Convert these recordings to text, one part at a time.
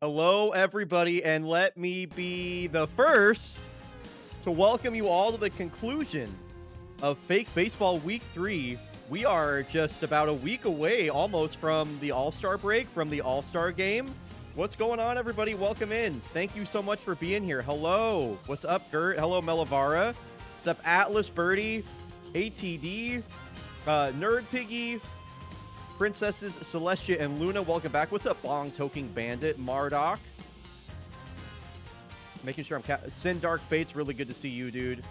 Hello, everybody, and let me be the first to welcome you all to the conclusion of Fake Baseball Week 3. We are just about a week away almost from the All-Star break, from the All-Star game. What's going on, everybody? Welcome in. Thank you so much for being here. Hello. What's up, Gert? Hello, Melavara. What's up, Atlas, Birdie, ATD, Nerd Piggy, Princesses Celestia and Luna, welcome back. What's up, Bong Toking Bandit, Mardoc? Making sure I'm Sin Dark Fates, really good to see you, dude.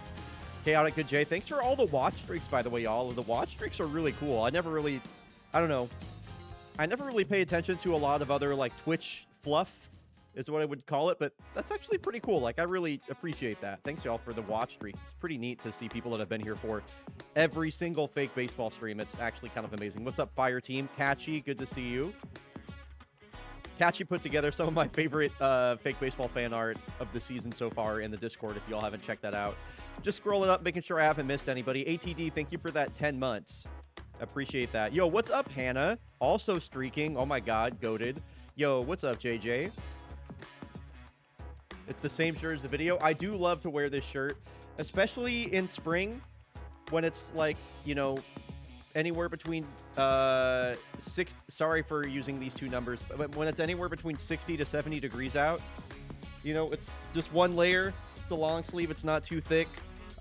Chaotic Good Jay, thanks for all the watch streaks, by the way, y'all. The watch streaks are really cool. I never really pay attention to a lot of other, like, Twitch fluff, is what I would call it, but that's actually pretty cool. Like, I really appreciate that. Thanks, y'all, for the watch streaks. It's pretty neat to see people that have been here for every single Fake Baseball stream. It's actually kind of amazing. What's up, Fire Team? Catchy, good to see you. Catchy put together some of my favorite Fake Baseball fan art of the season so far in the Discord, if y'all haven't checked that out. Just scrolling up, making sure I haven't missed anybody. ATD, thank you for that 10 months. Appreciate that. Yo, what's up, Hannah? Also streaking. Oh my god, goated. Yo, what's up, JJ? It's the same shirt as the video. I do love to wear this shirt, especially in spring when it's like, you know, anywhere between sorry for using these two numbers, but when it's anywhere between 60 to 70 degrees out, you know, it's just one layer. It's a long sleeve. It's not too thick.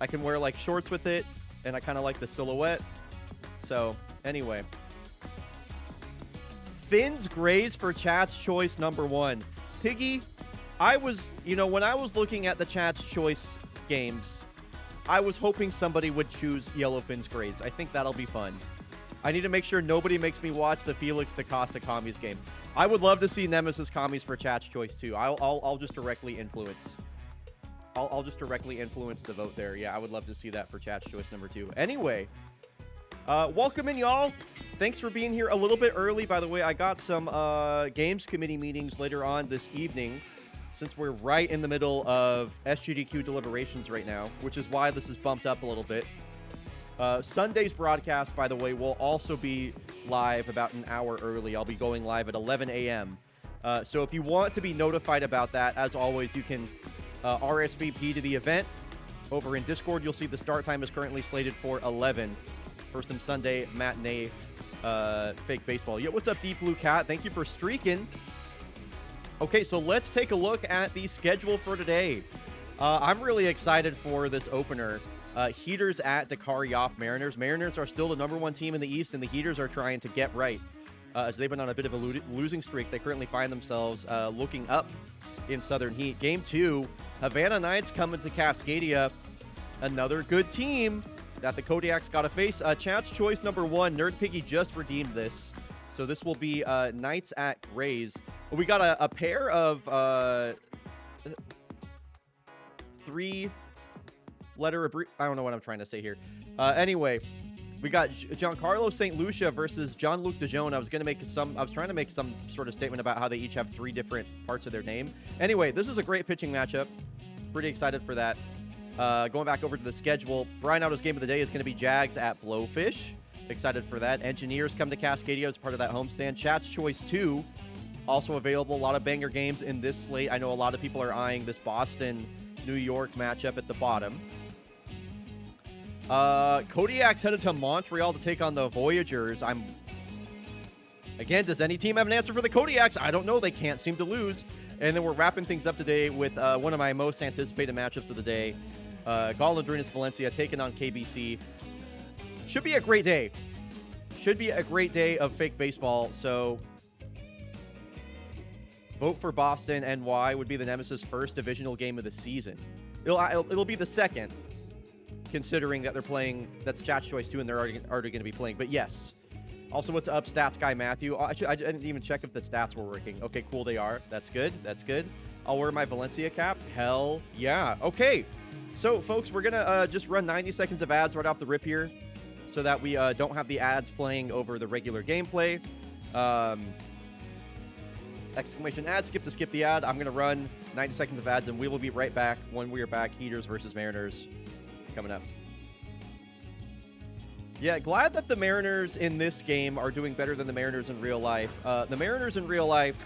I can wear like shorts with it, and I kind of like the silhouette. So anyway, Finn's Grays for chat's choice number 1. Piggy, I was, you know, when I was looking at the chat's choice games, I was hoping somebody would choose Yellowfin's Grays. I think that'll be fun. I need to make sure nobody makes me watch the Felix DaCosta Commies game. I would love to see Nemesis Commies for chat's choice too. I'll just directly influence. I'll just directly influence the vote there. Yeah, I would love to see that for chat's choice number 2. Anyway, welcome in, y'all. Thanks for being here a little bit early. By the way, I got some games committee meetings later on this evening, since we're right in the middle of SGDQ deliberations right now, which is why this is bumped up a little bit. Sunday's broadcast, by the way, will also be live about an hour early. I'll be going live at 11 a.m. So if you want to be notified about that, as always, you can RSVP to the event. Over in Discord, you'll see the start time is currently slated for 11 for some Sunday matinee Fake Baseball. Yo, what's up, Deep Blue Cat? Thank you for streaking. Okay, so let's take a look at the schedule for today. I'm really excited for this opener. Heaters at Dakar Yoff Mariners. Mariners are still the #1 team in the East, and the Heaters are trying to get right. As they've been on a bit of a losing streak, they currently find themselves looking up in Southern Heat. Game 2, Havana Knights coming to Cascadia. Another good team that the Kodiaks got to face. Chat's choice number 1, Nerd Piggy just redeemed this. So this will be Knights at Grays. We got a pair of 3-letter I don't know what I'm trying to say here. Anyway, we got Giancarlo St. Lucia versus Jean-Luc Dejean. I was trying to make some sort of statement about how they each have 3 different parts of their name. Anyway, this is a great pitching matchup. Pretty excited for that. Going back over to the schedule, Bryonato's game of the day is going to be Jags at Blowfish. Excited for that. Engineers come to Cascadia as part of that homestand. Chat's choice 2, also available. A lot of banger games in this slate. I know a lot of people are eyeing this Boston-New York matchup at the bottom. Kodiak's headed to Montreal to take on the Voyagers. Again, does any team have an answer for the Kodiaks? I don't know. They can't seem to lose. And then we're wrapping things up today with one of my most anticipated matchups of the day. Golondrinas Valencia taking on KBC. Should be a great day. Should be a great day of Fake Baseball. So vote for Boston NY would be the Nemesis' first divisional game of the season. It'll be the second, considering that they're playing, that's chat's choice 2, and they're already going to be playing. But yes. Also, what's up, Stats Guy Matthew? I didn't even check if the stats were working. Okay, cool, they are. That's good. That's good. I'll wear my Valencia cap. Hell yeah. Okay. So, folks, we're going to just run 90 seconds of ads right off the rip here, so that we don't have the ads playing over the regular gameplay. Exclamation ad, skip to skip the ad. I'm going to run 90 seconds of ads, and we will be right back when we are back. Heaters versus Mariners coming up. Yeah, glad that the Mariners in this game are doing better than the Mariners in real life. The Mariners in real life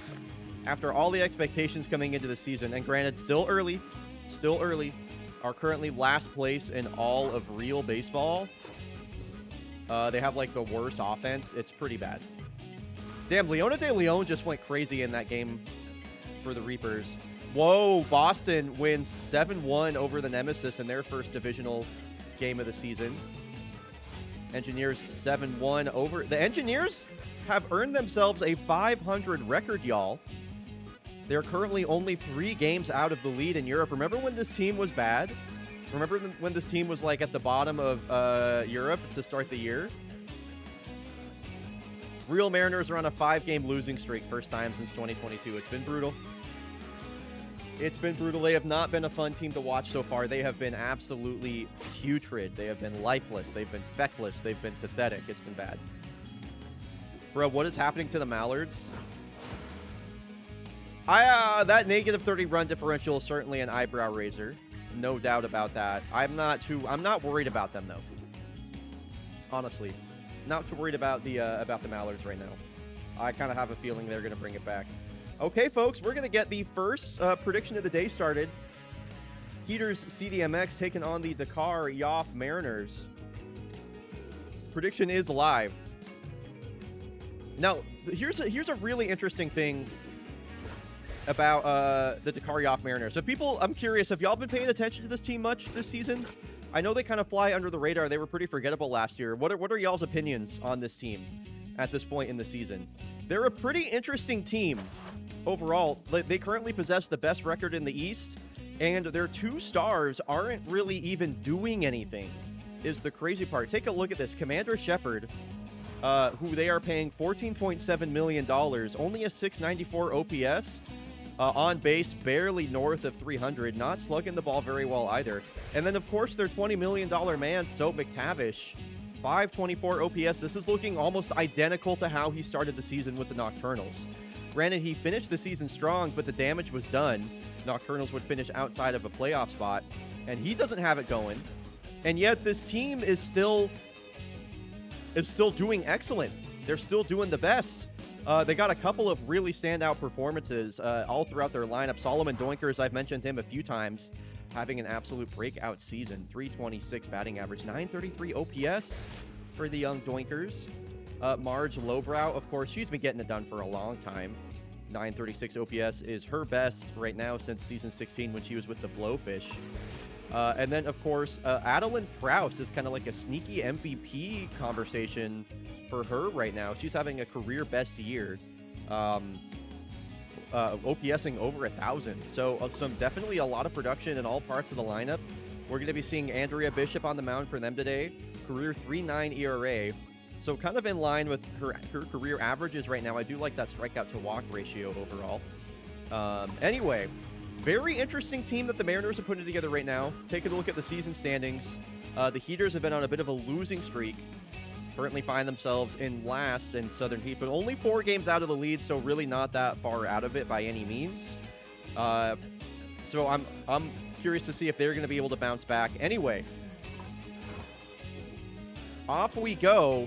after all the expectations coming into the season, and granted, still early, are currently last place in all of real baseball. They have like the worst offense. It's pretty bad. Damn, Leona de Leon just went crazy in that game for the Reapers. Whoa, Boston wins 7-1 over the Nemesis in their first divisional game of the season. Engineers 7-1 over. The Engineers have earned themselves a 500 record, y'all. They're currently only 3 games out of the lead in Europe. Remember when this team was bad? Remember when this team was like at the bottom of Europe to start the year? Real Mariners are on a 5-game losing streak, first time since 2022. It's been brutal. It's been brutal. They have not been a fun team to watch so far. They have been absolutely putrid. They have been lifeless. They've been feckless. They've been pathetic. It's been bad. Bro, what is happening to the Mallards? That negative 30 run differential is certainly an eyebrow raiser. No doubt about that. I'm not worried about them though. Honestly, not too worried about the Mallards right now. I kind of have a feeling they're going to bring it back. Okay, folks, we're going to get the first prediction of the day started. Heaters CDMX taking on the Dakar Yoff Mariners. Prediction is live. Now, here's a really interesting thing about the Dakar Yoff Mariners. So people, I'm curious, have y'all been paying attention to this team much this season? I know they kind of fly under the radar. They were pretty forgettable last year. What are y'all's opinions on this team at this point in the season? They're a pretty interesting team overall. They currently possess the best record in the East, and their 2 stars aren't really even doing anything, is the crazy part. Take a look at this. Commander Shepard, who they are paying $14.7 million, only a 694 OPS, on base barely north of 300, not slugging the ball very well either. And then, of course, their $20 million man, Soap McTavish, 524 OPS. This is looking almost identical to how he started the season with the Nocturnals. Granted, he finished the season strong, but the damage was done. Nocturnals would finish outside of a playoff spot, and he doesn't have it going. And yet this team is still doing excellent. They're still doing the best. They got a couple of really standout performances all throughout their lineup. Solomon Doinkers, I've mentioned him a few times, having an absolute breakout season. 326 batting average, 933 OPS for the young Doinkers. Marge Lowbrow, of course, she's been getting it done for a long time. 936 OPS is her best right now since season 16 when she was with the Blowfish. And then, of course, Adeline Prowse is kind of like a sneaky MVP conversation for her right now. She's having a career best year, OPSing over 1,000. So definitely a lot of production in all parts of the lineup. We're going to be seeing Andrea Bishop on the mound for them today. Career 3.9 ERA. So kind of in line with her career averages right now. I do like that strikeout to walk ratio overall. Anyway, very interesting team that the Mariners are putting together right now. Taking a look at the season standings. The Heaters have been on a bit of a losing streak. Currently find themselves in last in Southern Heat, but only 4 games out of the lead, so really not that far out of it by any means. So I'm curious to see if they're going to be able to bounce back. Anyway, off we go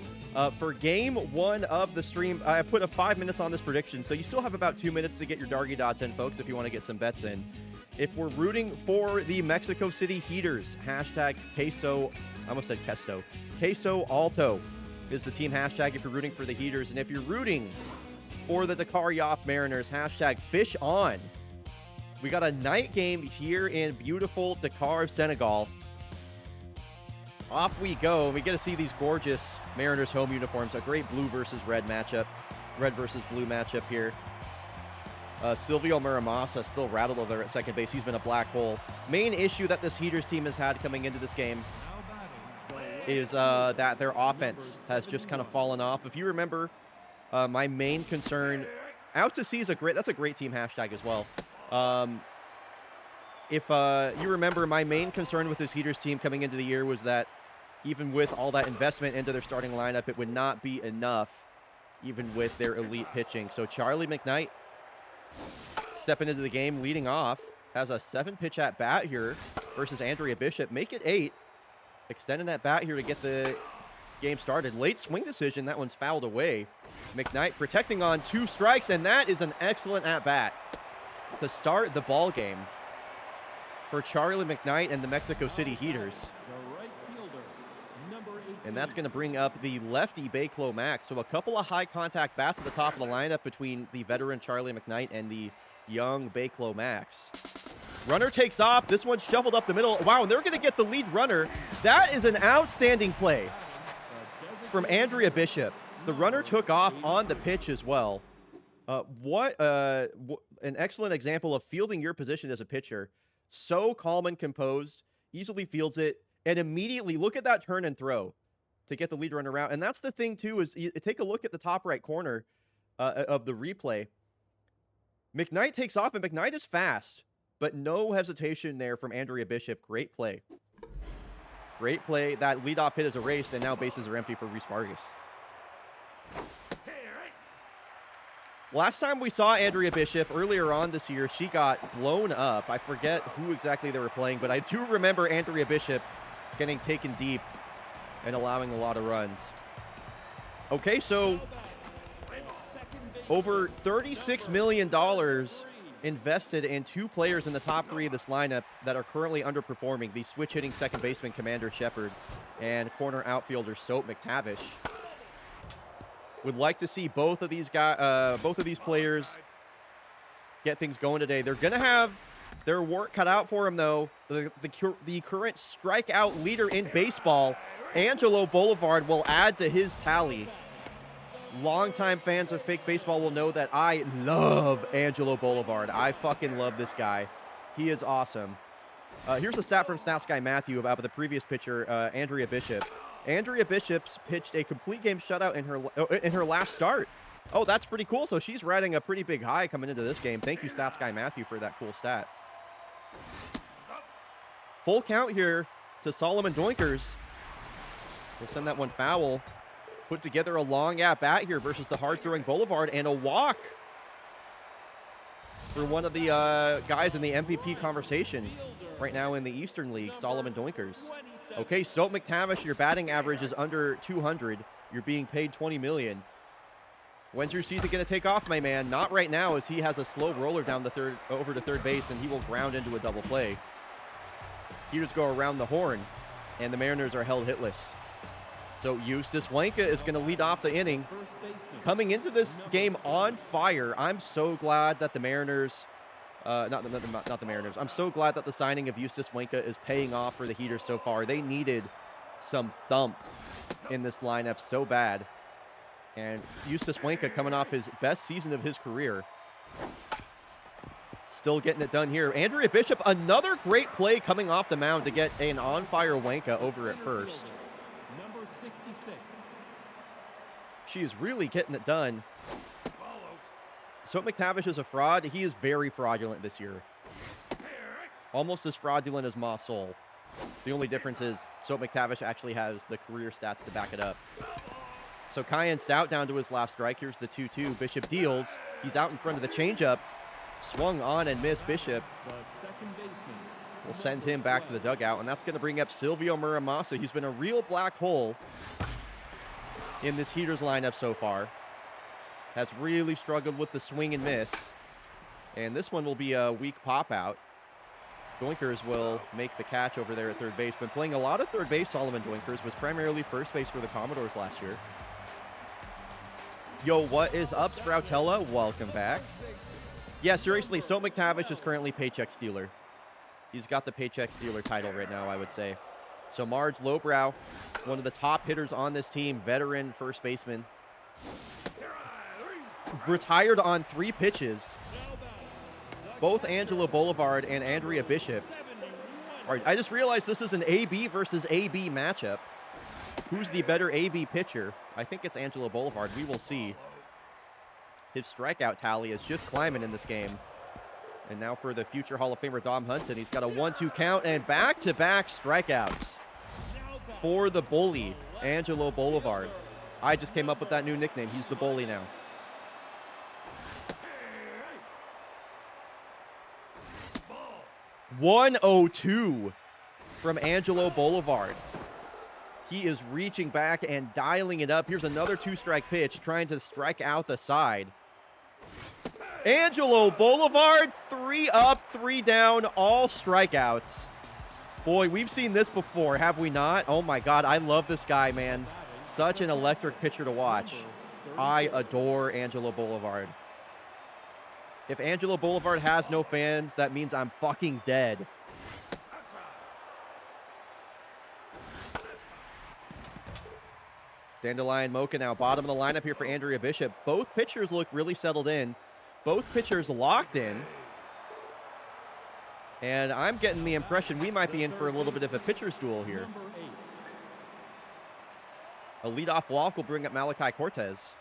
for game 1 of the stream. I put a 5 minutes on this prediction, so you still have about 2 minutes to get your Dargy Dots in, folks, if you want to get some bets in. If we're rooting for the Mexico City Heaters, hashtag Queso, I almost said Queso, Queso Alto is the team hashtag if you're rooting for the Heaters. And if you're rooting for the Dakar Yoff Mariners, hashtag Fish On. We got a night game here in beautiful Dakar, Senegal. Off we go. We get to see these gorgeous Mariners home uniforms. A great blue versus red matchup. Red versus blue matchup here. Silvio Muramasa still rattled over there at second base. He's been a black hole. Main issue that this Heaters team has had coming into this game is that their offense has just kind of fallen off. If you remember, my main concern, Out to Sea is that's a great team hashtag as well. If you remember, my main concern with this Heaters team coming into the year was that even with all that investment into their starting lineup, it would not be enough, even with their elite pitching. So Charlie McKnight stepping into the game, leading off, has a 7-pitch at bat here versus Andrea Bishop. Make it 8. Extending that bat here to get the game started. Late swing decision. That one's fouled away. McKnight protecting on 2 strikes, and that is an excellent at-bat to start the ball game for Charlie McKnight and the Mexico City Heaters. And that's going to bring up the lefty Bayclo Max. So a couple of high contact bats at the top of the lineup between the veteran Charlie McKnight and the young Bayclo Max. Runner takes off. This one's shoveled up the middle. Wow, and they're going to get the lead runner. That is an outstanding play from Andrea Bishop. The runner took off on the pitch as well. What an excellent example of fielding your position as a pitcher. So calm and composed, easily fields it, and immediately look at that turn and throw to get the lead runner out. And that's the thing, too, is you take a look at the top right corner of the replay. McKnight takes off, and McKnight is fast, but no hesitation there from Andrea Bishop. Great play. Great play. That leadoff hit is erased, and now bases are empty for Reese Vargas. Last time we saw Andrea Bishop earlier on this year, she got blown up. I forget who exactly they were playing, but I do remember Andrea Bishop getting taken deep and allowing a lot of runs. Okay, so over $36 million invested in 2 players in the top 3 of this lineup that are currently underperforming. The switch-hitting second baseman Commander Shepard and corner outfielder Soap McTavish. Would like to see both of these players get things going today. They're going to have their work cut out for them, though. The current strikeout leader in baseball, Angelo Boulevard, will add to his tally. Longtime fans of fake baseball will know that I love Angelo Boulevard. I fucking love this guy. He is awesome. Here's a stat from Stats Guy Matthew about the previous pitcher, Andrea Bishop. Andrea Bishop's pitched a complete game shutout in her last start. Oh, that's pretty cool. So she's riding a pretty big high coming into this game. Thank you, Stats Guy Matthew, for that cool stat. Full count here to Solomon Doinkers. We'll send that one foul. Put together a long at-bat here versus the hard-throwing Boulevard, and a walk for one of the guys in the MVP conversation right now in the Eastern League, Solomon Doinkers. Okay, Soap McTavish, your batting average is under 200. You're being paid $20 million. When's your season going to take off, my man? Not right now, as he has a slow roller down the over to third base, and he will ground into a double play. Heaters go around the horn, and the Mariners are held hitless. So Eustace Wanka is going to lead off the inning. Coming into this game on fire, I'm so glad that the Mariners, not the Mariners, I'm so glad that the signing of Eustace Wanka is paying off for the Heaters so far. They needed some thump in this lineup so bad. And Eustace Wanka coming off his best season of his career. Still getting it done here. Andrea Bishop, another great play coming off the mound to get an on-fire Wanka over at first. Number 66. She is really getting it done. So McTavish is a fraud. He is very fraudulent this year. Almost as fraudulent as Ma Soul. The only difference is Soap McTavish actually has the career stats to back it up. So Kyan Stout down to his last strike. Here's the 2-2. Bishop deals. He's out in front of the changeup. Swung on and missed. Bishop will send him back to the dugout, and that's going to bring up Silvio Muramasa. He's been a real black hole in this Heaters lineup so far. Has really struggled with the swing and miss. And this one will be a weak pop out. Doinkers will make the catch over there at third base. Been playing a lot of third base, Solomon Doinkers. Was primarily first base for the Commodores last year. Yo, what is up, Sproutella? Welcome back. Yeah, seriously, Soap McTavish is currently Paycheck Stealer. He's got the Paycheck Stealer title right now, I would say. So Marge Lowbrow, one of the top hitters on this team, veteran first baseman. Retired on 3 pitches. Both Angelo Boulevard and Andrea Bishop. All right, I just realized this is an AB versus AB matchup. Who's the better AB pitcher? I think it's Angelo Boulevard. We will see. His strikeout tally is just climbing in this game. And now for the future Hall of Famer Dom Hudson. He's got a 1-2 count and back-to-back strikeouts for the bully, Angelo Boulevard. I just came up with that new nickname. He's the bully now. $102 from Angelo Boulevard. He is reaching back and dialing it up. Here's another two-strike pitch, trying to strike out the side. Angelo Boulevard, 3 up, 3 down, all strikeouts. Boy, we've seen this before, have we not? Oh my God, I love this guy, man. Such an electric pitcher to watch. I adore Angelo Boulevard. If Angelo Boulevard has no fans, that means I'm fucking dead. Dandelion Mocha now bottom of the lineup here for Andrea Bishop. Both pitchers look really settled in. Both pitchers locked in. And I'm getting the impression we might be in for a little bit of a pitcher's duel here. A leadoff walk will bring up Malachi Cortez.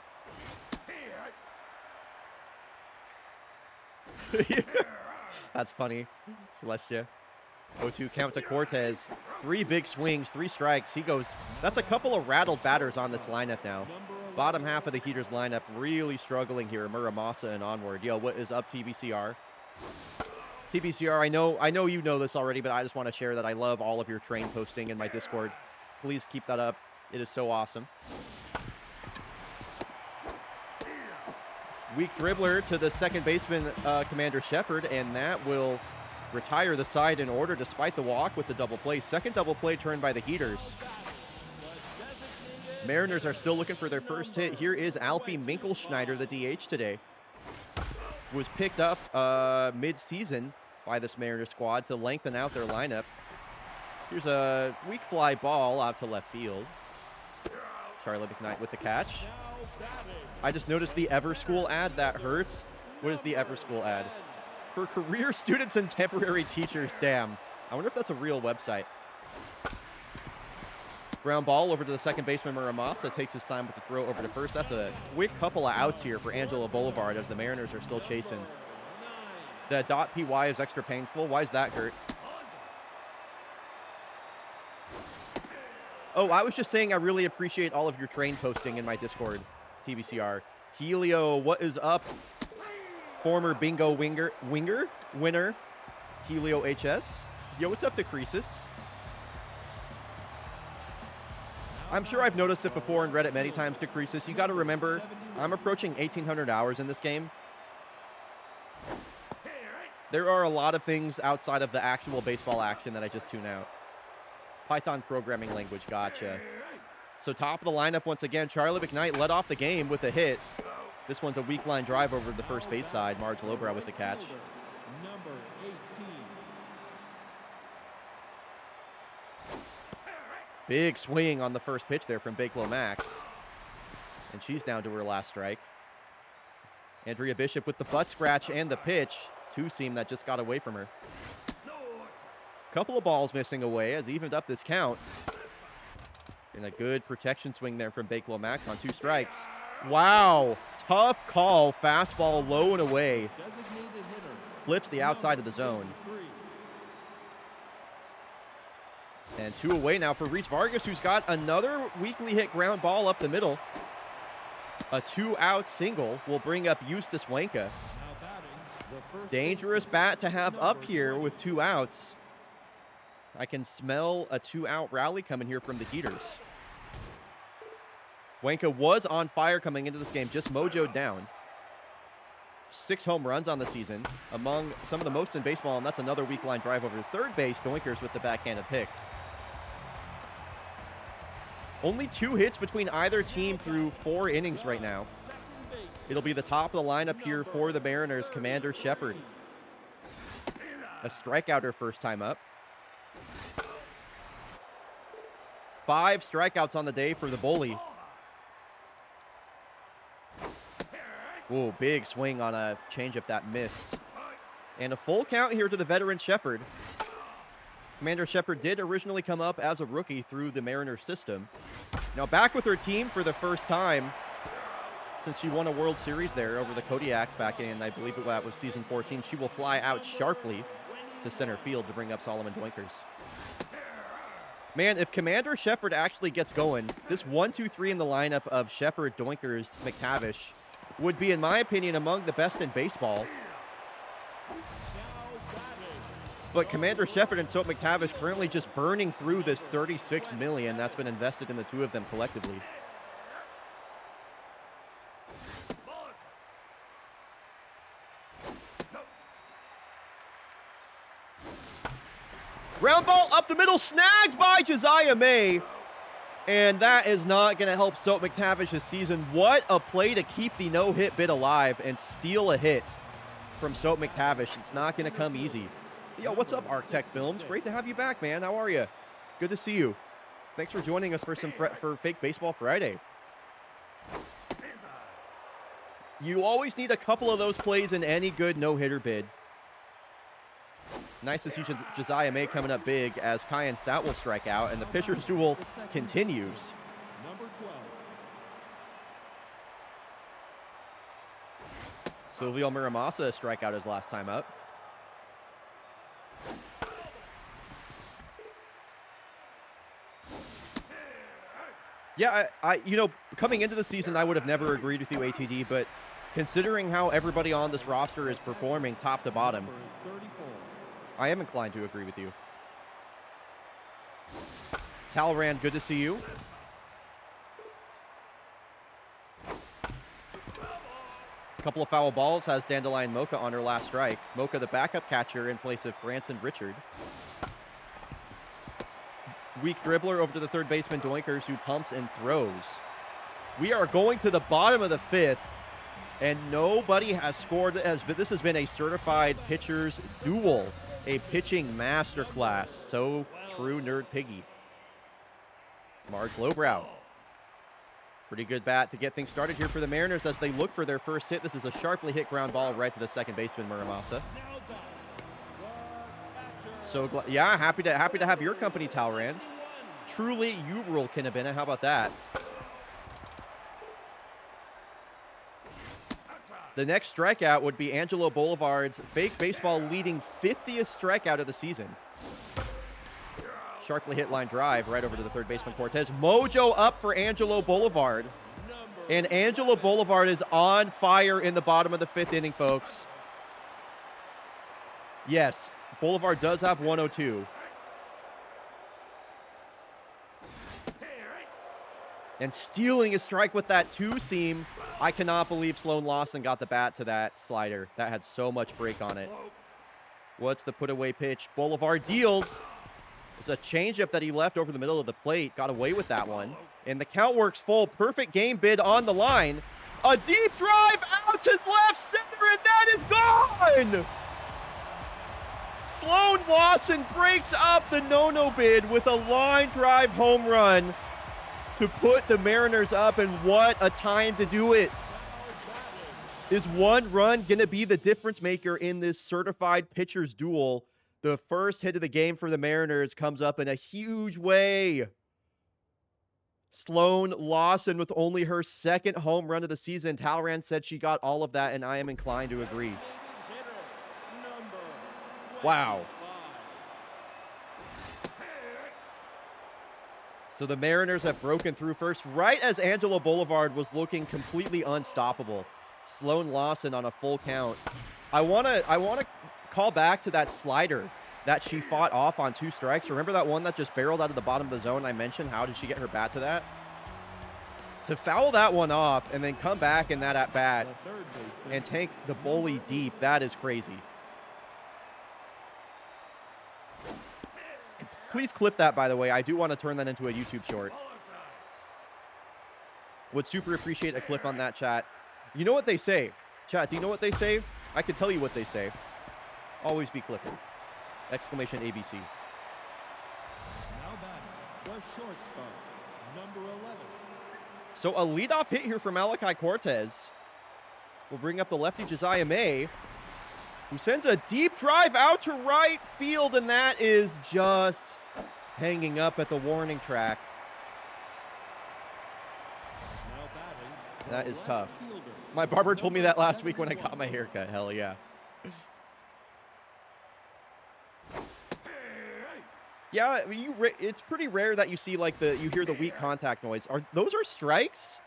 That's funny. Celestia. 0-2 count to Cortez. 3 big swings, 3 strikes. He goes. That's a couple of rattled batters on this lineup now. Bottom half of the Heaters lineup really struggling here. Muramasa and onward. Yo, what is up, TBCR? TBCR, I know you know this already, but I just want to share that I love all of your train posting in my Discord. Please keep that up. It is so awesome. Weak dribbler to the second baseman, Commander Shepard, and that will retire the side in order despite the walk with the double play. Second double play turned by the Heaters. Mariners are still looking for their first hit. Here is Alfie Minkelschneider, the DH today. Was picked up mid-season by this Mariners squad to lengthen out their lineup. Here's a weak fly ball out to left field. Charlie McKnight with the catch. I just noticed the Everschool ad. That hurts. What is the Everschool ad? For career students and temporary teachers. Damn. I wonder if that's a real website. Ground ball over to the second baseman, Muramasa takes his time with the throw over to first. That's a quick couple of outs here for Angelo Boulevard as the Mariners are still chasing. The .py is extra painful. Why is that, Gert? Oh, I was just saying I really appreciate all of your train posting in my Discord, TBCR. Helio, what is up? Former bingo winner, Helio HS. Yo, what's up to Creasus? I'm sure I've noticed it before and read it many times to Creasus. You got to remember, I'm approaching 1,800 hours in this game. There are a lot of things outside of the actual baseball action that I just tune out. Python programming language, gotcha. So top of the lineup once again, Charlie McKnight led off the game with a hit. This one's a weak line drive over the first base side. Marge Lobrow with the catch. Number 18. Big swing on the first pitch there from Bakelo Max. And she's down to her last strike. Andrea Bishop with the butt scratch and the pitch. Two-seam that just got away from her. Couple of balls missing away as evened up this count. And a good protection swing there from Bakelo Max on 2 strikes. Wow. Tough call. Fastball low and away. Clips the outside of the zone. And 2 away now for Reese Vargas, who's got another weakly hit ground ball up the middle. A 2-out single will bring up Eustace Wanka. Dangerous bat to have up here with 2 outs. I can smell a 2-out rally coming here from the Heaters. Wanka was on fire coming into this game, just mojoed down. 6 home runs on the season, among some of the most in baseball, and that's another weak line drive over to third base. Doinkers with the backhanded pick. Only 2 hits between either team through 4 innings right now. It'll be the top of the lineup here for the Mariners, Commander Shepard. A strikeout her first time up. 5 strikeouts on the day for the Bully. Ooh, big swing on a changeup that missed. And a full count here to the veteran Shepard. Commander Shepard did originally come up as a rookie through the Mariners system. Now back with her team for the first time since she won a World Series there over the Kodiaks back in, I believe that was season 14. She will fly out sharply to center field to bring up Solomon Doinkers. Man, if Commander Shepard actually gets going, this 1-2-3 in the lineup of Shepard, Doinkers, McTavish would be, in my opinion, among the best in baseball. But Commander Shepard and Soap McTavish currently just burning through this $36 million that's been invested in the two of them collectively. Ground ball up the middle, snagged by Josiah May. And that is not going to help Soap McTavish this season. What a play to keep the no-hit bid alive and steal a hit from Soap McTavish. It's not going to come easy. Yo, what's up, Arctech Films? Great to have you back, man. How are you? Good to see you. Thanks for joining us for for Fake Baseball Friday. You always need a couple of those plays in any good no-hitter bid. Nice to see Josiah May coming up big as Kyan Stout will strike out, and the pitcher's duel continues. Number 12. Silvio Miramasa strikeout his last time up. Yeah, you know, coming into the season, I would have never agreed with you, ATD, but considering how everybody on this roster is performing top to bottom, Number 34. I am inclined to agree with you. Talrand, good to see you. A couple of foul balls has Dandelion Mocha on her last strike. Mocha, the backup catcher, in place of Branson Richard. Weak dribbler over to the third baseman Doinkers, who pumps and throws. We are going to the bottom of the fifth, and nobody has scored. This has been a certified pitcher's duel, a pitching masterclass. So true, Nerd Piggy. Marge Lowbrow. Pretty good bat to get things started here for the Mariners as they look for their first hit. This is a sharply hit ground ball right to the second baseman, Muramasa. So, yeah, happy to have your company, Talrand. Truly, you rule Kinnabena. How about that? The next strikeout would be Angelo Boulevard's Fake Baseball leading 50th strikeout of the season. Sharply hit line drive right over to the third baseman Cortez. Mojo up for Angelo Boulevard. And Angelo Boulevard is on fire in the bottom of the fifth inning, folks. Yes, Boulevard does have 102. And stealing a strike with that two-seam. I cannot believe Sloan Lawson got the bat to that slider. That had so much break on it. What's the put-away pitch? Boulevard deals. It's a changeup that he left over the middle of the plate. Got away with that one. And the count works full. Perfect game bid on the line. A deep drive out to left center, and that is gone! Sloan Lawson breaks up the no-no bid with a line drive home run to put the Mariners up, and what a time to do it. Is one run going to be the difference maker in this certified pitcher's duel? The first hit of the game for the Mariners comes up in a huge way. Sloan Lawson with only her second home run of the season. Talrand said she got all of that, and I am inclined to agree. Wow. So the Mariners have broken through first, right as Angelo Boulevard was looking completely unstoppable. Sloan Lawson on a full count. I wanna call back to that slider that she fought off on 2 strikes. Remember that one that just barreled out of the bottom of the zone I mentioned? How did she get her bat to that? To foul that one off and then come back in that at bat and take the bully deep, that is crazy. Please clip that, by the way. I do want to turn that into a YouTube short. Would super appreciate a clip on that, chat. You know what they say? Chat, do you know what they say? I can tell you what they say. Always be clipping. Exclamation ABC. Now batting, the shortstop, number 11. So a leadoff hit here from Malachi Cortez. We'll bring up the lefty Josiah May, who sends a deep drive out to right field, and that is just hanging up at the warning track. Now batting, That the is left tough. fielder, My barber told me that number last week when I got my 74. haircut. Hell yeah. Yeah, it's pretty rare that you see like you hear the weak contact noise. Those are strikes?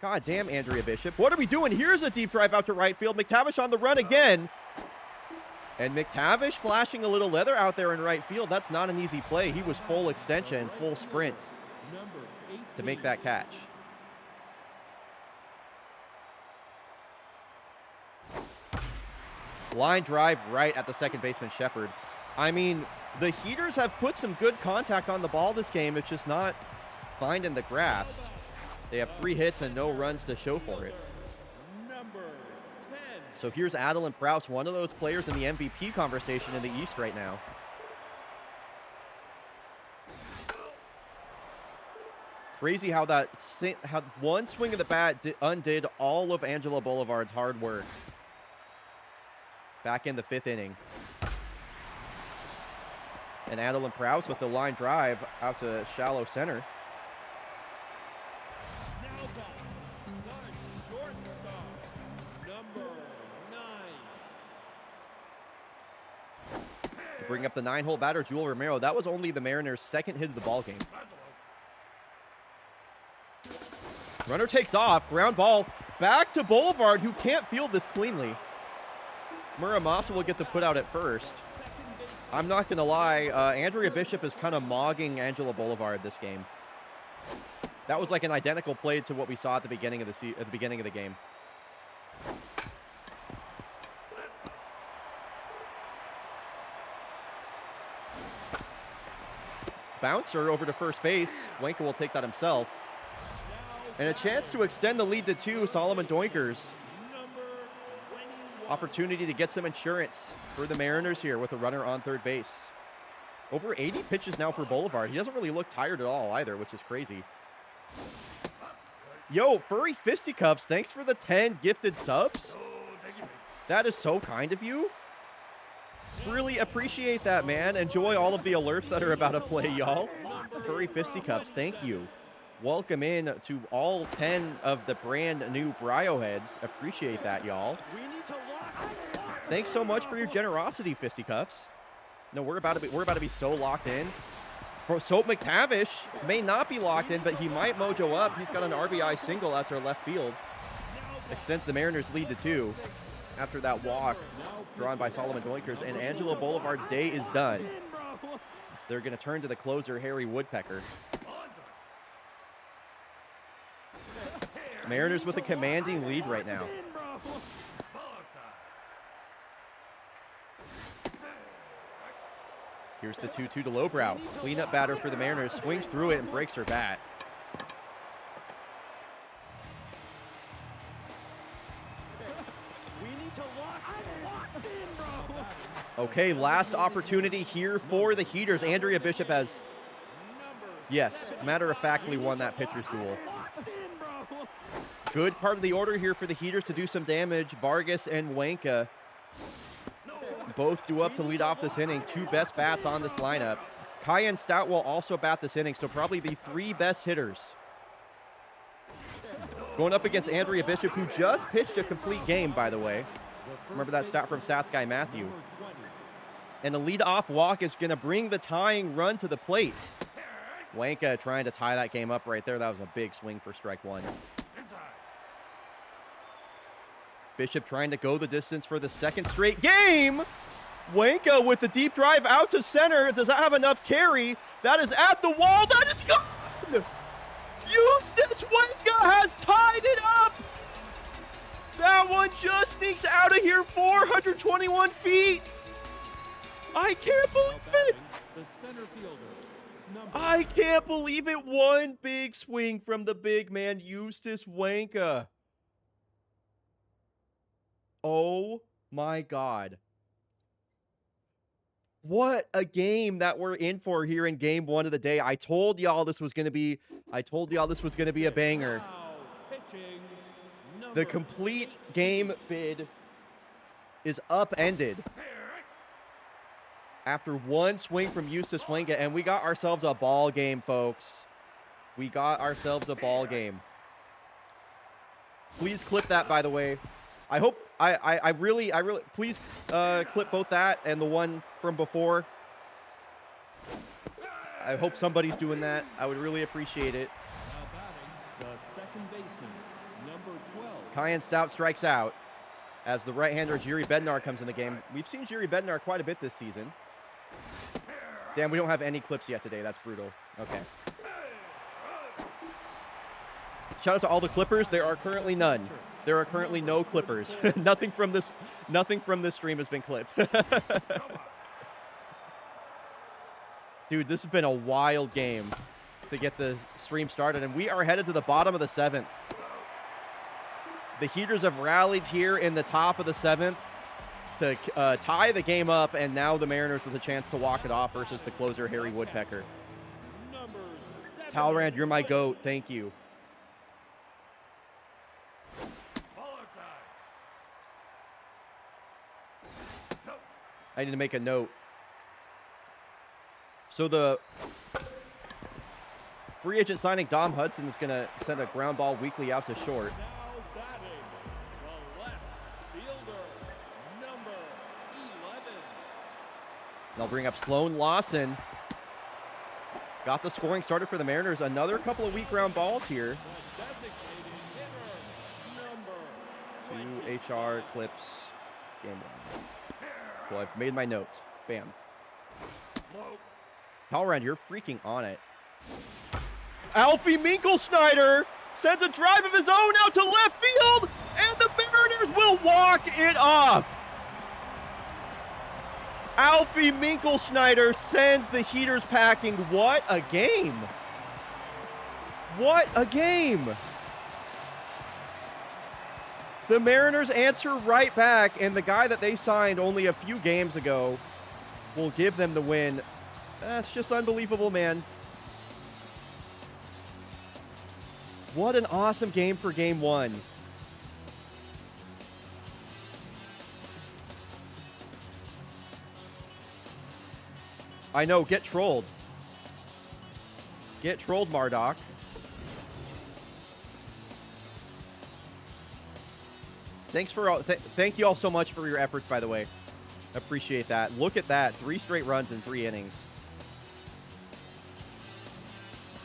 God damn, Andrea Bishop. What are we doing? Here's a deep drive out to right field. McTavish on the run again. And McTavish flashing a little leather out there in right field. That's not an easy play. He was full extension, full sprint to make that catch. Line drive right at the second baseman, Shepard. I mean, the Heaters have put some good contact on the ball this game. It's just not finding the grass. They have 3 hits and no runs to show for it. So here's Adelin Prouse, one of those players in the MVP conversation in the East right now. Crazy how how one swing of the bat undid all of Angelo Boulevard's hard work. Back in the 5th inning. And Adelin Prouse with the line drive out to shallow center. Bring up the 9-hole batter, Joel Romero. That was only the Mariners' 2nd hit of the ballgame. Runner takes off. Ground ball back to Boulevard, who can't field this cleanly. Muramasa will get the put out at first. I'm not going to lie. Andrea Bishop is kind of mogging Angelo Boulevard this game. That was like an identical play to what we saw at the beginning of the game. Bouncer over to first base. Wenka will take that himself. And a chance to extend the lead to 2, Solomon Doinkers. Opportunity to get some insurance for the Mariners here with a runner on third base. Over 80 pitches now for Boulevard. He doesn't really look tired at all either, which is crazy. Yo, Furry Fisticuffs, thanks for the 10 gifted subs. That is so kind of you. Really appreciate that, man. Enjoy all of the alerts that are about to play, y'all. Furry Fisticuffs, thank you. Welcome in to all 10 of the brand new Bryo heads. Appreciate that, y'all. Thanks so much for your generosity, Fisticuffs. No, we're about to be so locked in. So McTavish may not be locked in, but he might mojo up. He's got an RBI single out to left field. Extends the Mariners' lead to 2 after that walk drawn by Solomon Doinkers, and Angelo Boulevard's day is done. They're going to turn to the closer, Harry Woodpecker. Mariners with a commanding lead right now. Here's the 2-2 to Lowbrow. Cleanup batter for the Mariners. Swings through it and breaks her bat. Okay, last opportunity here for the Heaters. Andrea Bishop has, yes, matter-of-factly won that pitcher's duel. Good part of the order here for the Heaters to do some damage. Vargas and Wenka both due up to lead off this inning. 2 best bats on this lineup. Kyan Stout will also bat this inning, so probably the 3 best hitters. Going up against Andrea Bishop, who just pitched a complete game, by the way. Remember that stat from Stats Guy Matthew. And a lead-off walk is going to bring the tying run to the plate. Wenka trying to tie that game up right there. That was a big swing for strike 1. Bishop trying to go the distance for the 2nd straight game. Wenka with the deep drive out to center. Does that have enough carry? That is at the wall. That is gone! Eustace Wenka has tied it up! That one just sneaks out of here 421 feet. I can't believe it. I can't believe it. One big swing from the big man, Eustace Wenka. Oh my God. What a game that we're in for here in game 1 of the day. I told y'all this was going to be a banger. The complete game bid is upended after one swing from Eustace Wenka, and we got ourselves a ball game, folks. We got ourselves a ball game. Please clip that, by the way. I hope, I really, please clip both that and the one from before. I hope somebody's doing that. I would really appreciate it. Now batting, the second baseman, number 12. Kyan Stout strikes out. as the right-hander Yuri Bednar comes in the game. We've seen Yuri Bednar quite a bit this season. Damn, we don't have any clips yet today. That's brutal. Okay. Shout out to all the clippers. There are currently none. There are currently no clippers. Nothing from this stream has been clipped. Dude, this has been a wild game to get the stream started, and we are headed to the bottom of the 7th. The Heaters have rallied here in the top of the 7th to tie the game up, and now the Mariners with a chance to walk it off versus the closer, Harry Woodpecker. Talrand, you're my GOAT. Thank you. I need to make a note. So the free agent signing Dom Hudson is going to send a ground ball weakly out to short. Now batting, the left fielder, number 11. They'll bring up Sloan Lawson. Got the scoring started for the Mariners. Another couple of weak ground balls here. The designated hitter, number 2 HR clips. Game 1. Cool, I've made my note. Bam. Talrand, you're freaking on it. Alfie Minkelschneider sends a drive of his own out to left field, and the Mariners will walk it off. Alfie Minkelschneider sends the Heaters packing. What a game. What a game. The Mariners answer right back, and the guy that they signed only a few games ago will give them the win. That's just unbelievable, man. What an awesome game for Game 1. I know, get trolled. Get trolled, Mardoc. Thanks for all, thank you all so much for your efforts, by the way. Appreciate that. Look at that. 3 straight runs in 3 innings.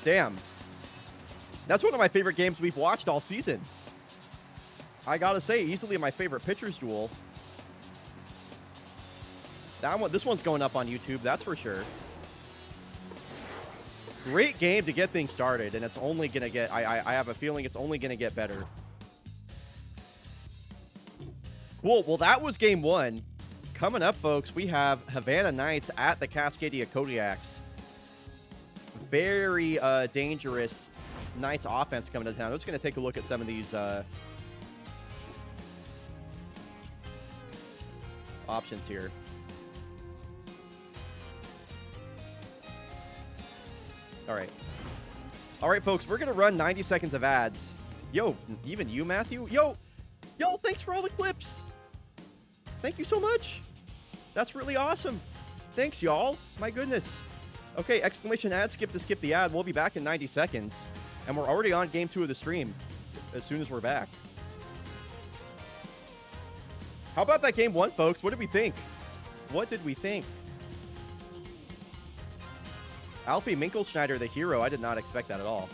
Damn. That's one of my favorite games we've watched all season. I gotta say, easily my favorite pitcher's duel. This one's going up on YouTube, that's for sure. Great game to get things started, and it's only gonna get, I have a feeling it's only gonna get better. Cool, well that was Game 1. Coming up, folks, we have Havana Knights at the Cascadia Kodiaks. Very dangerous Knights offense coming to town. I'm just going to take a look at some of these options here. All right, folks, we're going to run 90 seconds of ads. Yo, even you, Matthew? Yo, thanks for all the clips. Thank you so much. That's really awesome. Thanks, y'all. My goodness. Okay, exclamation ad, skip to skip the ad. We'll be back in 90 seconds. And we're already on Game 2 of the stream as soon as we're back. How about that Game 1, folks? What did we think? What did we think? Alfie Minkelschneider, the hero. I did not expect that at all.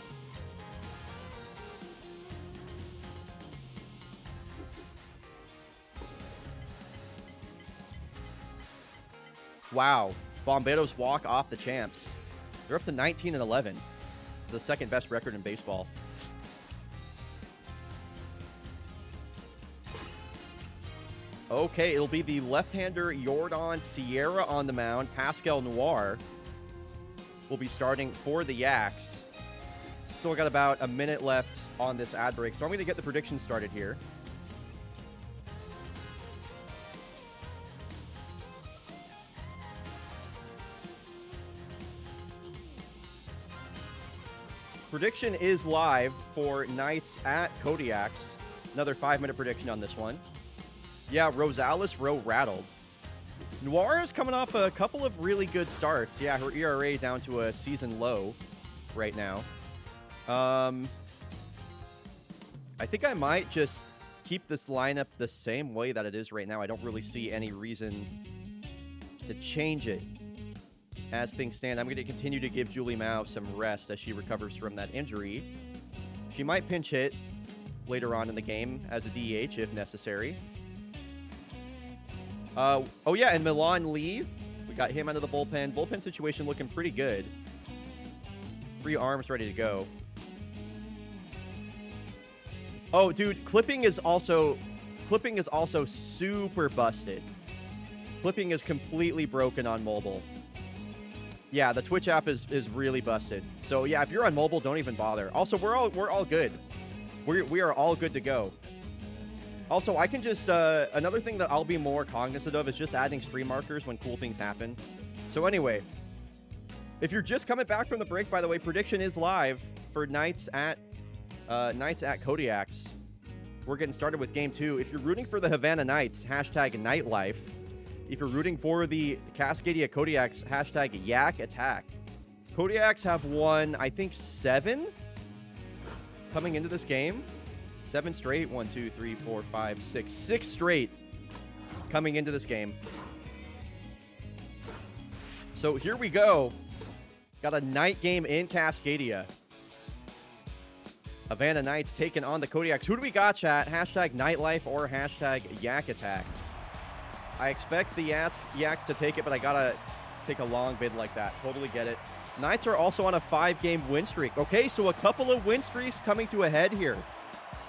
Wow. Bomberos walk off the champs. They're up to 19-11. It's the second best record in baseball. Okay, it'll be the left-hander Jordan Sierra on the mound. Pascal Noir will be starting for the Yaks. Still got about a minute left on this ad break, so I'm going to get the prediction started here. Prediction is live for Knights at Kodiaks. Another 5-minute prediction on this one. Yeah, Rosales Row rattled. Noir is coming off a couple of really good starts. Yeah, her ERA down to a season low right now. I think I might just keep this lineup the same way that it is right now. I don't really see any reason to change it. As things stand, I'm going to continue to give Julie Mao some rest as she recovers from that injury. She might pinch hit later on in the game as a DH if necessary. Oh, yeah, and Milan Lee. We got him out of the bullpen. Bullpen situation looking pretty good. 3 arms ready to go. Oh, dude, clipping is also super busted. Clipping is completely broken on mobile. Yeah, the Twitch app is really busted. So yeah, if you're on mobile, don't even bother. Also, we're all good. We are all good to go. Also, I can just another thing that I'll be more cognizant of is just adding stream markers when cool things happen. So anyway, if you're just coming back from the break, by the way, prediction is live for Knights at Kodiaks. We're getting started with game 2. If you're rooting for the Havana Knights, hashtag Nightlife. If you're rooting for the Cascadia Kodiaks, hashtag Yak Attack. Kodiaks have won, I think, 7 coming into this game. 7 straight. 1, 2, 3, 4, 5, 6. 6 straight coming into this game. So here we go. Got a night game in Cascadia. Havana Knights taking on the Kodiaks. Who do we got, chat? Hashtag Nightlife or hashtag Yak Attack. I expect the Yaks to take it, but I gotta take a long bid like that. Totally get it. Knights are also on a 5-game win streak. Okay, so a couple of win streaks coming to a head here.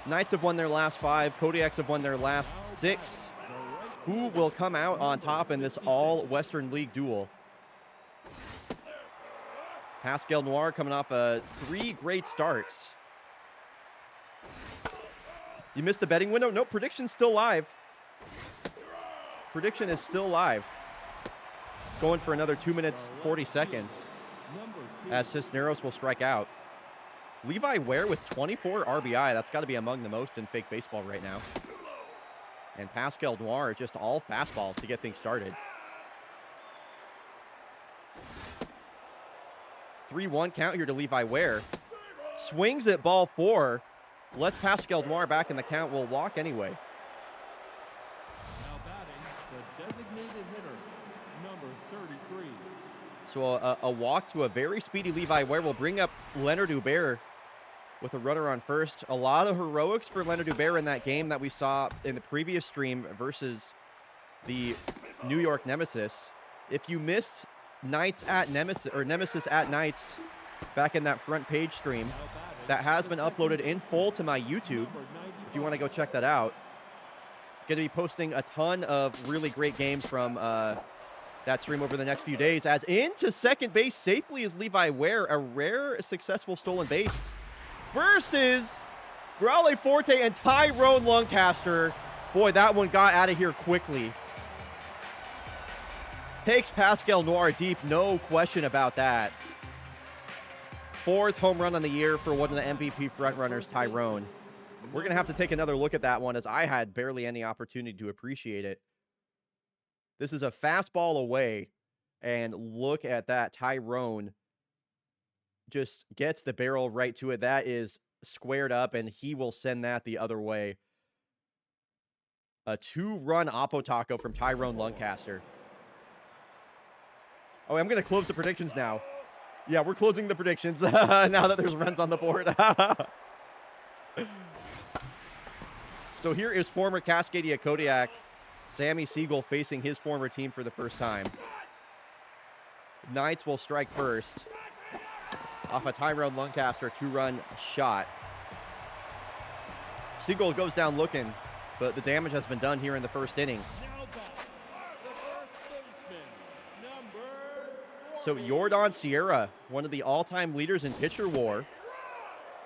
Knights have won their last 5. Kodiaks have won their last 6. Who will come out on top in this all-Western League duel? Pascal Noir coming off 3 great starts. You missed the betting window? No, prediction's still live. Prediction is still live. It's going for another 2 minutes, 40 seconds. As Cisneros will strike out. Levi Ware with 24 RBI. That's got to be among the most in fake baseball right now. And Pascal Noir just all fastballs to get things started. 3-1 count here to Levi Ware. Swings at ball 4. Lets Pascal Noir back in the count. Will walk anyway. Now batting, the designated hitter, number 33. So a walk to a very speedy Levi Ware will bring up Leonard Hubert with a runner on first. A lot of heroics for Leonard Hubert in that game that we saw in the previous stream versus the New York Nemesis. If you missed Knights at Nemesis or Nemesis at Knights back in that front page stream, that has been uploaded in full to my YouTube. If you want to go check that out, going to be posting a ton of really great games from that stream over the next few days. As into second base safely is Levi Ware, a rare successful stolen base versus Raleigh Forte and Tyrone Lancaster. Boy, that one got out of here quickly. Takes Pascal Noir deep, no question about that. 4th home run on the year for one of the MVP frontrunners, Tyrone. We're going to have to take another look at that one as I had barely any opportunity to appreciate it. This is a fastball away, and look at that. Tyrone just gets the barrel right to it. That is squared up, and he will send that the other way. A 2-run Oppo Taco from Tyrone Lancaster. Oh, I'm going to close the predictions now. Yeah, we're closing the predictions now that there's runs on the board. So here is former Cascadia Kodiak Sammy Siegel facing his former team for the first time. Knights will strike first off a Tyrone Lancaster 2-run shot. Siegel goes down looking, but the damage has been done here in the first inning. So Jordan Sierra, one of the all-time leaders in pitcher war,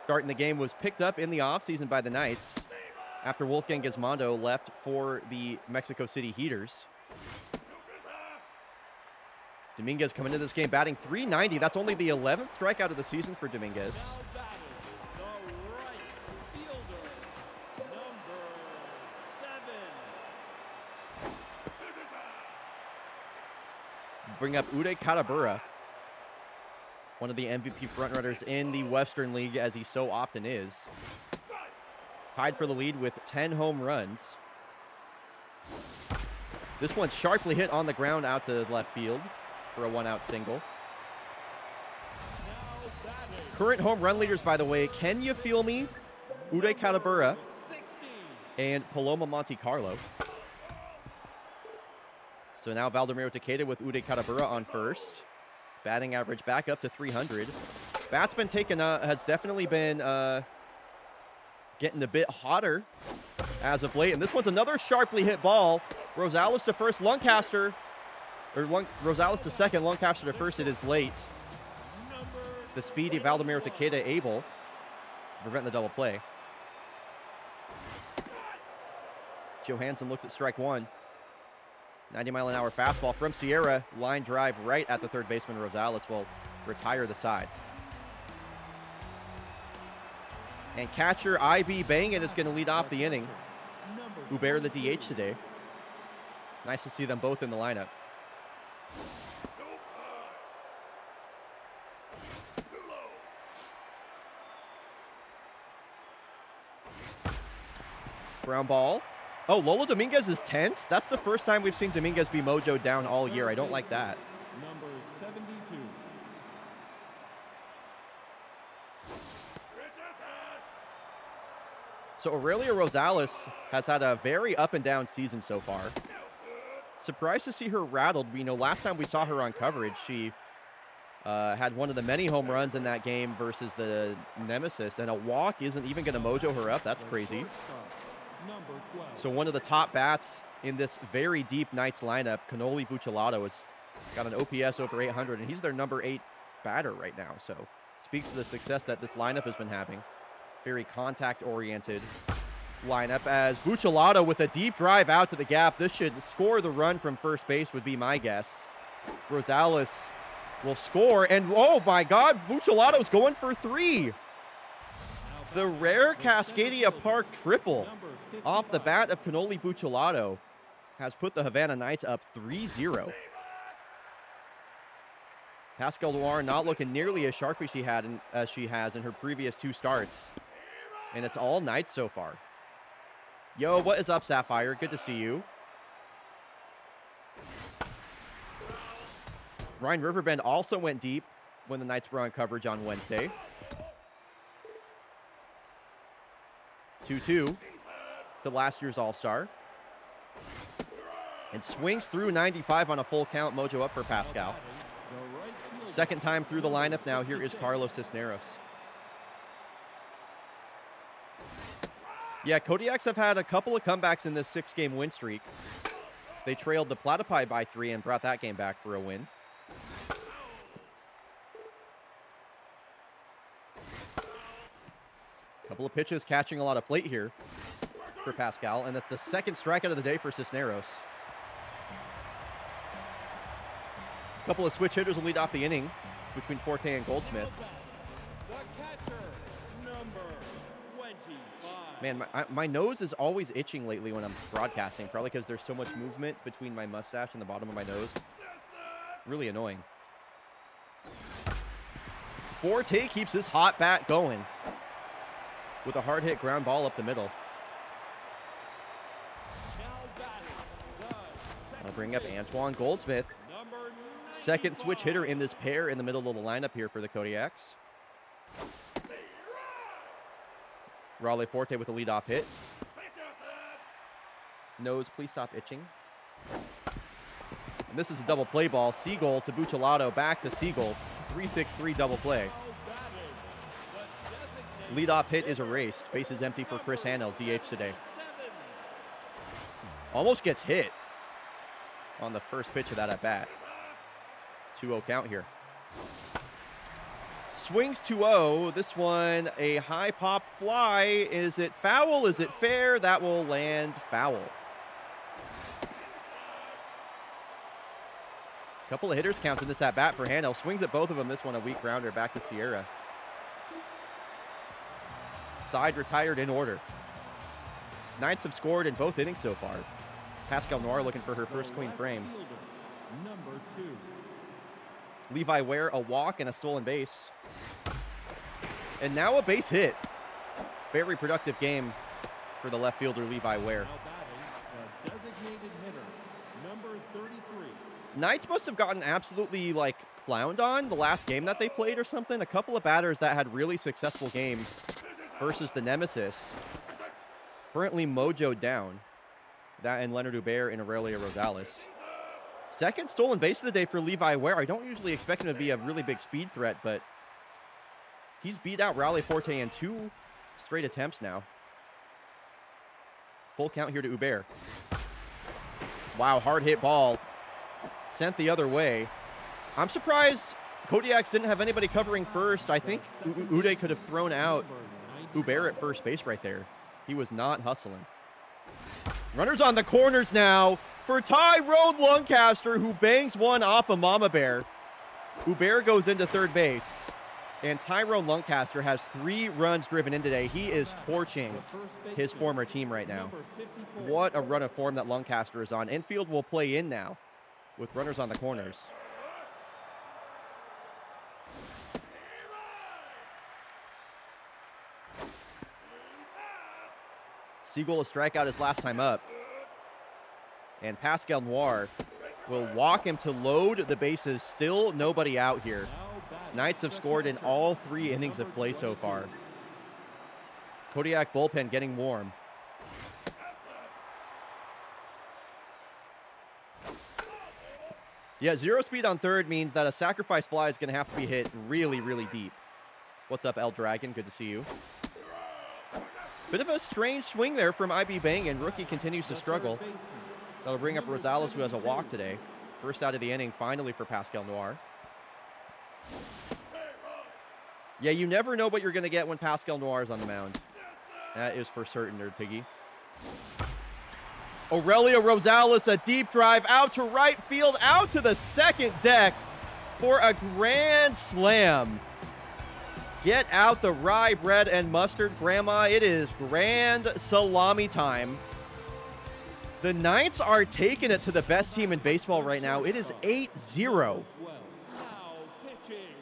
starting the game, was picked up in the offseason by the Knights after Wolfgang Gizmondo left for the Mexico City Heaters. Dominguez coming into this game batting .390. That's only the 11th strikeout of the season for Dominguez. Bring up Uday Katabura, one of the MVP frontrunners in the Western League, as he so often is. Tied for the lead with 10 home runs. This one sharply hit on the ground out to left field for a 1-out single. Current home run leaders, by the way, Can You Feel Me, Uday Katabura, and Paloma Monte Carlo. So now Valdomiro Takeda with Ude Katabura on first. Batting average back up to 300. Bat's been taken, has definitely been getting a bit hotter as of late. And this one's another sharply hit ball. Rosales to first, Lancaster, or Rosales to second, Lancaster to first. It is late. The speedy Valdomiro Takeda able to prevent the double play. Johansson looks at strike one. 90-mile-an-hour fastball from Sierra. Line drive right at the third baseman. Rosales will retire the side. And catcher I.B. Bangin is going to lead off the inning. Hubert the DH today. Nice to see them both in the lineup. Ground ball. Oh, Lolo Dominguez is tense? That's the first time we've seen Dominguez be mojo down all year. I don't like that. Number 72. So Aurelia Rosales has had a very up and down season so far. Surprised to see her rattled. We know last time we saw her on coverage, she had one of the many home runs in that game versus the Nemesis, and a walk isn't even going to mojo her up. That's crazy. So one of the top bats in this very deep Knights lineup, Cannoli Buccellato, has got an OPS over 800, and he's their number 8 batter right now. So speaks to the success that this lineup has been having. Very contact-oriented lineup, as Buccellato with a deep drive out to the gap. This should score the run from first base, would be my guess. Rosales will score, and oh my God, Buccellato's going for 3. The rare Cascadia Park triple off the bat of Cannoli Buccellato has put the Havana Knights up 3-0. Pascal Noir not looking nearly as sharp as she has in her previous 2 starts. And it's all Knights so far. Yo, what is up, Sapphire? Good to see you. Ryan Riverbend also went deep when the Knights were on coverage on Wednesday. 2-2 to last year's All-Star. And swings through 95 on a full count. Mojo up for Pascal. Second time through the lineup now. Here is Carlos Cisneros. Yeah, Kodiaks have had a couple of comebacks in this 6-game win streak. They trailed the Platypi by 3 and brought that game back for a win. Couple of pitches catching a lot of plate here for Pascal, and that's the second strikeout of the day for Cisneros. Couple of switch hitters will lead off the inning between Forte and Goldsmith. The catcher, number 25. Man, my nose is always itching lately when I'm broadcasting, probably because there's so much movement between my mustache and the bottom of my nose. Really annoying. Forte keeps his hot bat going with a hard hit ground ball up the middle. I'll bring up Antoine Goldsmith. Second switch hitter in this pair in the middle of the lineup here for the Kodiaks. Raleigh Forte with a leadoff hit. Nose, please stop itching. And this is a double play ball. Siegel to Buccellato, back to Siegel. 3-6-3 double play. Leadoff hit is erased. Bases empty for Chris Hanel, DH today. Almost gets hit on the first pitch of that at bat. 2-0 count here. Swings 2-0. This one, a high pop fly. Is it foul? Is it fair? That will land foul. Couple of hitters counts in this at bat for Hanel. Swings at both of them. This one a weak grounder back to Sierra. Side retired in order. Knights have scored in both innings so far. Pascal Noir looking for her first clean frame. Number 2. Levi Ware, a walk and a stolen base. And now a base hit. Very productive game for the left fielder, Levi Ware. Now batting, the designated hitter, number 33. Knights must have gotten absolutely, clowned on the last game that they played or something. A couple of batters that had really successful games versus the Nemesis. Currently mojoed down. That and Leonard Hubert and Aurelia Rosales. Second stolen base of the day for Levi Ware. I don't usually expect him to be a really big speed threat, but he's beat out Raleigh Forte in 2 straight attempts now. Full count here to Hubert. Wow, hard hit ball. Sent the other way. I'm surprised Kodiaks didn't have anybody covering first. I think Uday could have thrown out Hubert at first base right there. He was not hustling. Runners on the corners now for Tyrone Lancaster, who bangs one off of Mama Bear. Hubert goes into third base, and Tyrone Lancaster has 3 runs driven in today. He is torching his former team right now. What a run of form that Lancaster is on. Infield will play in now with runners on the corners. Siegel a strikeout his last time up. And Pascal Noir will walk him to load the bases. Still nobody out here. Knights have scored in all 3 innings of play so far. Kodiak bullpen getting warm. Yeah, 0 speed on third means that a sacrifice fly is going to have to be hit really, really deep. What's up, El Dragon? Good to see you. Bit of a strange swing there from IB Bang, and rookie continues to struggle. That'll bring up Rosales, who has a walk today. First out of the inning, finally, for Pascal Noir. Yeah, you never know what you're going to get when Pascal Noir is on the mound. That is for certain, Nerd Piggy. Aurelio Rosales, a deep drive out to right field, out to the second deck for a grand slam. Get out the rye bread and mustard, Grandma. It is grand salami time. The Knights are taking it to the best team in baseball right now. It is 8-0.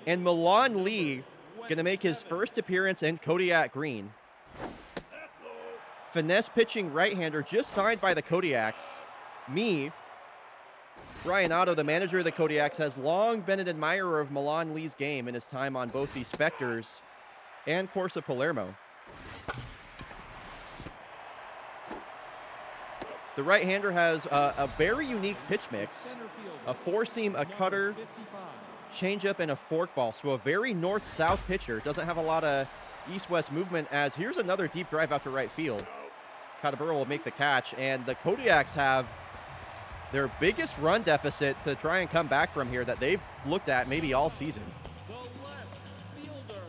And Milan Lee going to make his first appearance in Kodiak Green. Finesse pitching right-hander just signed by the Kodiaks. Me, bryonato, the manager of the Kodiaks, has long been an admirer of Milan Lee's game in his time on both the Spectres and Corsa Palermo. The right-hander has a very unique pitch mix, a four-seam, a cutter, changeup, and a forkball. So a very north-south pitcher. Doesn't have a lot of east-west movement, as here's another deep drive out to right field. Katabura will make the catch, and the Kodiaks have their biggest run deficit to try and come back from here that they've looked at maybe all season. The left fielder,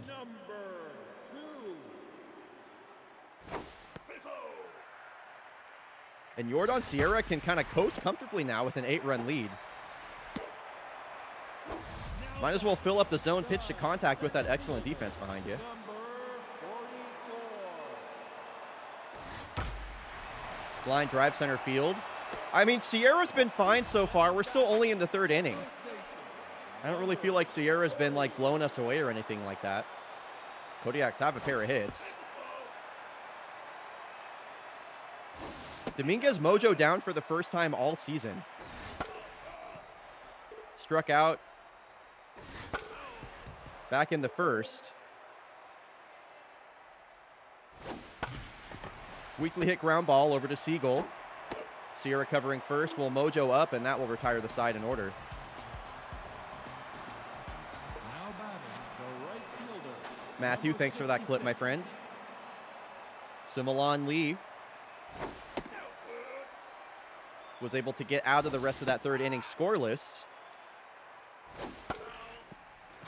number 2. And Yordan Sierra can kind of coast comfortably now with an 8-run lead. Might as well fill up the zone pitch to contact with that excellent defense behind you. Line drive center field. I mean, Sierra's been fine so far. We're still only in the 3rd inning. I don't really feel like Sierra's been like blowing us away or anything like that. Kodiaks have a pair of hits. Dominguez mojo down for the first time all season. Struck out back in the first. Weakly hit ground ball over to Siegel. Sierra covering first, will mojo up, and that will retire the side in order. Now batting, the right fielder. Matthew, thanks for that clip, my friend. So Milan Lee was able to get out of the rest of that 3rd inning scoreless.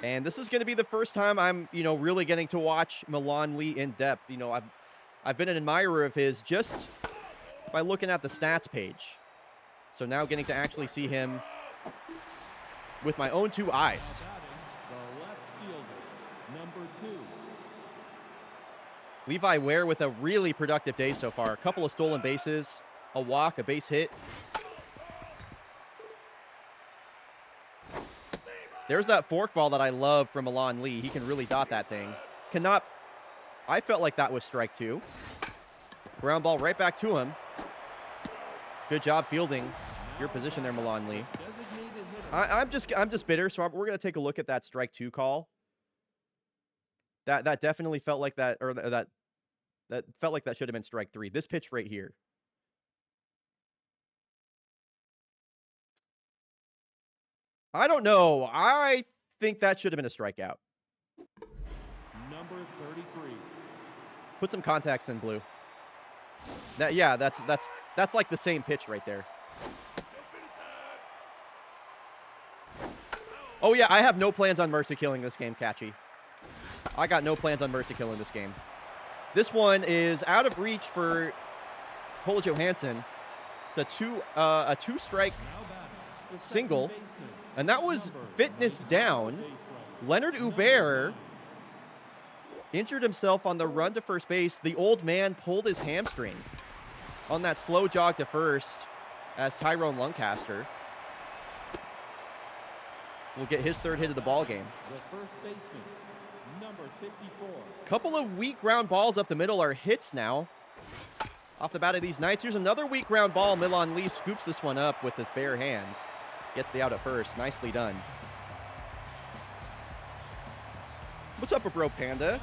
And this is going to be the first time I'm, really getting to watch Milan Lee in depth. I've been an admirer of his just by looking at the stats page. So now getting to actually see him with my own 2 eyes. The left fielder, number 2. Levi Ware with a really productive day so far. A couple of stolen bases, a walk, a base hit. There's that forkball that I love from Milan Lee. He can really dot that thing. I felt like that was strike 2. Ground ball right back to him. Good job fielding your position there, Milan Lee. I'm just bitter, so we're going to take a look at that strike 2 call. That definitely felt like that, or that felt like that should have been strike 3. This pitch right here. I don't know. I think that should have been a strikeout. Number 33. Put some contacts in, Blue. Yeah, that's like the same pitch right there. Oh yeah, I have no plans on mercy killing this game, Catchy. I got no plans on mercy killing this game. This one is out of reach for Cole Johansson. It's a two-strike single, and that was fitness down. Leonard Hubert injured himself on the run to first base. The old man pulled his hamstring on that slow jog to first as Tyrone Lancaster will get his third hit of the ball game. The first baseman, number 54. Couple of weak ground balls up the middle are hits now. Off the bat of these Knights. Here's another weak ground ball. Milan Lee scoops this one up with his bare hand. Gets the out at first. Nicely done. What's up, bro Panda?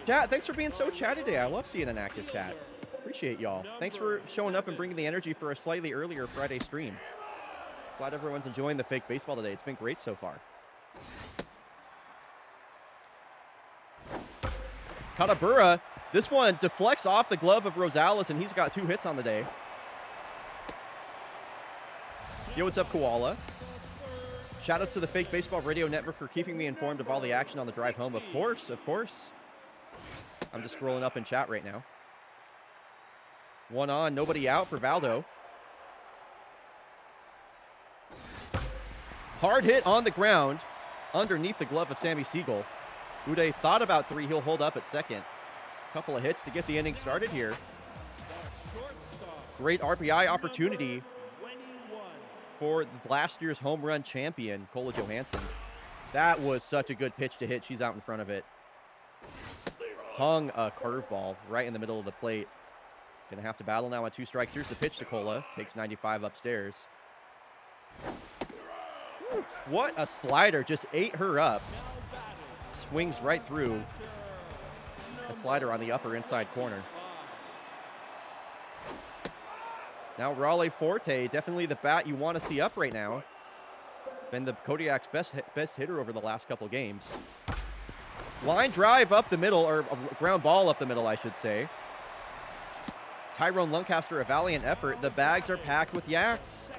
Chat, thanks for being so chatty today. I love seeing an active chat. Appreciate y'all. Thanks for showing up and bringing the energy for a slightly earlier Friday stream. Glad everyone's enjoying the fake baseball today. It's been great so far. Katabura, this one deflects off the glove of Rosales, and he's got 2 hits on the day. Yo, what's up, Koala? Shoutouts to the Fake Baseball Radio Network for keeping me informed of all the action on the drive home. Of course, of course. I'm just scrolling up in chat right now. 1 on, nobody out for Valdo. Hard hit on the ground underneath the glove of Sammy Siegel. Uday thought about 3. He'll hold up at second. Couple of hits to get the inning started here. Great RBI opportunity for last year's home run champion, Cole Johansson. That was such a good pitch to hit. She's out in front of it. Hung a curveball right in the middle of the plate. Gonna have to battle now on 2 strikes. Here's the pitch to Cola. Takes 95 upstairs. What a slider. Just ate her up. Swings right through a slider on the upper inside corner. Now Raleigh Forte, definitely the bat you want to see up right now. Been the Kodiak's best hitter over the last couple games. Line drive up the middle, or ground ball up the middle, I should say. Tyrone Lancaster, a valiant effort. The bags are packed with yaks.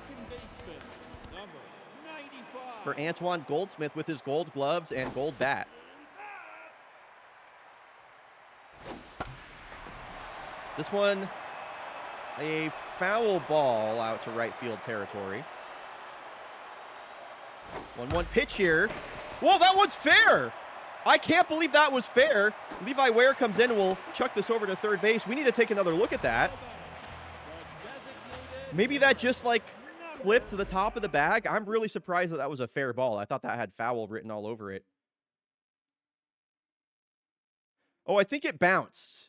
For Antoine Goldsmith with his gold gloves and gold bat. This one, a foul ball out to right field territory. 1-1 pitch here. Whoa, that one's fair. I can't believe that was fair. Levi Ware comes in and will chuck this over to third base. We need to take another look at that. Maybe that just like clipped to the top of the bag. I'm really surprised that that was a fair ball. I thought that had foul written all over it. Oh, I think it bounced.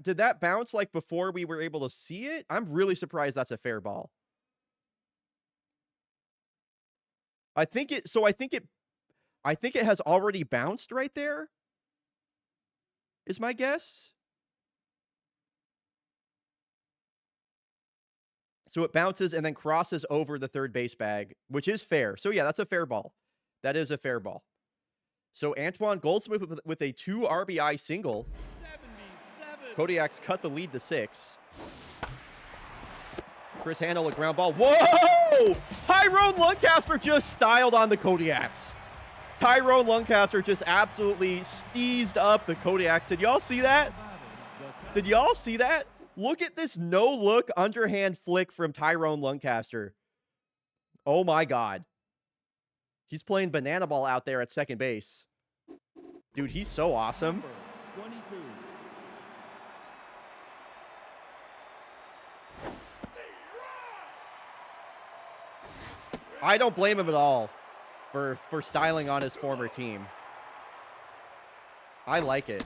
Did that bounce like before we were able to see it? I'm really surprised that's a fair ball. I think it has already bounced right there. Is my guess. So it bounces and then crosses over the third base bag, which is fair. So yeah, that's a fair ball. That is a fair ball. So Antoine Goldsmith with a 2 RBI single. Kodiak's cut the lead to 6. Chris Handel, a ground ball. Whoa! Tyrone Lancaster just styled on the Kodiaks. Tyrone Lancaster just absolutely steezed up the Kodiaks. Did y'all see that? Did y'all see that? Look at this no-look underhand flick from Tyrone Lancaster. Oh my God. He's playing banana ball out there at second base. Dude, he's so awesome. 22. I don't blame him at all for styling on his former team. I like it.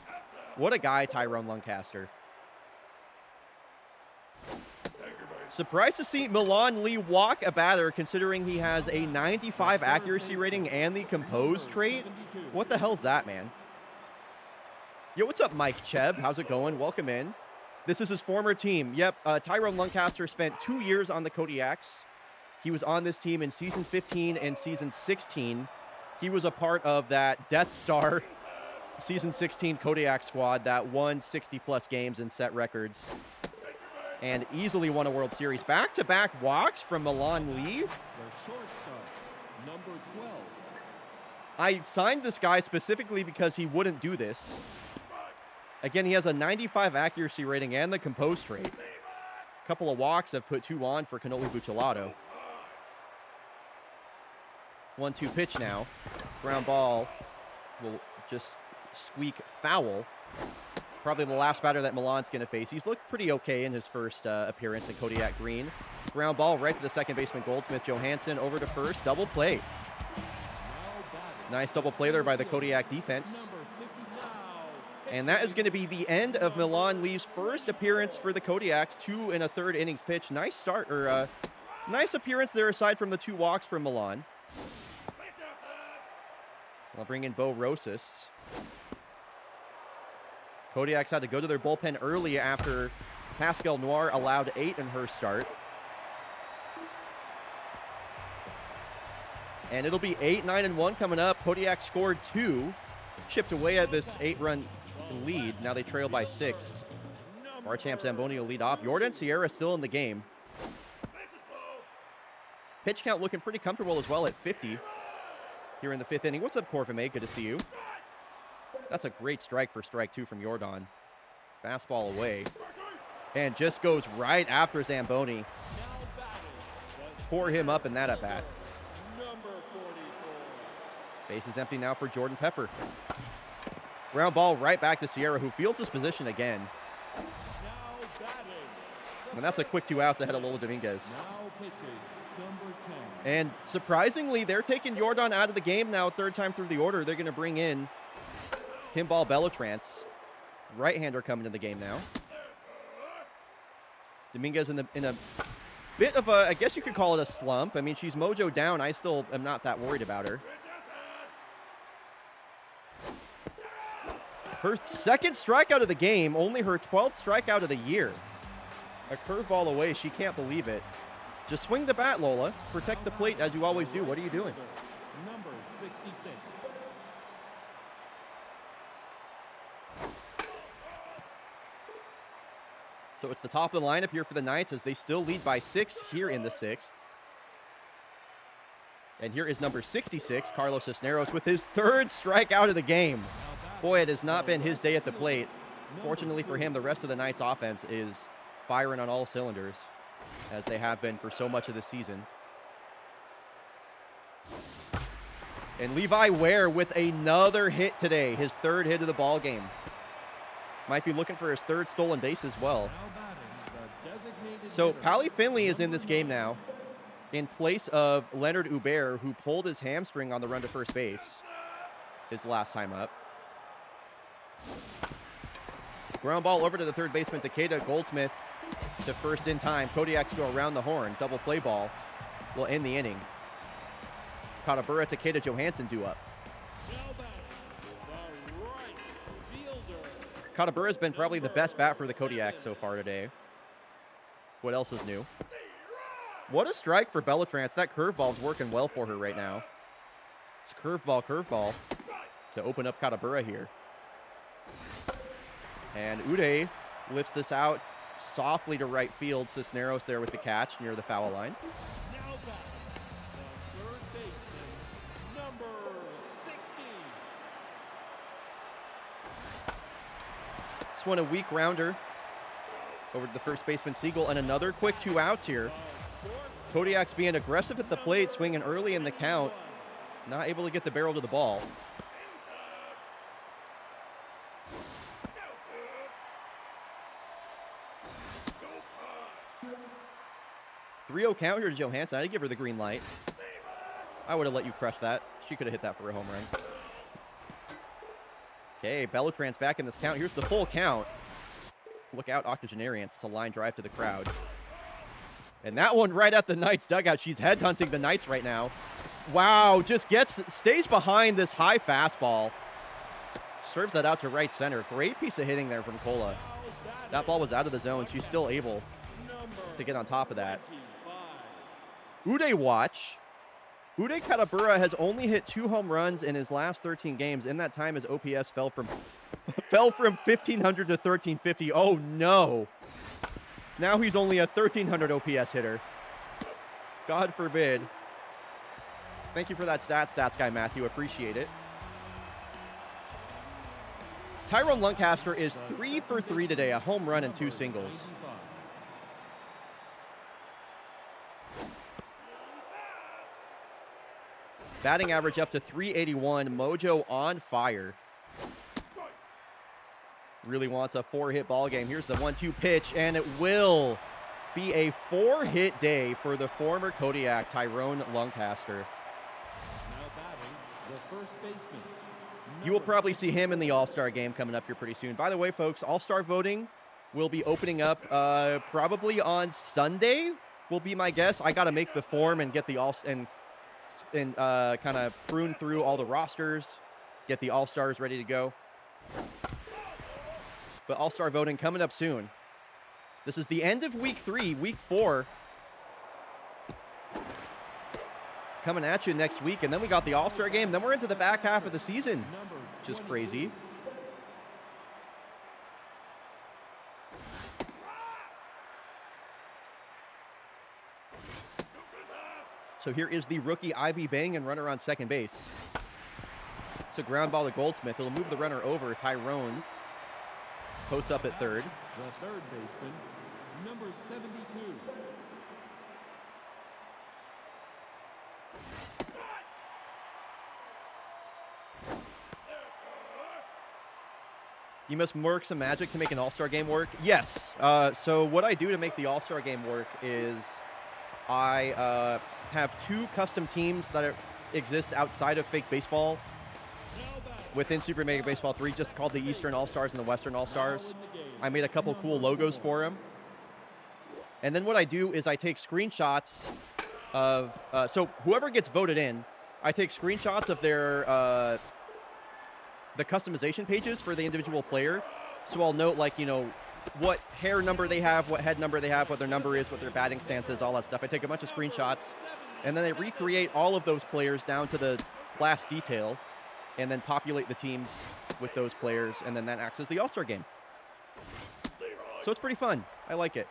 What a guy, Tyrone Lancaster. Surprised to see Milan Lee walk a batter considering he has a 95 accuracy rating and the composed trait. What the hell's that, man? Yo, what's up, Mike Cheb? How's it going? Welcome in. This is his former team. Yep, Tyrone Lancaster spent 2 years on the Kodiaks. He was on this team in Season 15 and Season 16. He was a part of that Death Star Season 16 Kodiak squad that won 60-plus games and set records and easily won a World Series. Back-to-back walks from Milan Lee. The shortstop, number 12. I signed this guy specifically because he wouldn't do this. Again, he has a 95 accuracy rating and the composed trait. A couple of walks have put 2 on for Cannoli Buccellato. 1-2 pitch now. Ground ball will just squeak foul. Probably the last batter that Milan's going to face. He's looked pretty okay in his first appearance in Kodiak Green. Ground ball right to the second baseman Goldsmith. Johansson over to first. Double play. Nice double play there by the Kodiak defense. And that is going to be the end of Milan Lee's first appearance for the Kodiaks. 2 1/3 innings pitch. Nice start, or nice appearance there aside from the 2 walks from Milan. I'll bring in Bo Rosas. Kodiaks had to go to their bullpen early after Pascal Noir allowed 8 in her start. And it'll be 8-9-1 coming up. Kodiak scored 2, chipped away at this 8-run lead. Now they trail by 6. Farchamp Zamboni will lead off. Jordan Sierra still in the game. Pitch count looking pretty comfortable as well at 50 here in the 5th inning. What's up, Corvame? Good to see you. That's a great strike for strike 2 from Jordan. Fastball away. And just goes right after Zamboni. Tore him up in that at-bat. Base is empty now for Jordan Pepper. Ground ball right back to Sierra, who fields his position again. And that's a quick 2 outs ahead of Lola Dominguez. And surprisingly, they're taking Jordan out of the game now, 3rd time through the order. They're going to bring in Kimball Bellatrance. Right-hander coming to the game now. Dominguez in a bit of a, I guess you could call it a slump. I mean, she's mojo down. I still am not that worried about her. Her 2nd strikeout of the game, only her 12th strikeout of the year. A curveball away. She can't believe it. Just swing the bat, Lola. Protect the plate as you always do. What are you doing? Number 66. So it's the top of the lineup here for the Knights as they still lead by 6 here in the 6th. And here is number 66, Carlos Cisneros, with his 3rd strikeout of the game. Boy, it has not been his day at the plate. Fortunately for him, the rest of the Knights' offense is firing on all cylinders, as they have been for so much of the season. And Levi Ware with another hit today, his 3rd hit of the ball game. Might be looking for his 3rd stolen base as well. So Pally Finley is in this game now in place of Leonard Hubert, who pulled his hamstring on the run to first base his last time up. Ground ball over to the 3rd baseman, Takeda Goldsmith to first in time. Kodiaks go around the horn. Double play ball will end the inning. Katabura, Takeda, Johansson due up. Katabura has been probably the best bat for the Kodiaks so far today. What else is new? What a strike for Bellatrance. That curveball's working well for her right now. It's curveball to open up Katabura here. And Uday lifts this out softly to right field. Cisneros there with the catch near the foul line. Now back, the 3rd baseman, number 60. This one a weak rounder over to the first baseman Siegel, and another quick 2 outs here. Kodiak's being aggressive at the plate, swinging early in the count, not able to get the barrel to the ball. 3-0 count here to Johansson. I'd give her the green light. I would have let you crush that. She could have hit that for a home run. Okay, Bellatrance back in this count. Here's the full count. Look out, octogenarians. It's a line drive to the crowd. And that one right at the Knights dugout. She's headhunting the Knights right now. Wow, just stays behind this high fastball. Serves that out to right center. Great piece of hitting there from Cola. That ball was out of the zone. She's still able to get on top of that. Uday watch. Uday Katabura has only hit 2 home runs in his last 13 games. In that time, his OPS fell from 1,500 to 1,350. Oh, no. Now he's only a 1,300 OPS hitter. God forbid. Thank you for that stats guy, Matthew. Appreciate it. Tyrone Lancaster is 3 for 3 today. A home run and 2 singles. Batting average up to 381. Mojo on fire. Really wants a 4-hit ball game. Here's the 1-2 pitch, and it will be a 4-hit day for the former Kodiak, Tyrone Lancaster. Now batting, the first baseman. You will probably see him in the All-Star game coming up here pretty soon. By the way, folks, All-Star voting will be opening up probably on Sunday, will be my guess. I got to make the form and get the kind of prune through all the rosters, get the All-Stars ready to go. But All-Star voting coming up soon. This is the end of week 3, week 4. Coming at you next week, and then we got the All-Star game. Then we're into the back half of the season, which is crazy. So here is the rookie IB Bang and runner on second base. It's a ground ball to Goldsmith. It'll move the runner over. Tyrone posts up at third. The third baseman, number 72. You must work some magic to make an All-Star game work. Yes. So what I do to make the All-Star game work is I have 2 custom teams that exist outside of fake baseball within Super Mega Baseball 3, just called the Eastern All-Stars and the Western All-Stars. I made a couple cool logos for them. And then what I do is I take screenshots of, so whoever gets voted in, I take screenshots of their, the customization pages for the individual player. So I'll note, like, you know, what hair number they have, what head number they have, what their number is, what their batting stance is, all that stuff. I take a bunch of screenshots, and then I recreate all of those players down to the last detail, and then populate the teams with those players, and then that acts as the All-Star game. So it's pretty fun. I like it.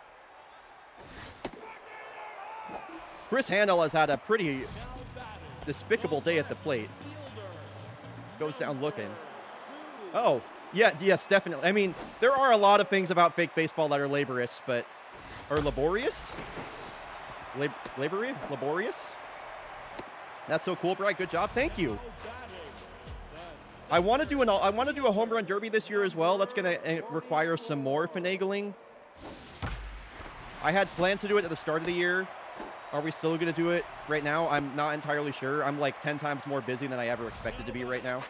Chris Handel has had a pretty despicable day at the plate. Goes down looking. Oh, yeah, yes, definitely. I mean, there are a lot of things about fake baseball that are laborious, but... Or laborious? Laborious? That's so cool, Bright. Good job. Thank you. I want to do a home run derby this year as well. That's going to require some more finagling. I had plans to do it at the start of the year. Are we still going to do it right now? I'm not entirely sure. I'm like 10 times more busy than I ever expected to be right now,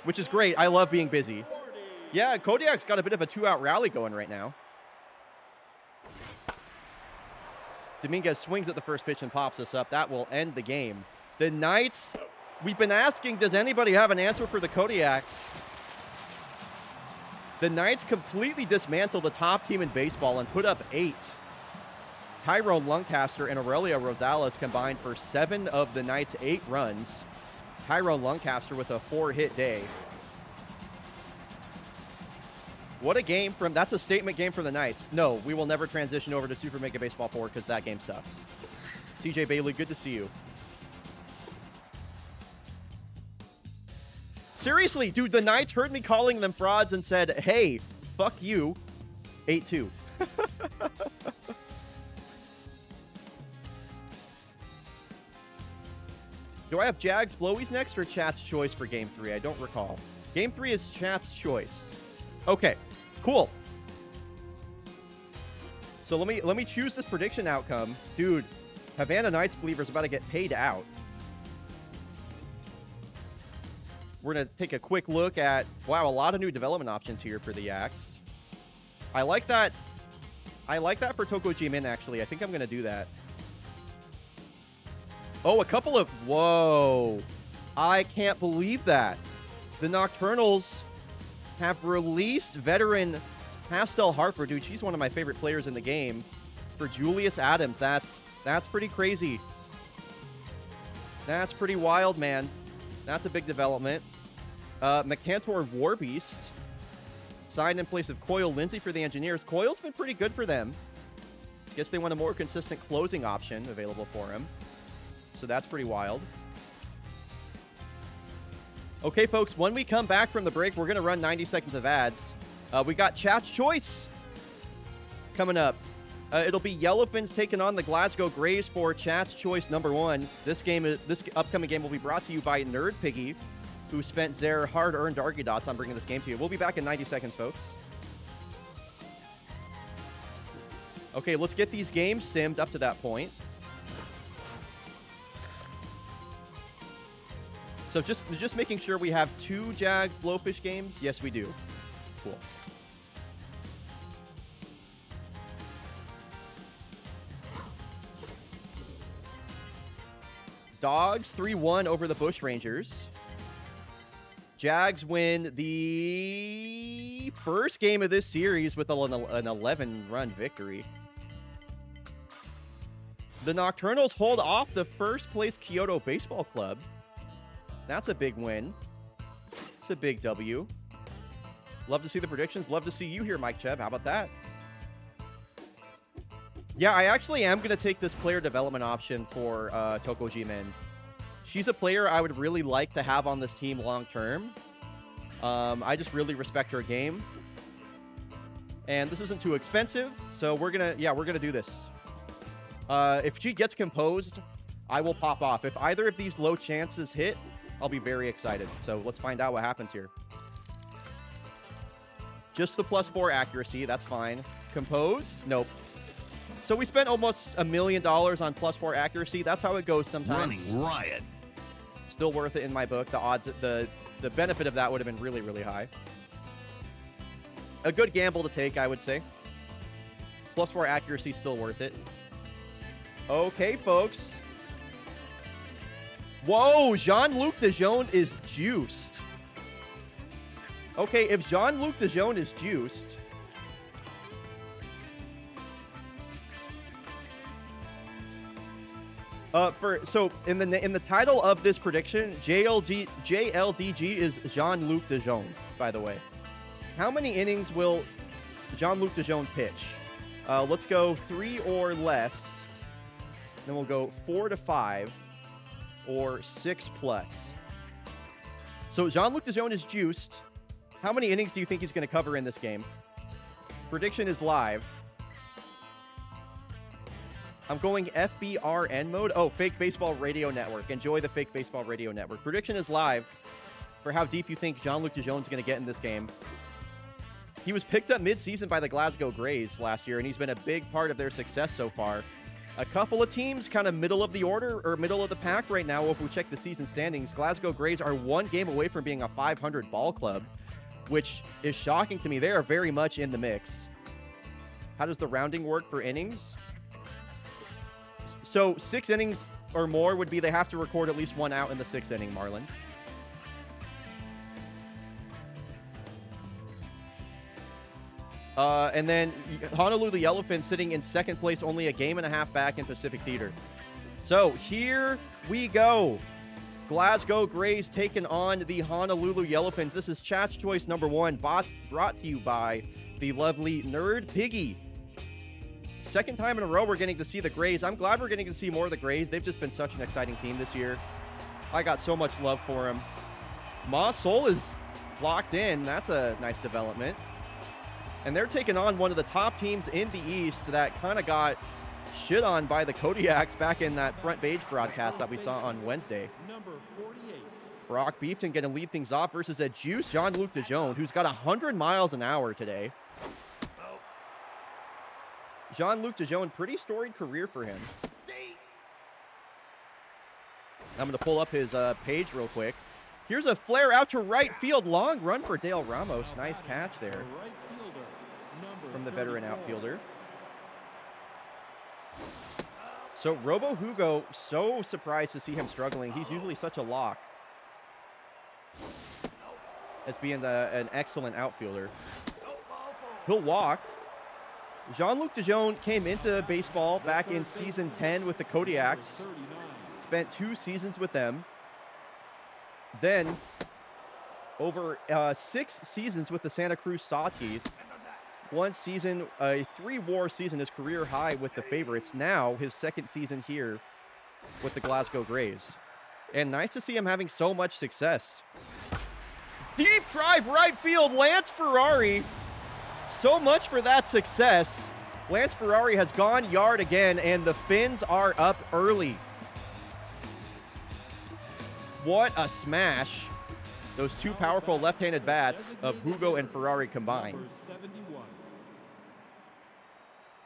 which is great. I love being busy. Yeah, Kodiak's got a bit of a 2-out rally going right now. Dominguez swings at the first pitch and pops us up. That will end the game. The Knights, we've been asking, does anybody have an answer for the Kodiaks? The Knights completely dismantled the top team in baseball and put up 8. Tyrone Lancaster and Aurelio Rosales combined for 7 of the Knights' 8 runs. Tyrone Lancaster with a 4-hit day. What a game from, that's a statement game for the Knights. No, we will never transition over to Super Mega Baseball 4 because that game sucks. CJ Bailey, good to see you. Seriously, dude, the Knights heard me calling them frauds and said, hey, fuck you. 8-2. Do I have Jags Blowies next or Chat's Choice for Game 3? I don't recall. Game 3 is Chat's Choice. Okay, cool. So let me choose this prediction outcome. Dude, Havana Knights Believer's about to get paid out. We're going to take a quick look at, wow, a lot of new development options here for the Yaks. I like that for Toko Jimin, actually. I think I'm going to do that. Oh, a couple of... Whoa. I can't believe that. The Nocturnals have released veteran Pastel Harper. Dude, she's one of my favorite players in the game. For Julius Adams, that's That's pretty crazy. That's pretty wild, man. That's a big development. McCantor Warbeast signed in place of Coyle Lindsay for the Engineers. Coyle's been pretty good for them. Guess they want a more consistent closing option available for him. So that's pretty wild. Okay, folks, when we come back from the break, we're going to run 90 seconds of ads. We got Chat's Choice coming up. It'll be Yellowfins taking on the Glasgow Grays for Chat's Choice #1. This upcoming game will be brought to you by Nerd Piggy, who spent their hard-earned Argodots on bringing this game to you. We'll be back in 90 seconds, folks. Okay, let's get these games simmed up to that point. So just making sure we have 2 Jags Blowfish games. Yes, we do. Cool. Dogs 3-1 over the Bushrangers. Jags win the first game of this series with an 11-run victory. The Nocturnals hold off the first-place Kyoto Baseball Club. That's a big win. It's a big W. Love to see the predictions. Love to see you here, Mike Chev. How about that? Yeah, I actually am going to take this player development option for Tokojimen. She's a player I would really like to have on this team long-term. I just really respect her game. And this isn't too expensive, so we're going to do this. If she gets composed, I will pop off. If either of these low chances hit, I'll be very excited. So let's find out what happens here. Just the +4 accuracy. That's fine. Composed? Nope. So we spent almost $1 million on +4 accuracy. That's how it goes sometimes. Running riot. Still worth it in my book. The odds, the benefit of that would have been really, really high. A good gamble to take, I would say. +4 accuracy, still worth it. Okay, folks. Whoa, Jean-Luc Dejean is juiced. Okay, if Jean-Luc Dejean is juiced, so in the title of this prediction, JLDG is Jean-Luc Dejean, by the way. How many innings will Jean-Luc Dejean pitch? Let's go 3 or less. Then we'll go 4 to 5 or 6+. So Jean-Luc Dejean is juiced. How many innings do you think he's going to cover in this game? Prediction is live. I'm going FBRN mode. Oh, Fake Baseball Radio Network. Enjoy the Fake Baseball Radio Network. Prediction is live for how deep you think Jean-Luc Dejean is going to get in this game. He was picked up mid-season by the Glasgow Grays last year, and he's been a big part of their success so far. A couple of teams kind of middle of the order or middle of the pack right now. If we check the season standings, Glasgow Grays are 1 game away from being a 500 ball club, which is shocking to me. They are very much in the mix. How does the rounding work for innings? So 6 innings or more would be they have to record at least 1 out in the 6th inning, Marlon. And then Honolulu Yellowfins sitting in 2nd place, only a game and a half back in Pacific Theater. So here we go. Glasgow Grays taking on the Honolulu Yellowfins. This is Chat's Choice #1, brought to you by the lovely Nerd Piggy. 2nd time in a row we're getting to see the Grays. I'm glad we're getting to see more of the Grays. They've just been such an exciting team this year. I got so much love for them. Ma Sol is locked in. That's a nice development. And they're taking on one of the top teams in the East that kind of got shit on by the Kodiaks back in that front page broadcast that we saw on Wednesday. Number 48. Brock Beefton going to lead things off versus a juice Jean-Luc Dejean, who's got 100 miles an hour today. Jean-Luc Dejean, pretty storied career for him. I'm going to pull up his page real quick. Here's a flare out to right field. Long run for Dale Ramos. Nice catch there from the veteran outfielder. So Robo Hugo, so surprised to see him struggling. He's usually such a lock as being an excellent outfielder. He'll walk. Jean-Luc Dijon came into baseball back in season 10 with the Kodiaks. Spent 2 seasons with them. Then, over 6 seasons with the Santa Cruz Sawteeth. 1 season, a 3-WAR season, his career high with the favorites. Now, his 2nd season here with the Glasgow Grays. And nice to see him having so much success. Deep drive right field, Lance Ferrari. So much for that success. Lance Ferrari has gone yard again, and the Finns are up early. What a smash. Those 2 powerful left-handed bats of Hugo and Ferrari combined.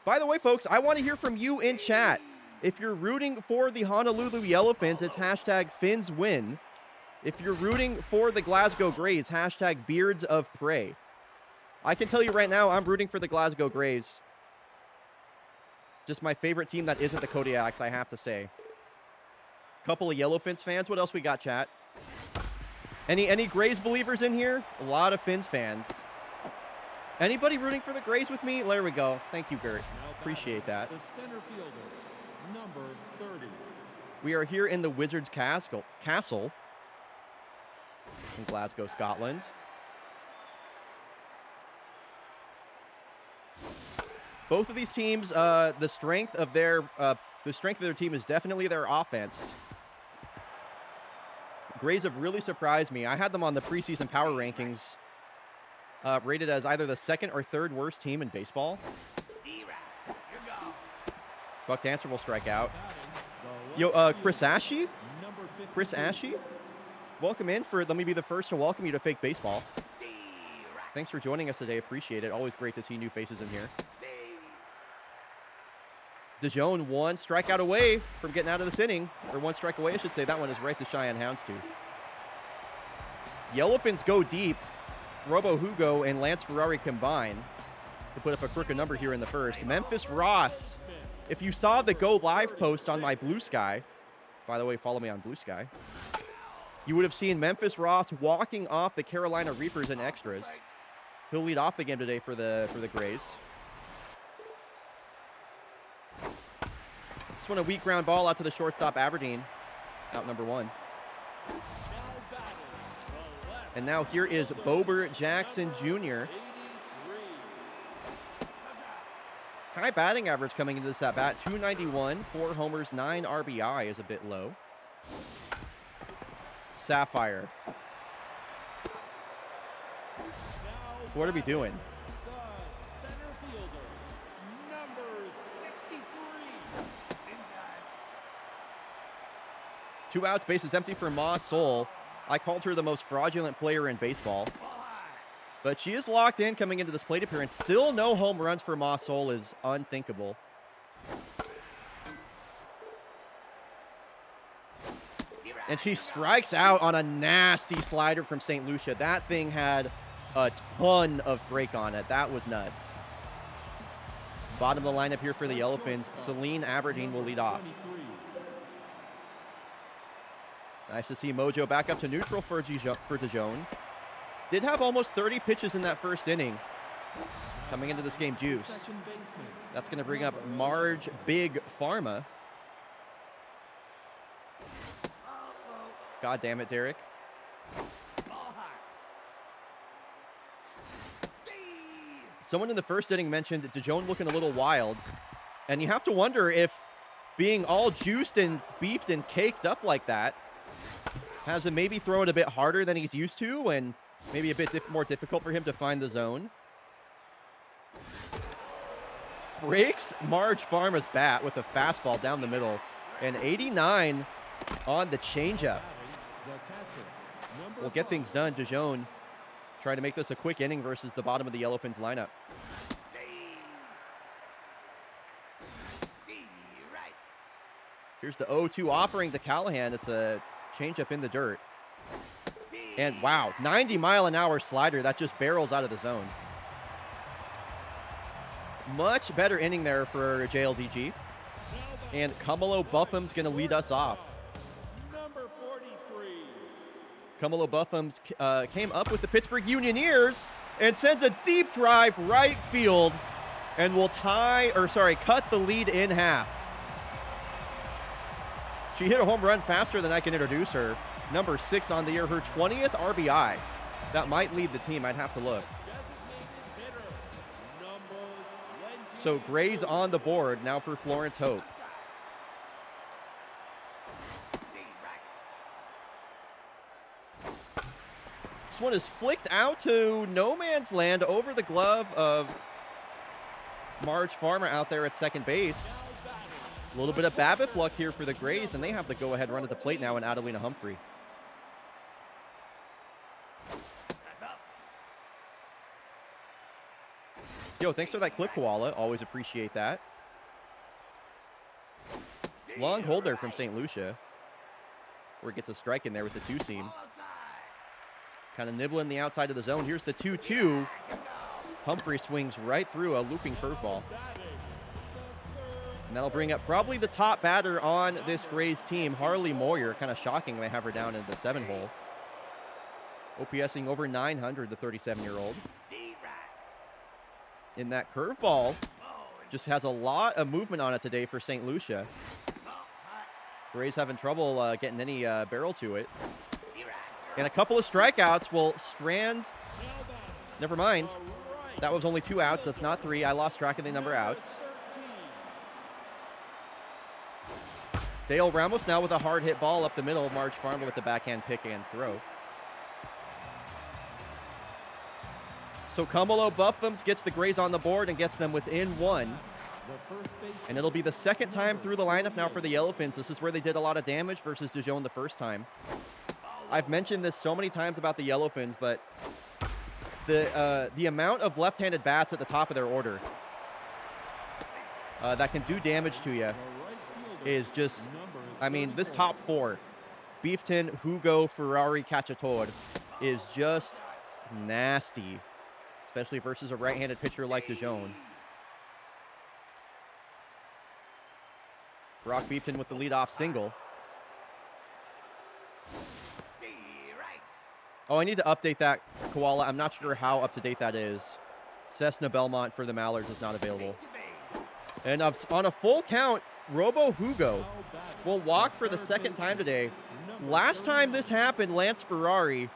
By the way, folks, I want to hear from you in chat. If you're rooting for the Honolulu Yellowfins, it's hashtag FinnsWin. If you're rooting for the Glasgow Grays, hashtag Beards of Prey. I can tell you right now, I'm rooting for the Glasgow Grays. Just my favorite team that isn't the Kodiaks, I have to say. Couple of Yellowfins fans. What else we got, chat? Any Grays believers in here? A lot of Finns fans. Anybody rooting for the Grays with me? There we go. Thank you, Gert. Appreciate that. The center fielder, number 30. We are here in the Wizards Castle in Glasgow, Scotland. Both of these teams, the strength of their team is definitely their offense. Grays have really surprised me. I had them on the preseason power rankings, rated as either the 2nd or 3rd worst team in baseball. Buck Dancer will strike out. Yo, Chris Ashe? Chris Ashe? Welcome in let me be the first to welcome you to Fake Baseball. Thanks for joining us today. Appreciate it. Always great to see new faces in here. Dijon 1 strikeout away from getting out of this inning. Or 1 strike away, I should say. That one is right to Cheyenne Houndstooth. Yellowfins go deep. Robo Hugo and Lance Ferrari combine to put up a crooked number here in the first. Memphis Ross. If you saw the Go Live post on my Blue Sky, by the way, follow me on Blue Sky, you would have seen Memphis Ross walking off the Carolina Reapers in extras. He'll lead off the game today for the Grays. This one a weak ground ball out to the shortstop Aberdeen. Out number 1. And now here is Bober Jackson Jr. High batting average coming into this at-bat. 291, 4 homers, 9 RBI is a bit low. Sapphire. What are we doing? The center fielder, number 63. 2 outs, bases empty for Ma Soul. I called her the most fraudulent player in baseball. But she is locked in coming into this plate appearance. Still no home runs for Ma Soul is unthinkable. And she strikes out on a nasty slider from St. Lucia. That thing had a ton of break on it. That was nuts. Bottom of the lineup here for the Yellowfins. Celine Aberdeen will lead off. Nice to see Mojo back up to neutral for Dijon. Did have almost 30 pitches in that first inning. Coming into this game juiced. That's going to bring up Marge Big Pharma. God damn it, Derek. Someone in the first inning mentioned Dijon looking a little wild. And you have to wonder if being all juiced and beefed and caked up like that has him maybe throw it a bit harder than he's used to and maybe a bit more difficult for him to find the zone. Breaks Marge Pharma's bat with a fastball down the middle. And 89 on the changeup. We'll get things done. Dijon trying to make this a quick inning versus the bottom of the Yellowfins lineup. Here's the 0-2 offering to Callahan. It's a changeup in the dirt. And wow, 90-mile-an-hour slider that just barrels out of the zone. Much better inning there for JLDG. And Kamalo Buffum's going to lead us off. Number 43. Kamalo Buffum's came up with the Pittsburgh Unioneers and sends a deep drive right field. and will cut the lead in half. She hit a home run faster than I can introduce her. Number 6 on the year, her 20th RBI. That might lead the team. I'd have to look. So Gray's on the board now for Florence Hope. This one is flicked out to no man's land over the glove of Marge Farmer out there at second base. A little bit of BABIP luck here for the Grays, and they have the go-ahead run at the plate now in Adelina Humphrey. Yo, thanks for that clip, Koala. Always appreciate that. Long holder from St. Lucia. Or gets a strike in there with the 2-seam. Kind of nibbling the outside of the zone. Here's the 2-2. Humphrey swings right through a looping curveball. And that'll bring up probably the top batter on this Grays team, Harley Moyer. Kind of shocking they have her down in the 7-hole. OPSing over 900, the 37-year-old. In that curveball, just has a lot of movement on it today for St. Lucia. Grays having trouble getting any barrel to it. And a couple of strikeouts will strand. Never mind. That was only 2 outs. That's not 3. I lost track of the number of outs. Dale Ramos now with a hard hit ball up the middle. Marge Farmer with the backhand pick and throw. So Kamalo Buffums gets the Grays on the board and gets them within 1. And it'll be the second time through the lineup now for the Yellowfins. This is where they did a lot of damage versus Dijon the first time. I've mentioned this so many times about the Yellowfins, but the amount of left-handed bats at the top of their order that can do damage to you is just, I mean, this top 4, Beefton, Hugo, Ferrari, Cacciatore, is just nasty, especially versus a right-handed pitcher like Dijon. Brock Beefton with the leadoff single. Oh, I need to update that, Koala. I'm not sure how up-to-date that is. Cessna Belmont for the Mallards is not available. And on a full count, Robo Hugo will walk for the second time today. Last time this happened, Lance Ferrari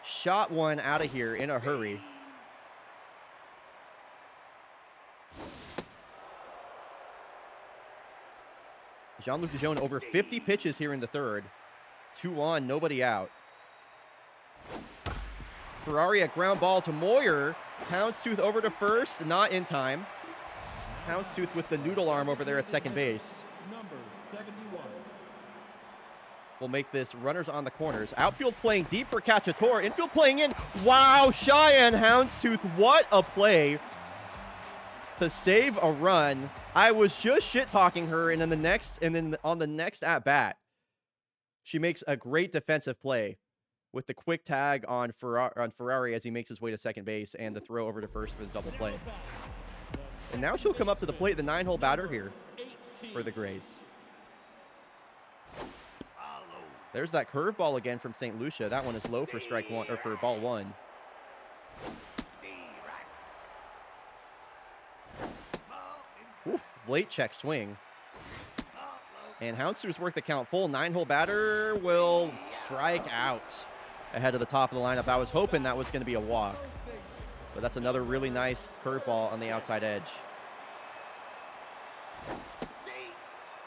shot one out of here in a hurry. Jean-Luc Dijon over 50 pitches here in the third. 2 on, nobody out. Ferrari, a ground ball to Moyer. Houndstooth over to first, not in time. Houndstooth with the noodle arm over there at second base. Number 71. Will make this runners on the corners. Outfield playing deep for Cacciatore. Infield playing in. Wow, Cheyenne Houndstooth, what a play to save a run. I was just shit-talking her, and then on the next at-bat, she makes a great defensive play with the quick tag on Ferrari as he makes his way to second base and the throw over to first for the double play. And now she'll come up to the plate, the 9-hole batter here for the Grays. There's that curveball again from St. Lucia. That one is low for strike 1 or for ball 1. Oof, late check swing. And Houndstooth's worked the count full. 9-hole batter will strike out ahead of the top of the lineup. I was hoping that was going to be a walk. But that's another really nice curveball on the outside edge.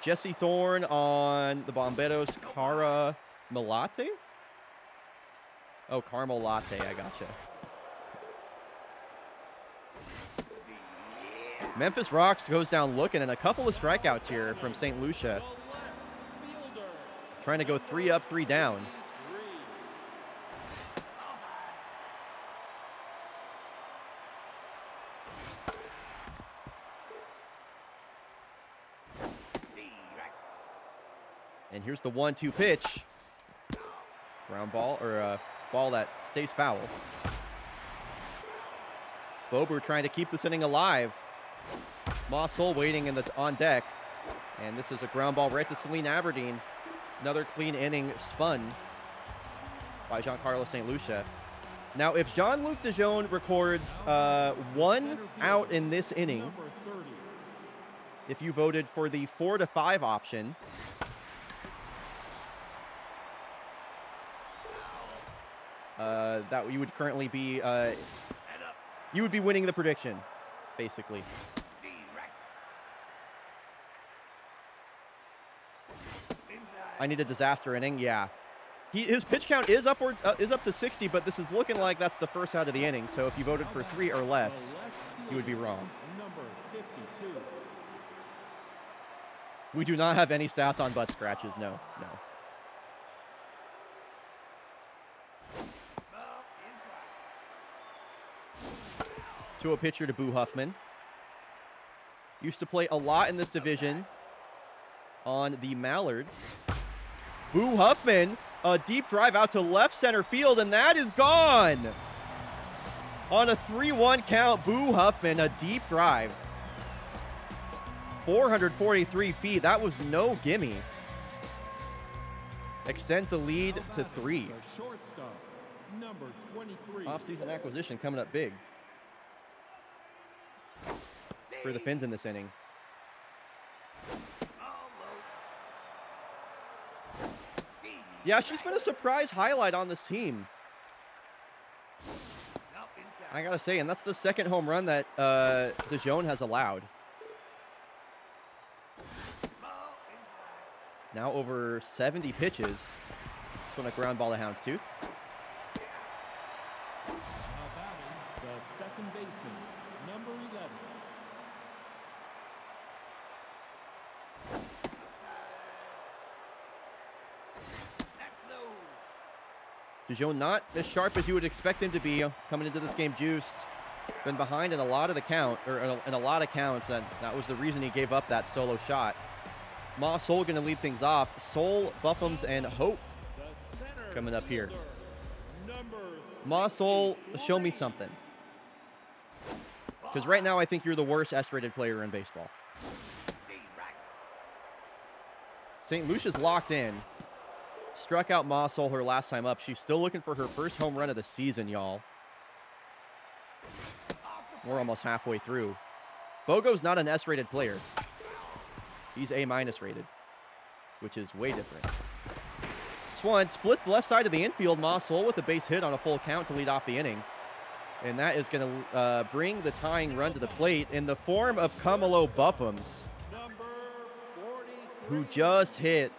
Jesse Thorne on the Bomberos. Cara Malate? Oh, Caramel Latte. I gotcha. Memphis Rocks goes down looking, and a couple of strikeouts here from St. Lucia. Trying to go 3 up, 3 down. And here's the 1-2 pitch. Ground ball, or a ball that stays foul. Bober trying to keep this inning alive. Mossel waiting on deck. And this is a ground ball right to Celine Aberdeen. Another clean inning spun by Giancarlo St. Lucia. Now, if Jean-Luc Dejean records 1 out in this inning, Number 30. if you voted for the 4 to 5 option, that you would currently be you would be winning the prediction, basically. I need a disaster inning. Yeah, his pitch count is upwards is up to 60, but this is looking like that's the first out of the inning. So if you voted for 3 or less, you would be wrong. Number 52. We do not have any stats on butt scratches. No. To a pitcher to Boo Huffman. Used to play a lot in this division on the Mallards. Boo Huffman, a deep drive out to left center field, and that is gone. On a 3-1 count, Boo Huffman, a deep drive. 443 feet. That was no gimme. Extends the lead to 3. The shortstop, number 23. Offseason acquisition coming up big for the Finns in this inning. Yeah, she's been a surprise highlight on this team. I gotta say, and that's the second home run that Dejean has allowed. Now over 70 pitches. This one a ground ball to Houndstooth. Now batting, the second baseman, number 11. Dejean not as sharp as you would expect him to be coming into this game juiced. Been behind in a lot of the count, or in a lot of counts, and that was the reason he gave up that solo shot. Ma Sol going to lead things off. Sol, Buffums, and Hope The center coming up here. fielder, number Ma Sol, show me something. Because right now I think you're the worst S-rated player in baseball. St. Lucia's locked in. Struck out Ma Sol her last time up. She's still looking for her first home run of the season, y'all. We're almost halfway through. Bogo's not an S-rated player. He's A- rated, which is way different. This one splits the left side of the infield. Ma Sol with a base hit on a full count to lead off the inning. And that is going to bring the tying run to the plate in the form of Camilo Buffums, number 43. who just hit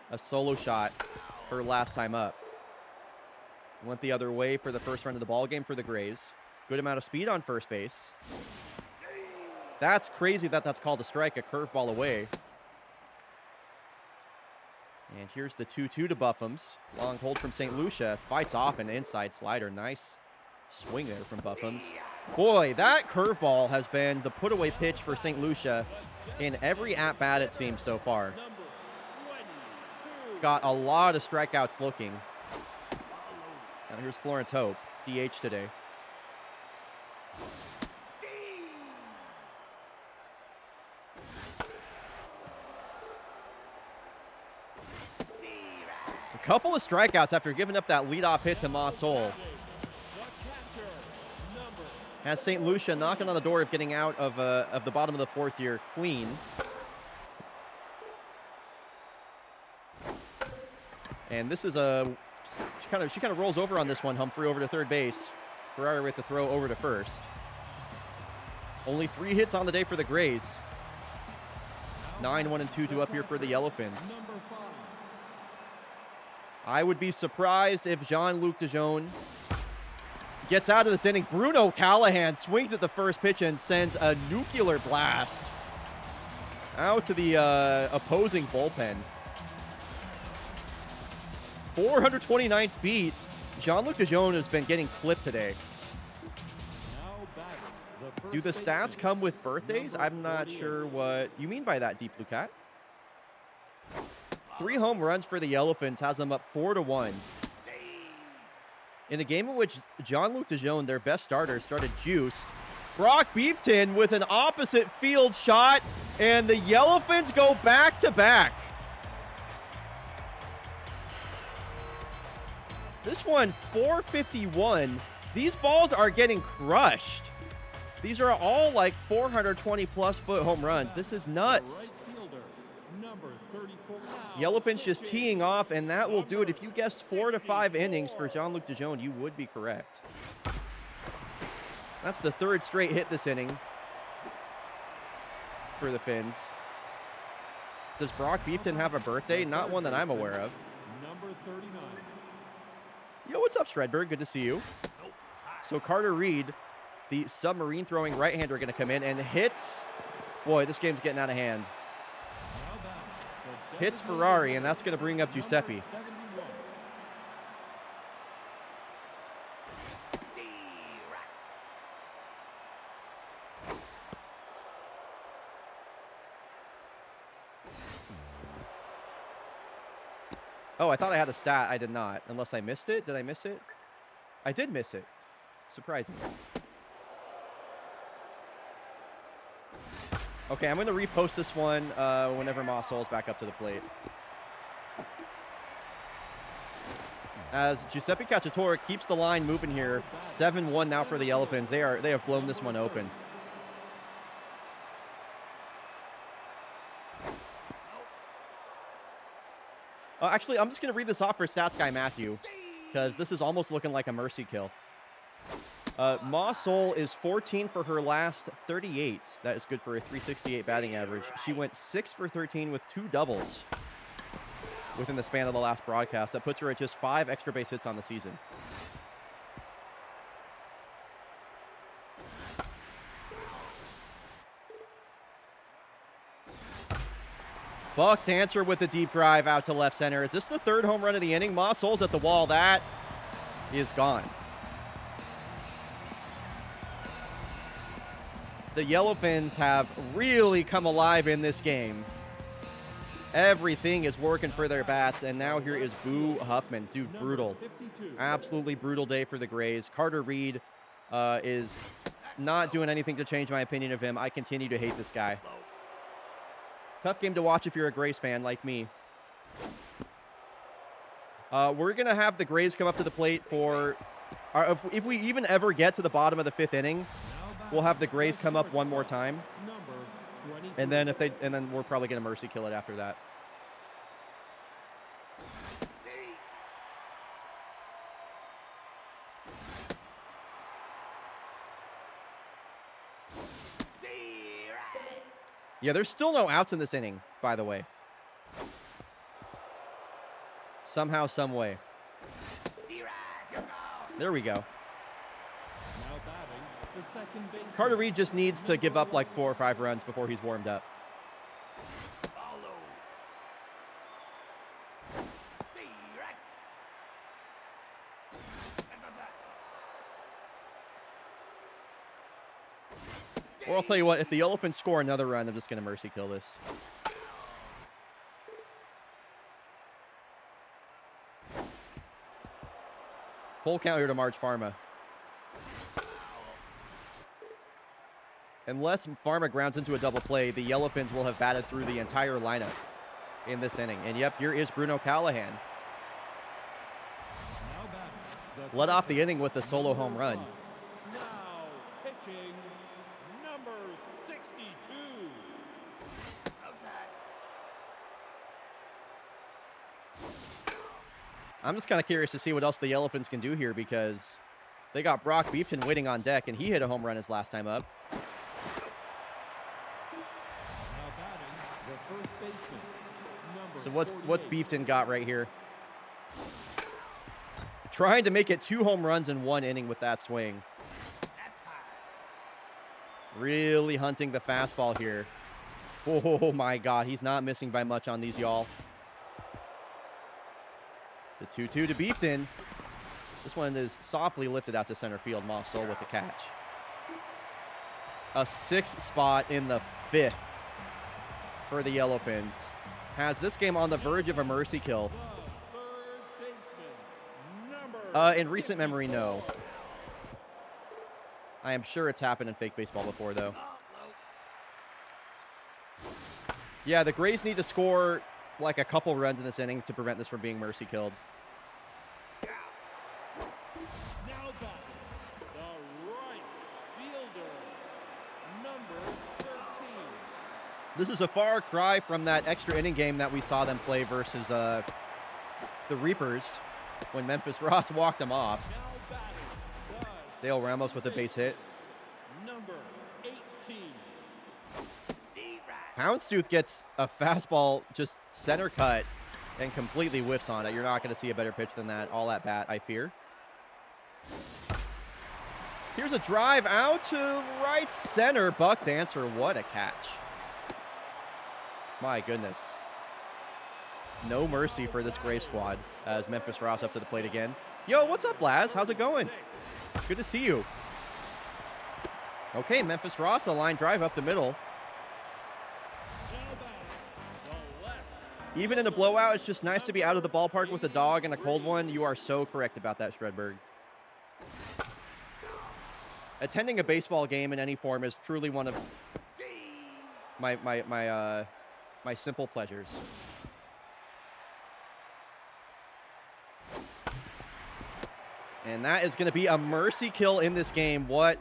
a solo shot her last time up. Went the other way for the first run of the ball game for the Grays. Good amount of speed on first base. That's crazy that that's called a strike, a curveball away. And here's the 2-2 to Buffums. Long hold from St. Lucia. Fights off an inside slider. Nice swing there from Buffums. Boy, that curveball has been the put-away pitch for St. Lucia in every at-bat it seems so far. Number 22. It's got a lot of strikeouts looking. Now here's Florence Hope, DH today. A couple of strikeouts after giving up that leadoff hit to Ma Sol. The catcher, number Has St. Lucia knocking on the door of getting out of the bottom of the fourth here clean. And this is she kind of rolls over on this one. Humphrey over to third base. Ferrari with the throw over to first. Only 3 hits on the day for the Grays. 9-1-2 up here for the Yellowfins. number 5. I would be surprised if Jean-Luc Dejean gets out of this inning. Bruno Callahan swings at the first pitch and sends a nuclear blast out to the opposing bullpen. 429 feet. Jean-Luc Dejean has been getting clipped today. Now batting, the Do the first stats baseman, come with birthdays? number I'm not 48. sure what you mean by that, Deep Blue Cat. 3 home runs for the Yellowfins has them up 4-1. In a game in which Jean-Luc Dejean, their best starter, started juiced, Brock Beefton with an opposite field shot, and the Yellowfins go back-to-back. This one, 451 These balls are getting crushed. These are all like 420-plus foot home runs. This is nuts. Right fielder, number 34. Yellowfinch just teeing off, and that will do it. If you guessed 4 to 5 innings for Jean-Luc Dejean, you would be correct. That's the third straight hit this inning for the Finns. Does Brock Beefton have a birthday? Not one that I'm aware of. Number 39. Yo, what's up, Shredberg? Good to see you. So Carter Reed, the submarine throwing right-hander, going to come in and hits. Boy, this game's getting out of hand. Hits Ferrari, and that's going to bring up Giuseppe. Oh, I thought I had a stat. I did not. Unless I missed it. Did I miss it? I did miss it. Surprising. Okay, I'm going to repost this one whenever Mossol's back up to the plate. As Giuseppe Cacciatore keeps the line moving here. 7-1 now for the Yellowfins. They have blown this one open. Actually, I'm just going to read this off for Stats Guy Matthew, because this is almost looking like a mercy kill. Mossol is 14 for her last 38. That is good for a 368 batting average. She went 6 for 13 with 2 doubles within the span of the last broadcast. That puts her at just 5 extra base hits on the season. Buck Dancer with the deep drive out to left center. Is this the third home run of the inning? Mossol's at the wall. That is gone. The Yellowfins have really come alive in this game. Everything is working for their bats, and now here is Boo Huffman. Dude, brutal. Absolutely brutal day for the Grays. Carter Reed is not doing anything to change my opinion of him. I continue to hate this guy. Tough game to watch if you're a Grays fan like me. We're going to have the Grays come up to the plate for... if we even ever get to the bottom of the 5th inning, we'll have the Grays come up one more time. And then we're probably going to mercy kill it after that. Yeah, there's still no outs in this inning, by the way. Somehow, some way. There we go. Carter Reed just needs to give up like 4 or 5 runs before he's warmed up. Or I'll tell you what, if the Yellowfins score another run, I'm just going to mercy kill this. Full count here to March Pharma. Unless Pharma grounds into a double play, the Yellowfins will have batted through the entire lineup in this inning. And yep, here is Bruno Callahan. Led off the inning with a solo home run. Now pitching number 62. I'm just kind of curious to see what else the Yellowfins can do here, because they got Brock Beefton waiting on deck, and he hit a home run his last time up. So what's Beefton got right here? Trying to make it 2 home runs in 1 inning with that swing. Really hunting the fastball here. Oh my God, he's not missing by much on these, y'all. The 2-2 to Beefton. This one is softly lifted out to center field. Mossol with the catch. A 6th spot in the 5th for the Yellowfins. Has this game on the verge of a mercy kill. In recent memory, no. I am sure it's happened in fake baseball before, though. Yeah, the Grays need to score like a couple runs in this inning to prevent this from being mercy killed. This is a far cry from that extra inning game that we saw them play versus the Reapers when Memphis Ross walked them off. Now batting, the Dale Ramos with a base hit. number 18. Houndstooth gets a fastball just center cut and completely whiffs on it. You're not going to see a better pitch than that all at bat, I fear. Here's a drive out to right center. Buck Dancer, what a catch. My goodness. No mercy for this Gray squad as Memphis Ross up to the plate again. Yo, what's up, Laz? How's it going? Good to see you. Okay, Memphis Ross, a line drive up the middle. Even in a blowout, it's just nice to be out of the ballpark with a dog and a cold one. You are so correct about that, Shredberg. Attending a baseball game in any form is truly one of my simple pleasures. And that is going to be a mercy kill in this game. What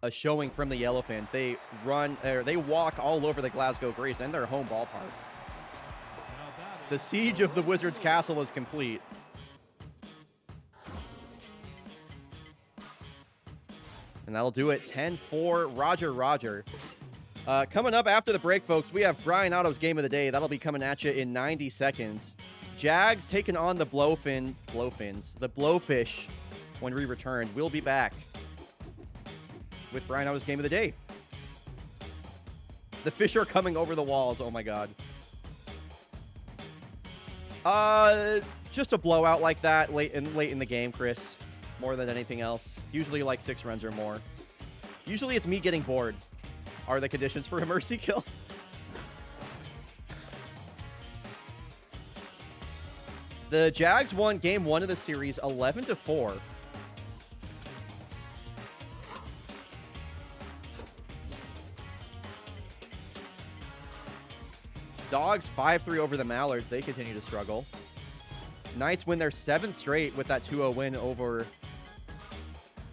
a showing from the Yellowfins. They walk all over the Glasgow Grays and their home ballpark. The siege of the Wizards' castle is complete. And that'll do it. 10-4, Roger. Coming up after the break, folks, we have Bryonato's game of the day. That'll be coming at you in 90 seconds. Jags taking on the the Blowfish when we return. We'll be back with Bryonato's game of the day. The fish are coming over the walls. Oh, my God. Just a blowout like that late in the game, Chris. More than anything else. Usually like 6 runs or more. Usually it's me getting bored. Are the conditions for a mercy kill? The Jags won game 1 of the series 11-4. Dogs 5-3 over the Mallards. They continue to struggle. Knights win their 7th straight with that 2-0 win over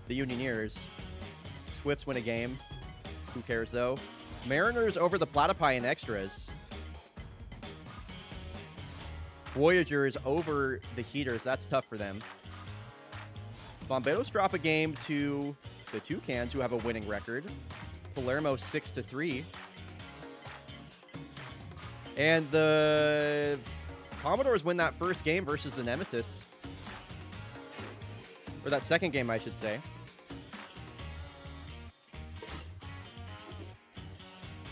the Unioneers. Swifts win a game. Who cares, though? Mariners over the Platypi in extras. Voyagers over the Heaters. That's tough for them. Bomberos drop a game to the Toucans, who have a winning record. Palermo 6-3. And the Commodores win that first game versus the Nemesis. Or that second game, I should say.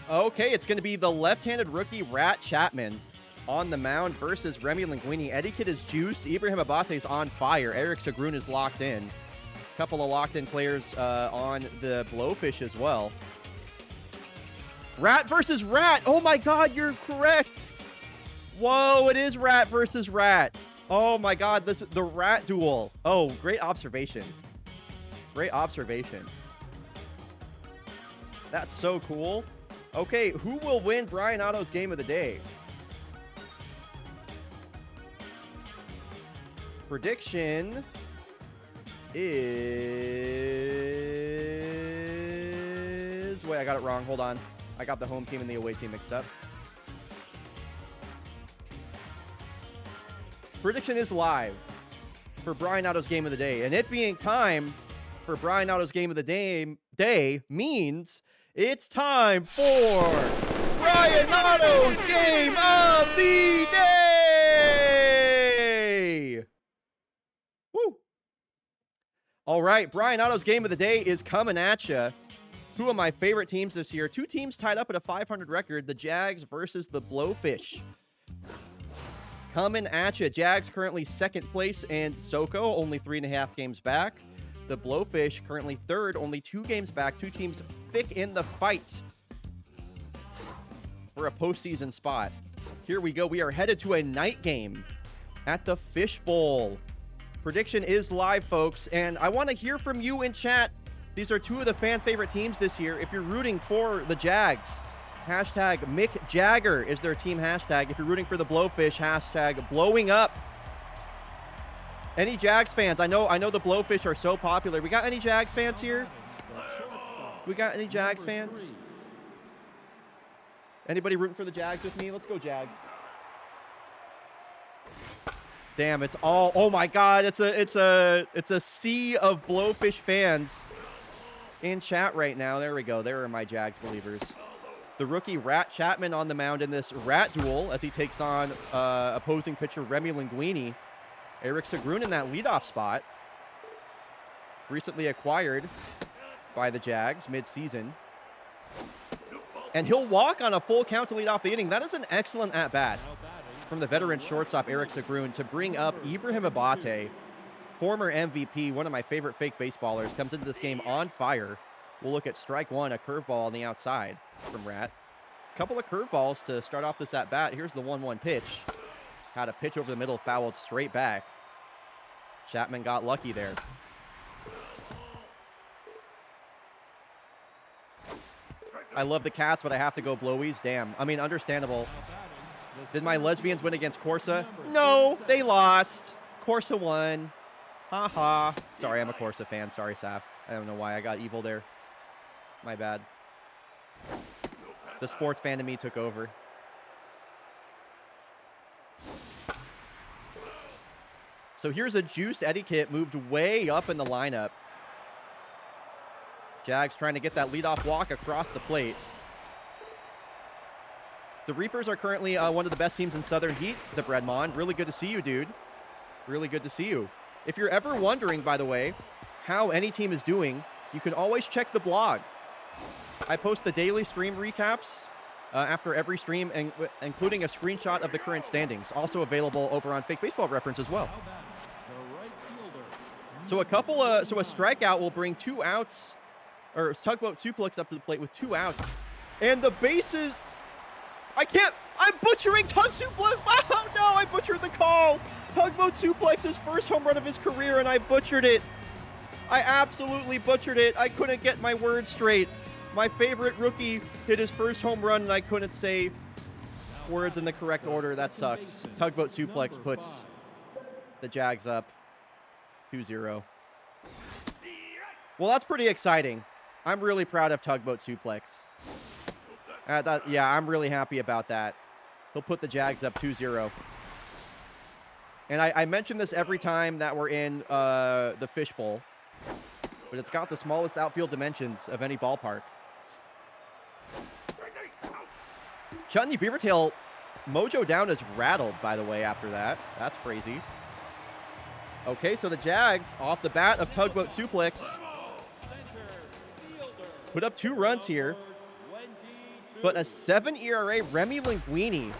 Okay, it's going to be the left-handed rookie Rat Chapman on the mound versus Remy Linguini. Eddie Kidd is juiced. Ibrahim Abate is on fire. Eric Sagrun is locked in. A couple of locked-in players on the Blowfish as well. Rat versus Rat. Oh, my God, you're correct. Whoa, it is Rat versus Rat. Oh, my God, this is the Rat duel. Oh, great observation. Great observation. That's so cool. Okay, who will win Bryonato's game of the day? Prediction is... Wait, I got it wrong. Hold on. I got the home team and the away team mixed up. Prediction is live for Bryonato's game of the day. And it being time for Bryonato's game of the day means... It's time for Bryonato's game of the day! Woo! All right, Bryonato's game of the day is coming at you. Two of my favorite teams this year. 2 teams tied up at a 500 record. The Jags versus the Blowfish. Coming at you. Jags currently 2nd place, and Soko only 3.5 games back. The Blowfish currently 3rd, only 2 games back. 2 teams thick in the fight for a postseason spot. Here we go. We are headed to a night game at the Fish Bowl. Prediction is live, folks, and I want to hear from you in chat. These are 2 of the fan favorite teams this year. If you're rooting for the Jags, hashtag Mick Jagger is their team hashtag. If you're rooting for the Blowfish, hashtag blowing up. Any Jags fans? I know the Blowfish are so popular. We got any Jags fans here? We got any Jags fans? Anybody rooting for the Jags with me? Let's go Jags. Damn, it's all, oh my God, it's a sea of Blowfish fans in chat right now. There we go. There are my Jags believers. The rookie Rat Chapman on the mound in this Rat duel as he takes on opposing pitcher Remy Linguini. Eric Sagrun in that leadoff spot. Recently acquired by the Jags mid-season. And he'll walk on a full count to lead off the inning. That is an excellent at-bat from the veteran shortstop Eric Sagrun to bring up Ibrahim Abate, former MVP, one of my favorite fake baseballers, comes into this game on fire. We'll look at strike one, a curveball on the outside from Rat. Couple of curveballs to start off this at-bat. Here's the 1-1 pitch. Had a pitch over the middle, fouled straight back. Chapman got lucky there. I love the Cats, but I have to go Blowies. Damn. I mean, understandable. Did my lesbians win against Corsa? No, they lost. Corsa won. Ha ha. Sorry, I'm a Corsa fan. Sorry, Saf. I don't know why I got evil there. My bad. The sports fan in me took over. So here's a juiced etiquette moved way up in the lineup. Jags trying to get that leadoff walk across the plate. The Reapers are currently one of the best teams in Southern Heat, the Breadmon. Really good to see you, dude. Really good to see you. If you're ever wondering, by the way, how any team is doing, you can always check the blog. I post the daily stream recaps after every stream, including a screenshot of the current standings. Also available over on Fake Baseball Reference as well. So a strikeout will bring 2 outs, or tugboat suplex up to the plate with 2 outs. And the bases, I'm butchering tug suplex. Oh no, I butchered the call. Tugboat suplex, his first home run of his career, and I butchered it. I absolutely butchered it. I couldn't get my words straight. My favorite rookie hit his first home run, and I couldn't say words in the correct order. That sucks. Tugboat suplex puts the Jags up 2-0. Well, that's pretty exciting. I'm really proud of Tugboat suplex. Yeah, I'm really happy about that. He'll put the Jags up 2-0. And I mention this every time that we're in the fishbowl, but it's got the smallest outfield dimensions of any ballpark. Chutney Beavertail, mojo down is rattled, by the way, after that. That's crazy. Okay, so the Jags, off the bat of Tugboat suplex, put up 2 runs here. But a 7 ERA, Remy Linguini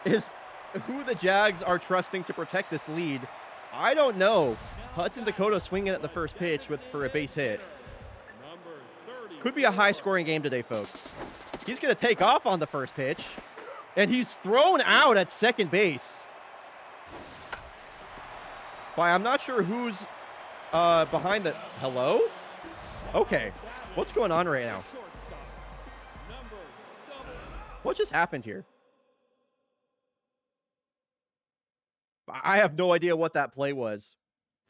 is who the Jags are trusting to protect this lead. I don't know. Hudson Dakota swinging at the first pitch for a base hit. Could be a high-scoring game today, folks. He's going to take off on the first pitch, and he's thrown out at second base. By I'm not sure who's behind the... Hello? Okay. What's going on right now? What just happened here? I have no idea what that play was.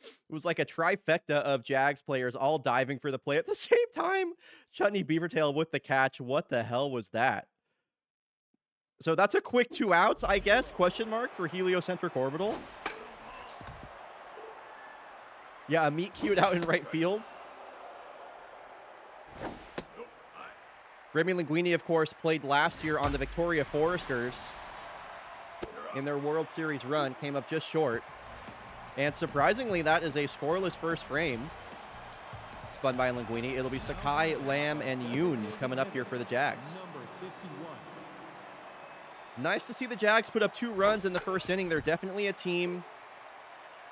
It was like a trifecta of Jags players all diving for the play at the same time. Chutney Beavertail with the catch. What the hell was that? So that's a quick 2 outs, I guess, question mark, for heliocentric orbital. Yeah, a meet cute out in right field. Remy Linguini, of course, played last year on the Victoria Foresters in their World Series run, came up just short. And surprisingly, that is a scoreless first frame spun by Linguini. It'll be Sakai, Lamb, and Yoon coming up here for the Jags. Nice to see the Jags put up 2 runs in the first inning. They're definitely a team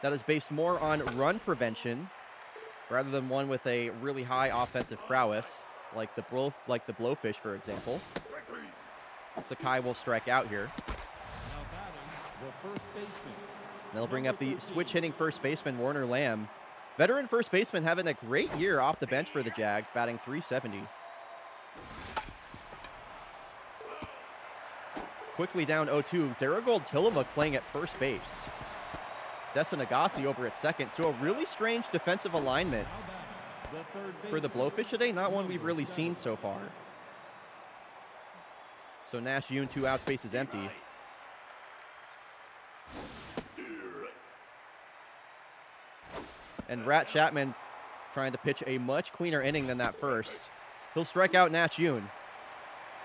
that is based more on run prevention rather than one with a really high offensive prowess, like the Blowfish, for example. Sakai will strike out here. They'll bring up the switch-hitting first baseman, Warner Lamb. Veteran first baseman having a great year off the bench for the Jags, batting .370. Quickly down 0-2. Daragold Tillamook playing at first base. Dessa Nagasi over at second. So a really strange defensive alignment for the Blowfish today. Not one we've really seen so far. So Nash Yoon, 2 outs, base is empty. And Rat Chapman trying to pitch a much cleaner inning than that first. He'll strike out Nash Yoon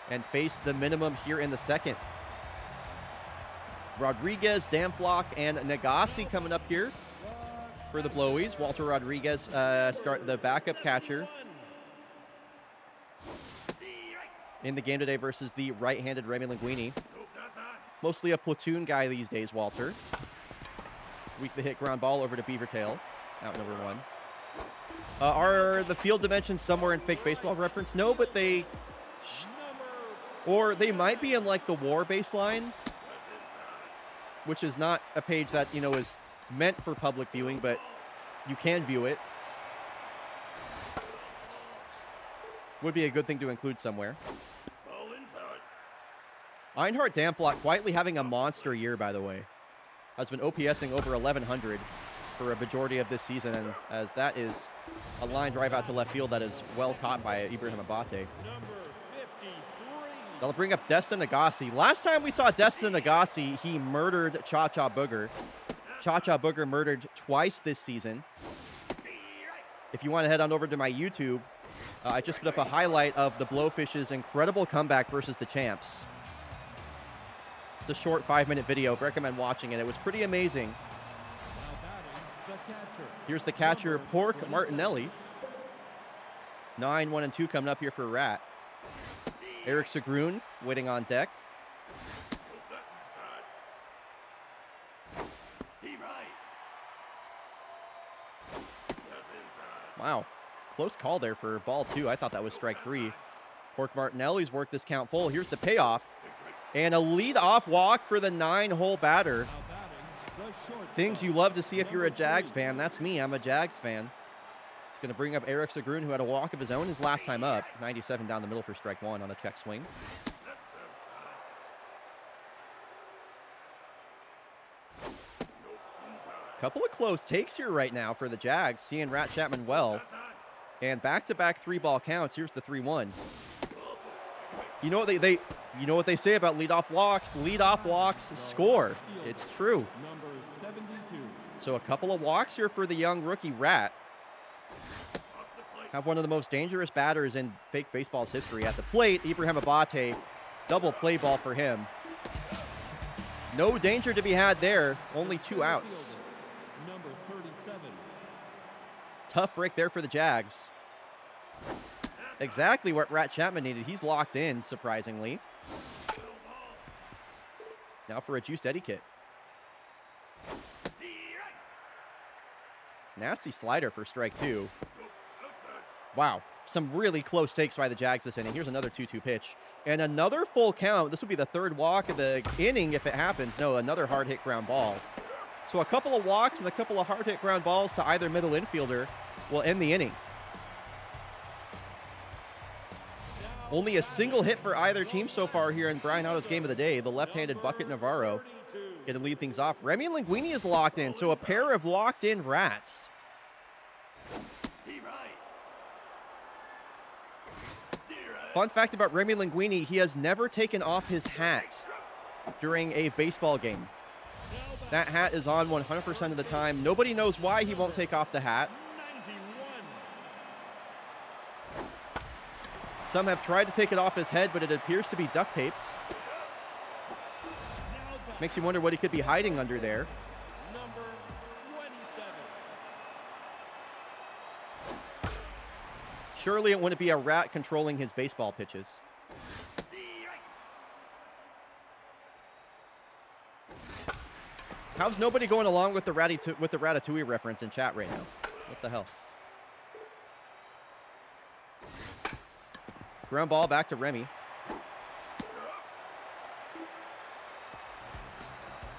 and face the minimum here in the second. Rodriguez, Damflock, and Nagase coming up here for the Blowies. Walter Rodriguez, start the backup catcher in the game today versus the right-handed Remy Linguini. Mostly a platoon guy these days, Walter. Weak the hit ground ball over to Beavertail. Out number 1. Are the field dimensions somewhere in Fake Baseball Reference? No, but they... Or they might be in, like, the War baseline, which is not a page that, you know, is meant for public viewing, but you can view it. Would be a good thing to include somewhere. Einhard Damflock quietly having a monster year, by the way. Has been OPSing over 1,100 for a majority of this season, and as that is a line drive out to left field that is well caught by Ibrahim Abate. That'll bring up Destin Agassi. Last time we saw Destin Agassi, he murdered Cha-Cha Booger. Cha-Cha Booger murdered twice this season. If you want to head on over to my YouTube, I just put up a highlight of the Blowfish's incredible comeback versus the Champs. It's a short 5-minute video. Recommend watching it. It was pretty amazing. Here's the catcher, Pork Martinelli. 9, 1, and 2 coming up here for Rat. Eric Sagroon waiting on deck. Wow, close call there for ball 2. I thought that was strike 3. Pork Martinelli's worked this count full. Here's the payoff. And a lead-off walk for the 9-hole batter. Things you love to see if you're a Jags fan. That's me. I'm a Jags fan. It's going to bring up Eric Sagroon, who had a walk of his own his last time up. 97 down the middle for strike 1 on a check swing. Couple of close takes here right now for the Jags, seeing Rat Chapman well. And back-to-back 3-ball counts. Here's the 3-1. You know what you know what they say about leadoff walks? Leadoff walks score. It's true. So a couple of walks here for the young rookie Rat. Have one of the most dangerous batters in fake baseball's history at the plate. Ibrahim Abate, double play ball for him. No danger to be had there. Only 2 outs. Number 37. Tough break there for the Jags. Exactly what Rat Chapman needed. He's locked in, surprisingly. Now for a juice etiquette. Nasty slider for strike 2. Wow, some really close takes by the Jags this inning. Here's another 2-2 pitch. And another full count. This will be the 3rd walk of the inning if it happens. No, another hard hit ground ball. So a couple of walks and a couple of hard hit ground balls to either middle infielder will end the inning. Only a single hit for either team so far here in Bryonato's game of the day. The left-handed Bucket Navarro going to lead things off. Remy Linguini is locked in, so a pair of locked-in Rats. Fun fact about Remy Linguini, he has never taken off his hat during a baseball game. That hat is on 100% of the time. Nobody knows why he won't take off the hat. Some have tried to take it off his head, but it appears to be duct taped. Makes you wonder what he could be hiding under there. Number 27. Surely it wouldn't be a Rat controlling his baseball pitches. How's nobody going along with the Ratatouille reference in chat right now? What the hell? Ground ball back to Remy.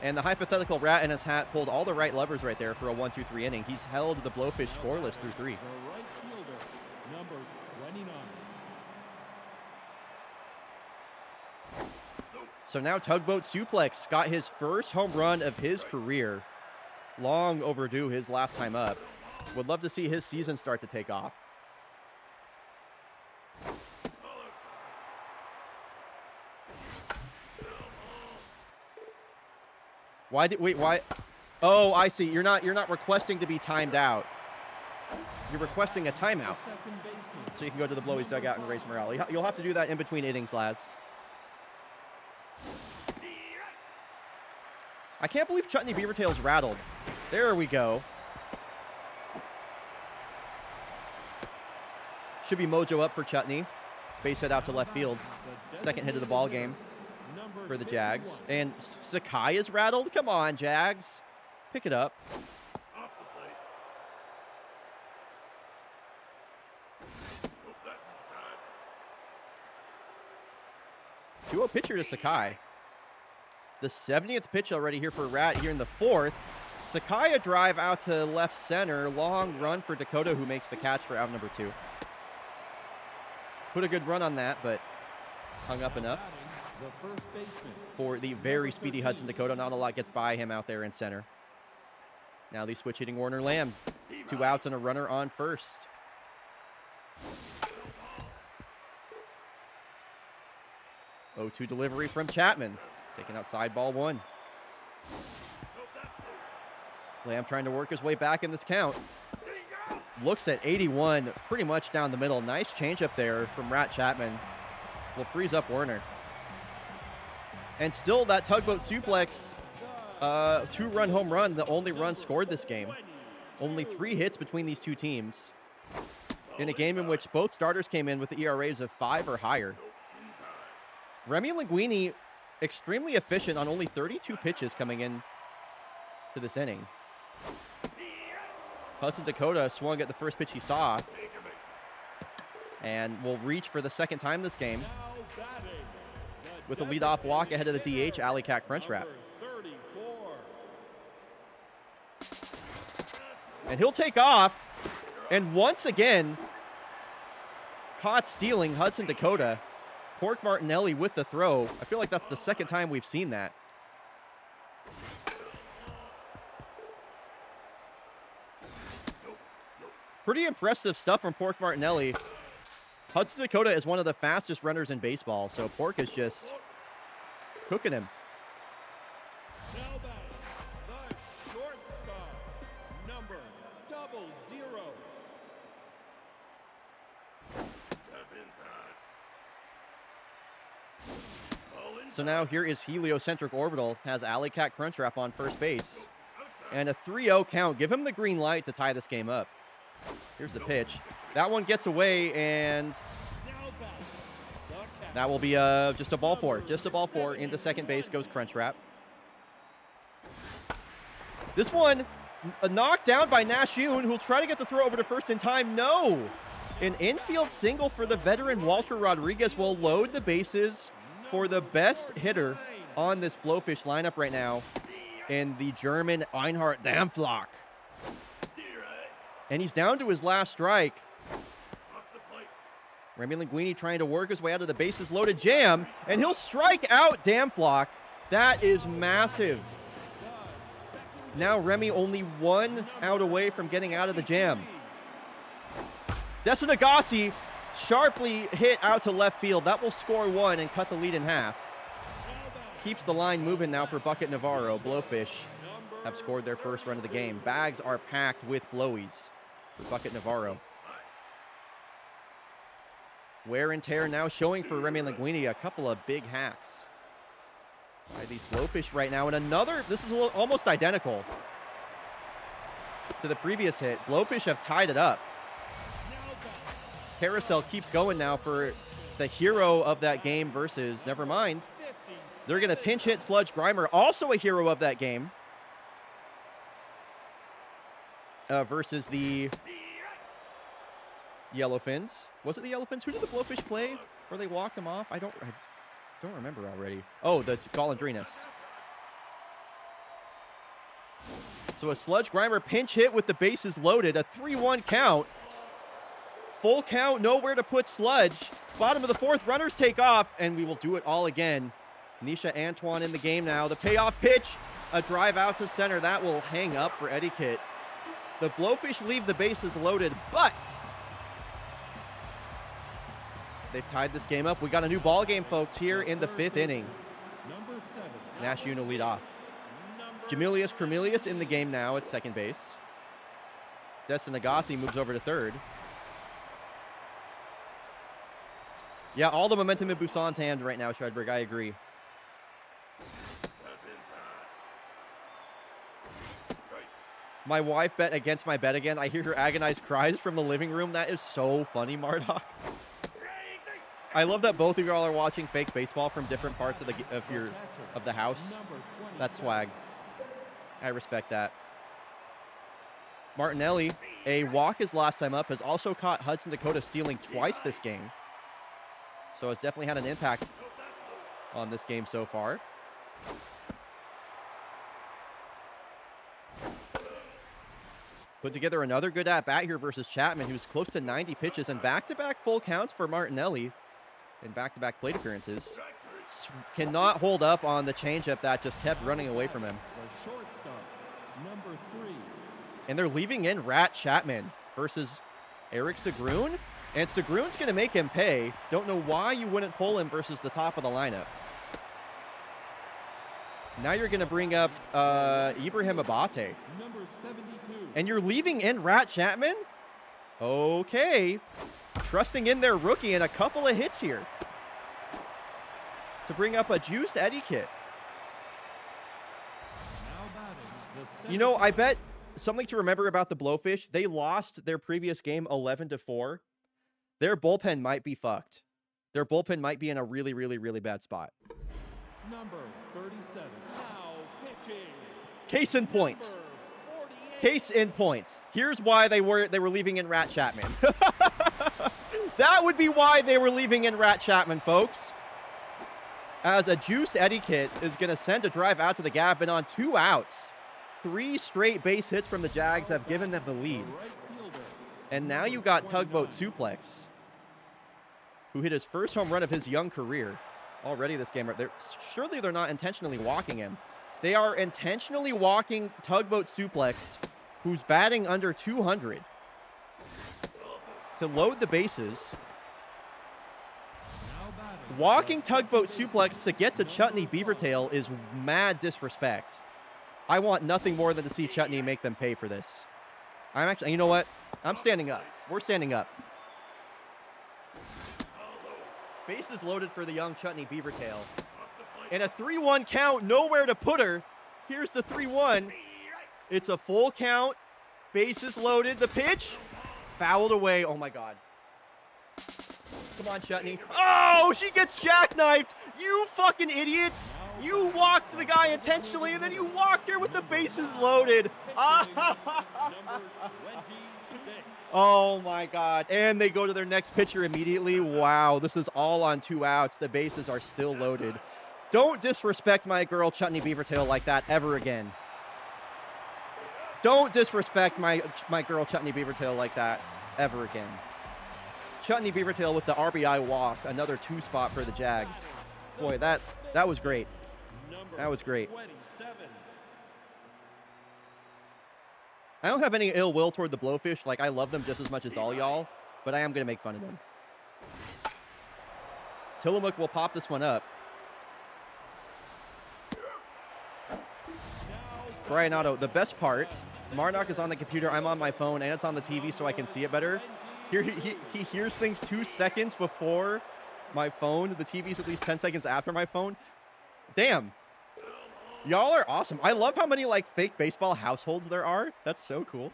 And the hypothetical Rat in his hat pulled all the right levers right there for a 1-2-3 inning. He's held the Blowfish scoreless through 3. The right fielder, number 29. So now Tugboat Suplex got his first home run of his career. Long overdue his last time up. Would love to see his season start to take off. Why? Oh, I see. You're not requesting to be timed out. You're requesting a timeout. So you can go to the Blowies dugout and raise morale. You'll have to do that in between innings, Laz. I can't believe Chutney Beavertail's rattled. There we go. Should be mojo up for Chutney. Base hit out to left field. Second hit of the ball game for the Jags. And Sakai is rattled? Come on, Jags. Pick it up. 2-0 pitcher to Sakai. The 70th pitch already here for Rat here in the 4th. Sakai a drive out to left center. Long run for Dakota, who makes the catch for out number 2. Put a good run on that, but hung up enough for the very speedy Hudson Dakota. Not a lot gets by him out there in center. Now the switch hitting Warner Lamb. 2 outs and a runner on first. Oh, 2 delivery from Chapman. Taking outside ball 1. Lamb trying to work his way back in this count. Looks at 81 pretty much down the middle. Nice changeup there from Rat Chapman. Will freeze up Werner. And still that tugboat suplex. 2-run home run, the only run scored this game. Only 3 hits between these two teams. In a game in which both starters came in with ERAs of 5 or higher. Remy Linguini extremely efficient on only 32 pitches coming in to this inning. Hudson Dakota swung at the first pitch he saw and will reach for the second time this game with a leadoff walk ahead of the DH, Alley Cat Crunchwrap. And he'll take off, and once again, caught stealing Hudson Dakota. Pork Martinelli with the throw. I feel like that's the second time we've seen that. Pretty impressive stuff from Pork Martinelli. Hudson Dakota is one of the fastest runners in baseball, so Pork is just cooking him. Now back, the shortstop, number 00. That's inside. So now here is Heliocentric Orbital, has Alley Cat Crunchwrap on first base. And a 3-0 count. Give him the green light to tie this game up. Here's the pitch. That one gets away, and that will be just a ball 4. Just a ball 4. Into second base goes Crunchwrap. This one knocked down by Nashun, who'll try to get the throw over to first in time. No! An infield single for the veteran Walter Rodriguez will load the bases for the best hitter on this Blowfish lineup right now in the German Einhard Dampflock. And he's down to his last strike. Remy Linguini trying to work his way out of the bases loaded jam, and he'll strike out Dampflock. That is massive. Now Remy only 1 out away from getting out of the jam. Desanagasi sharply hit out to left field. That will score 1 and cut the lead in half. Keeps the line moving now for Bucket Navarro. Blowfish have scored their first run of the game. Bags are packed with Blowies for Bucket Navarro. Wear and tear now showing for Remy Linguini. A couple of big hacks by these Blowfish right now. And another, this is almost identical to the previous hit. Blowfish have tied it up. Carousel keeps going now for the hero of that game versus, never mind. They're going to pinch hit Sludge Grimer, also a hero of that game. Versus the Yellowfins. Was it the Yellowfins? Who did the Blowfish play where they walked him off? I don't remember already. Oh, the Golondrinas. So a Sludge Grimer pinch hit with the bases loaded. A 3-1 count. Full count, nowhere to put Sludge. Bottom of the 4th, runners take off, and we will do it all again. Nisha Antoine in the game now. The payoff pitch, a drive out to center. That will hang up for Etiquette. The Blowfish leave the bases loaded, but they've tied this game up. We got a new ball game, folks, here in the 5th inning. Number 7. Nash Uno lead off. Jamilius Tremelius in the game now at second base. Destin Agassi moves over to third. Yeah, all the momentum in Busan's hand right now, Shredberg. I agree. My wife bet against my bet again. I hear her agonized cries from the living room. That is so funny, Marduk. I love that both of y'all are watching fake baseball from different parts of the house. That's swag. I respect that. Martinelli, a walk his last time up, has also caught Hudson Dakota stealing twice this game. So it's definitely had an impact on this game so far. Put together another good at-bat here versus Chapman, who's close to 90 pitches and back-to-back full counts for Martinelli in back-to-back plate appearances. Cannot hold up on the changeup that just kept running away from him. The shortstop, number 3. And they're leaving in Rat Chapman versus Eric Segrun. And Segrun's going to make him pay. Don't know why you wouldn't pull him versus the top of the lineup. Now you're going to bring up Ibrahim Abate. Number 72. And you're leaving in Rat Chapman? Okay. Trusting in their rookie and a couple of hits here to bring up a juiced Eddie Kit. Now batting, the You know, I bet something to remember about the Blowfish, they lost their previous game 11-4. Their bullpen might be fucked. Their bullpen might be in a really, really, really bad spot. number 37. Now pitching. Case in point. Number 48. Case in point. Here's why they were leaving in Rat Chapman. That would be why they were leaving in Rat Chapman, folks. As a juice etiquette is going to send a drive out to the gap, and on 2 outs, 3 straight base hits from the Jags have given them the lead. The right fielder. And now you got Tugboat Suplex, who hit his first home run of his young career already this game. Surely they're not intentionally walking him. They are intentionally walking Tugboat Suplex, who's batting under 200, to load the bases. Now batting, Walking Tugboat Suplex to get to Chutney Beavertail is mad disrespect. I want nothing more than to see Chutney make them pay for this. I'm actually, you know what? I'm standing up. We're standing up. Bases loaded for the young Chutney Beavertail. And a 3-1 count, nowhere to put her. Here's the 3-1. It's a full count. Bases loaded. The pitch fouled away. Oh my God. Come on, Chutney. Oh, she gets jackknifed. You fucking idiots. You walked the guy intentionally, and then you walked her with the bases loaded. number 26. Oh my God. And they go to their next pitcher immediately. Wow, this is all on 2 outs. The bases are still loaded. Don't disrespect my girl Chutney Beavertail like that ever again. Don't disrespect my girl Chutney Beavertail like that ever again. Chutney Beavertail with the RBI walk, another 2 spot for the Jags. Boy, that was great. That was great. 27. I don't have any ill will toward the Blowfish. Like, I love them just as much as all y'all, but I am going to make fun of them. Tillamook will pop this one up. bryonato, the best part, Marduk is on the computer, I'm on my phone, and it's on the TV so I can see it better. Here, he hears things 2 seconds before my phone. The TV's at least 10 seconds after my phone. Damn. Y'all are awesome. I love how many, like, fake baseball households there are. That's so cool.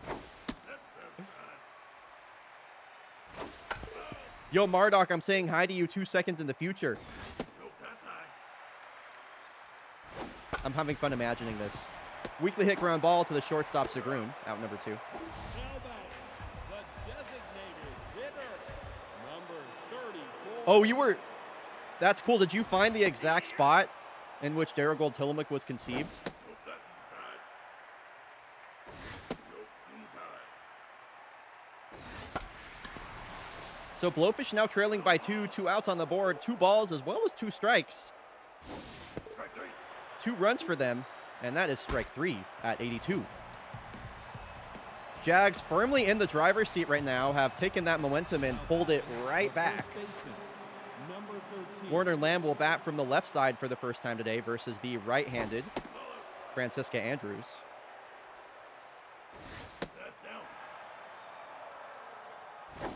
Yo, Marduk, I'm saying hi to you 2 seconds in the future. I'm having fun imagining this. Weakly hit ground ball to the shortstop, Segrun, out number 2. Now batting, the designated hitter, number 34. Oh, you were... That's cool. Did you find the exact spot in which Daragold Tillamook was conceived? So Blowfish now trailing by 2, 2 outs on the board, 2 balls as well as 2 strikes. 2 runs for them, and that is strike 3 at 82. Jags firmly in the driver's seat right now, have taken that momentum and pulled it right back. Warner Lamb will bat from the left side for the first time today versus the right-handed Francisca Andrews. That's down.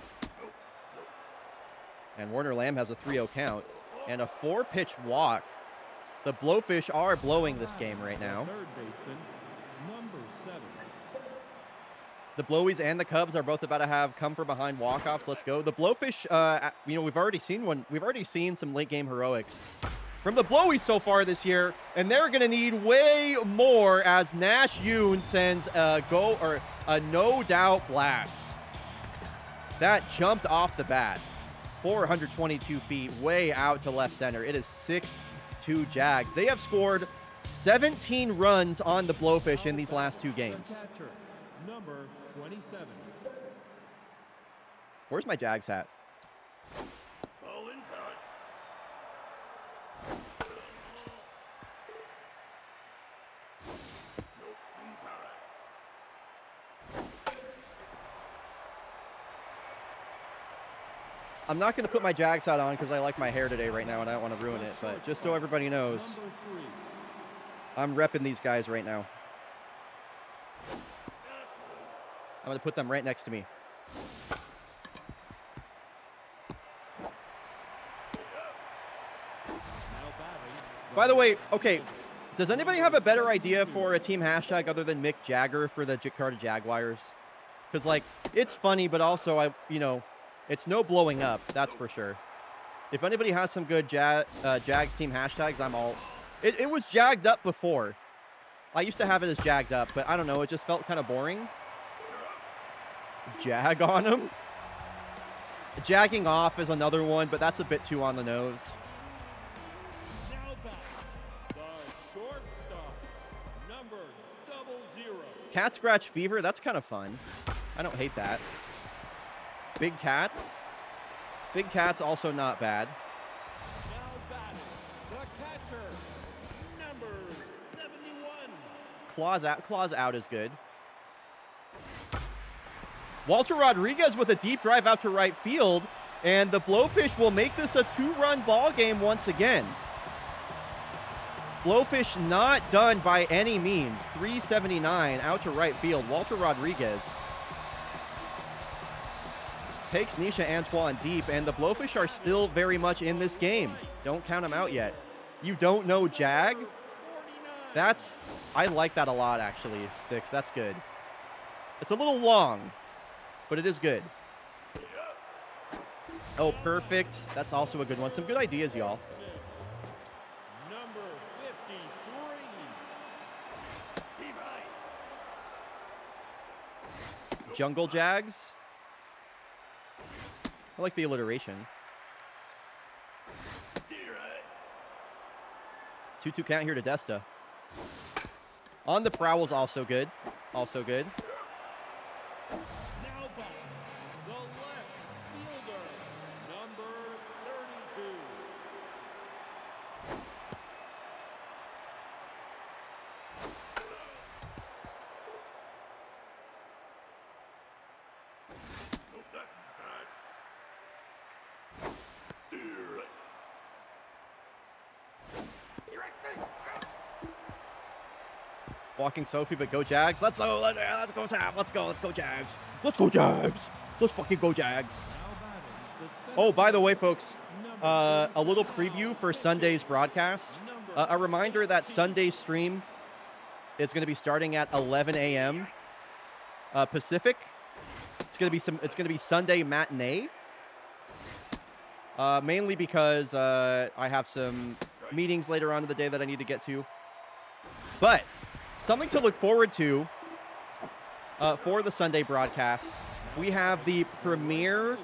And Warner Lamb has a 3-0 count and a 4-pitch walk. The Blowfish are blowing this game right now. Third baseman, number 7. The Blowies and the Cubs are both about to have come from behind walk-offs. Let's go. The Blowfish, you know, we've already seen one. We've already seen some late game heroics from the Blowies so far this year, and they're going to need way more as Nash Yoon sends a no doubt blast. That jumped off the bat. 422 feet, way out to left center. It is 6-2 Jags. They have scored 17 runs on the Blowfish in these last 2 games. Catcher, number 27. Where's my Jags hat? Ball inside. Nope, inside. I'm not going to put my Jags hat on because I like my hair today right now and I don't want to ruin it. But just so everybody knows, Number 3. I'm repping these guys right now. That's low. I'm going to put them right next to me. Now batting. By the way, okay, does anybody have a better idea for a team hashtag other than Mick Jagger for the Jakarta Jaguars? Because, like, it's funny, but also, it's no blowing up, that's for sure. If anybody has some good Jags team hashtags, I'm all... It was jagged up before. I used to have it as jagged up, but I don't know, it just felt kind of boring. Jag on him? Jagging off is another one, but that's a bit too on the nose. Now batting. The shortstop, number 00. Cat Scratch Fever, that's kind of fun. I don't hate that. Big Cats. Big Cats also not bad. Now batting. The catcher, number 71. Claws out is good. Walter Rodriguez with a deep drive out to right field, and the Blowfish will make this a 2-run ball game once again. Blowfish not done by any means. 379 out to right field. Walter Rodriguez takes Nisha Antoine deep, and the Blowfish are still very much in this game. Don't count them out yet. You don't know Jag? I like that a lot, actually, Sticks. That's good. It's a little long, but it is good. Oh, perfect. That's also a good one. Some good ideas, y'all. Number 53. Steve High. Jungle Jags. I like the alliteration. You're right. 2-2 count here to Desta. On the Prowl's also good. Also good. Now batting. The left fielder, number 32. Nope, that's inside. Steer right. You're right there. Walking Sophie, but go Jags. Let's go, Sam. Let's go Jags. Let's go Jags. Let's fucking go Jags. Now batting. The center Oh, by the way, fielder, folks, number a little 55. preview for Sunday's broadcast. Number A reminder that 14. Sunday's stream is going to be starting at 11 a.m. Pacific. It's going to be Sunday matinee. Mainly because I have some meetings later on in the day that I need to get to. But something to look forward to for the Sunday broadcast. We have the premier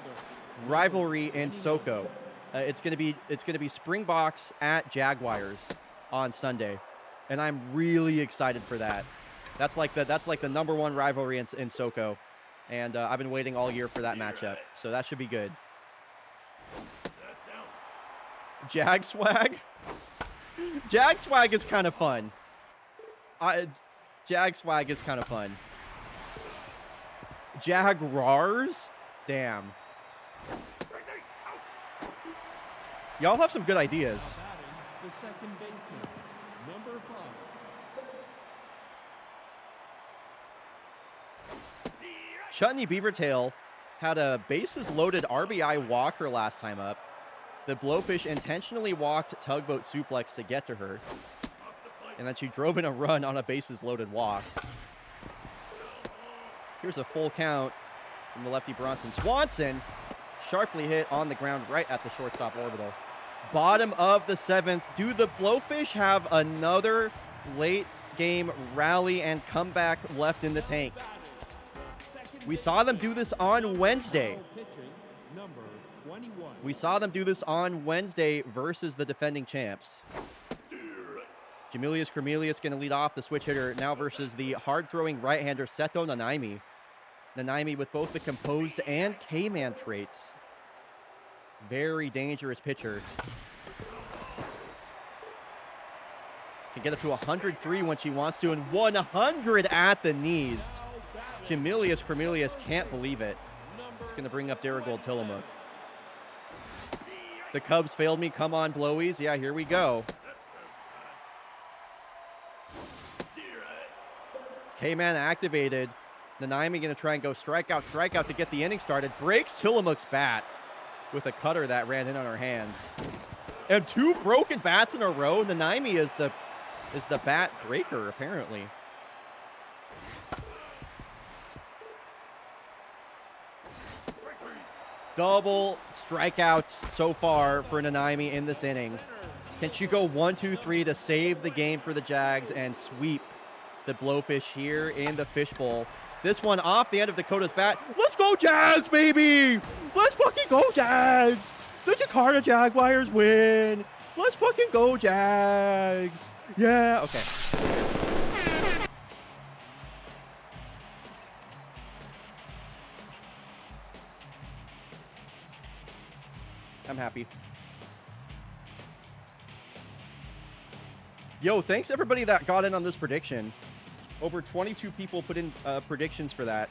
rivalry in SoCo. It's going to be Springboks at Jaguars on Sunday, and I'm really excited for that. That's like the #1 rivalry in SoCo, and I've been waiting all year for that matchup. So that should be good. That's down. Jag swag. Jag swag is kind of fun. Jag swag is kind of fun. Jaguars? Damn. Right there. Out. Y'all have some good ideas. Batting. The second baseman, number 5. Chutney Beavertail had a bases loaded RBI walker last time up. The Blowfish intentionally walked Tugboat Suplex to get to her. And then she drove in a run on a bases loaded walk. Here's a full count from the lefty Bronson Swanson. Sharply hit on the ground right at the shortstop orbital. Bottom of the 7th. Do the Blowfish have another late game rally and comeback left in the tank? We saw them do this on Wednesday. We saw them do this on Wednesday versus the defending champs. Jamilius Cornelius going to lead off, the switch hitter now versus the hard-throwing right-hander Seto Nanaimi. Nanaimi with both the composed and K-man traits. Very dangerous pitcher. Can get up to 103 when she wants to, and 100 at the knees. Jamilius Cornelius can't believe it. It's going to bring up Darigold Tillamook. The Cubs failed me. Come on, Blowies. Yeah, here we go. K-Man activated. Nanaimi going to try and go strikeout to get the inning started. Breaks Tillamook's bat with a cutter that ran in on her hands. And 2 broken bats in a row. Nanaimi is the bat breaker, apparently. Double strikeouts so far for Nanaimi in this inning. Can she go 1-2-3 to save the game for the Jags and sweep the Blowfish here in the fishbowl? This one off the end of Dakota's bat. Let's go Jags, baby! Let's fucking go Jags! The Jakarta Jaguars win! Let's fucking go Jags! Yeah, okay. I'm happy. Yo, thanks everybody that got in on this prediction. Over 22 people put in predictions for that.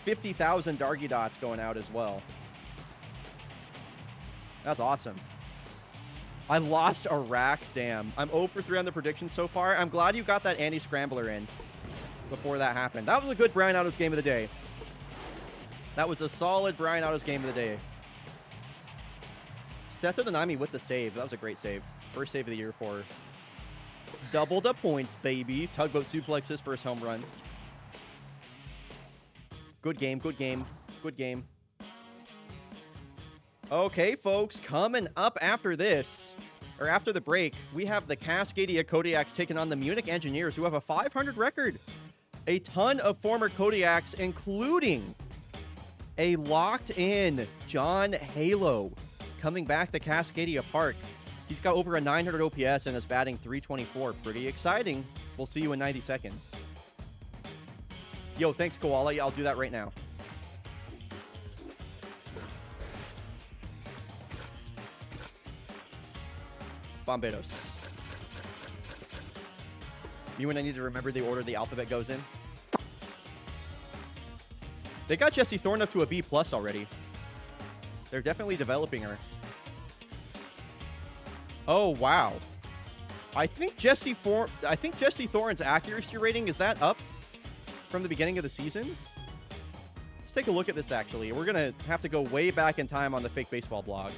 50,000 Dargy Dots going out as well. That's awesome. I lost a rack. Damn. I'm 0 for 3 on the predictions so far. I'm glad you got that anti-scrambler in before that happened. That was a good bryonatos game of the day. That was a solid bryonatos game of the day. Seto Nanaimi with the save. That was a great save. First save of the year for her. Double the points, baby. Tugboat Suplex his first home run. Good game, good game, good game. Okay, folks, coming up after this, or after the break, we have the Cascadia Kodiaks taking on the Munich Engineers, who have a 500 record. A ton of former Kodiaks, including a locked-in John Halo, coming back to Cascadia Park. He's got over a 900 OPS and is batting .324. Pretty exciting. We'll see you in 90 seconds. Yo, thanks, Koala. Yeah, I'll do that right now. Bomberos. You and I need to remember the order the alphabet goes in. They got Jessie Thorne up to a B+ already. They're definitely developing her. Oh, wow. I think Jessie Thorne's accuracy rating, is that up from the beginning of the season? Let's take a look at this, actually. We're going to have to go way back in time on the Fake Baseball blog.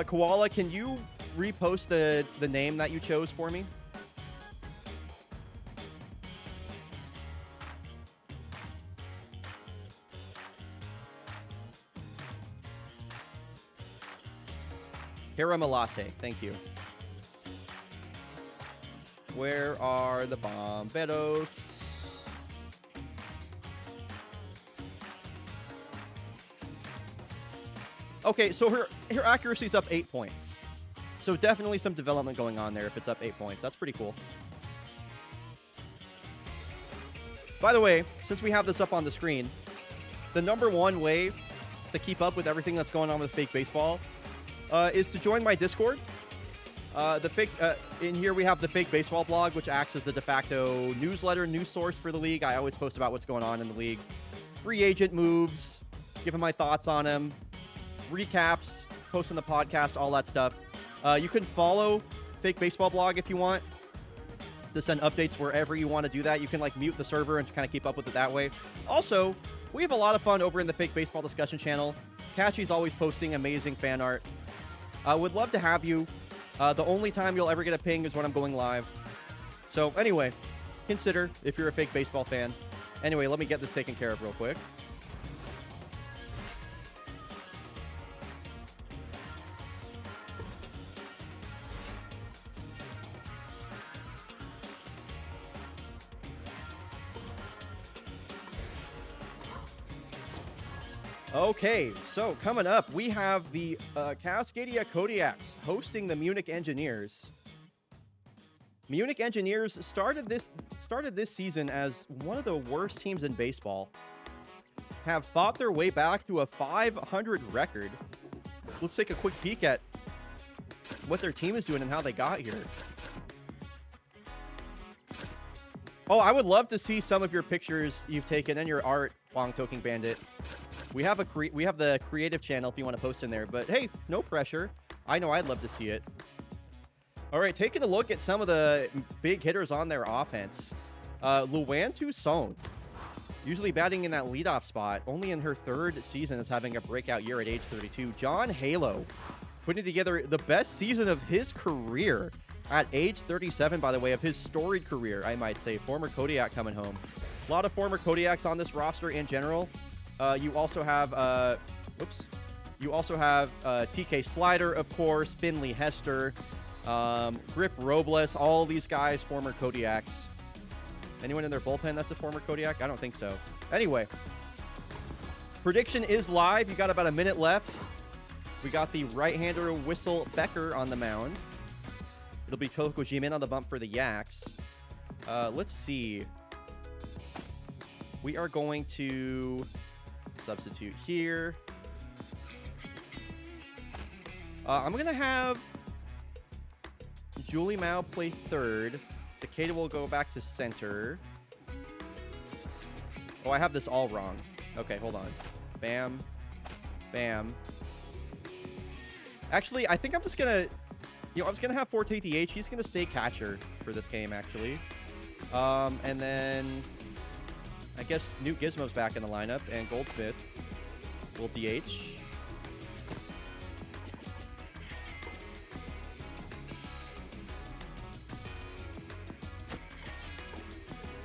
Koala, can you repost the name that you chose for me? Hiramalate, thank you. Where are the Bomberos? Okay, so her accuracy's up 8 points. So definitely some development going on there if it's up 8 points. That's pretty cool. By the way, since we have this up on the screen, the #1 way to keep up with everything that's going on with Fake Baseball is to join my Discord. In here we have the Fake Baseball blog, which acts as the de facto newsletter, news source for the league. I always post about what's going on in the league. Free agent moves, giving my thoughts on them, recaps, posting the podcast, all that stuff. You can follow Fake Baseball blog if you want. to send updates wherever you want to do that. You can like mute the server and kind of keep up with it that way. Also, we have a lot of fun over in the Fake Baseball Discussion channel. Catchy's always posting amazing fan art. Would love to have you. The only time you'll ever get a ping is when I'm going live. So anyway, consider if you're a Fake Baseball fan. Anyway, let me get this taken care of real quick. Okay, so coming up, we have the Cascadia Kodiaks hosting the Munich Engineers. Munich Engineers started this season as one of the worst teams in baseball. Have fought their way back to a 500 record. Let's take a quick peek at what their team is doing and how they got here. Oh, I would love to see some of your pictures you've taken and your art, Bong Toking Bandit. We have the creative channel if you want to post in there, but hey, no pressure. I know I'd love to see it. All right, taking a look at some of the big hitters on their offense. Luan Toussaint, usually batting in that leadoff spot, only in her 3rd season is having a breakout year at age 32. John Halo, putting together the best season of his career at age 37, by the way, of his storied career, I might say. Former Kodiak coming home. A lot of former Kodiaks on this roster in general. You also have, TK Slider, of course, Finley Hester, Grip Robles, all these guys, former Kodiaks. Anyone in their bullpen that's a former Kodiak? I don't think so. Anyway, prediction is live. You got about a minute left. We got the right-hander Whistle Becker on the mound. It'll be Toko Jimin on the bump for the Yaks. Let's see. We are going to substitute here. I'm going to have Julie Mao play 3rd. Takeda will go back to center. Oh, I have this all wrong. Okay, hold on. Bam. Bam. Actually, I think I'm just going to... I was going to have Forte DH. He's going to stay catcher for this game, actually. And then... I guess Newt Gizmo's back in the lineup, and Goldsmith will DH.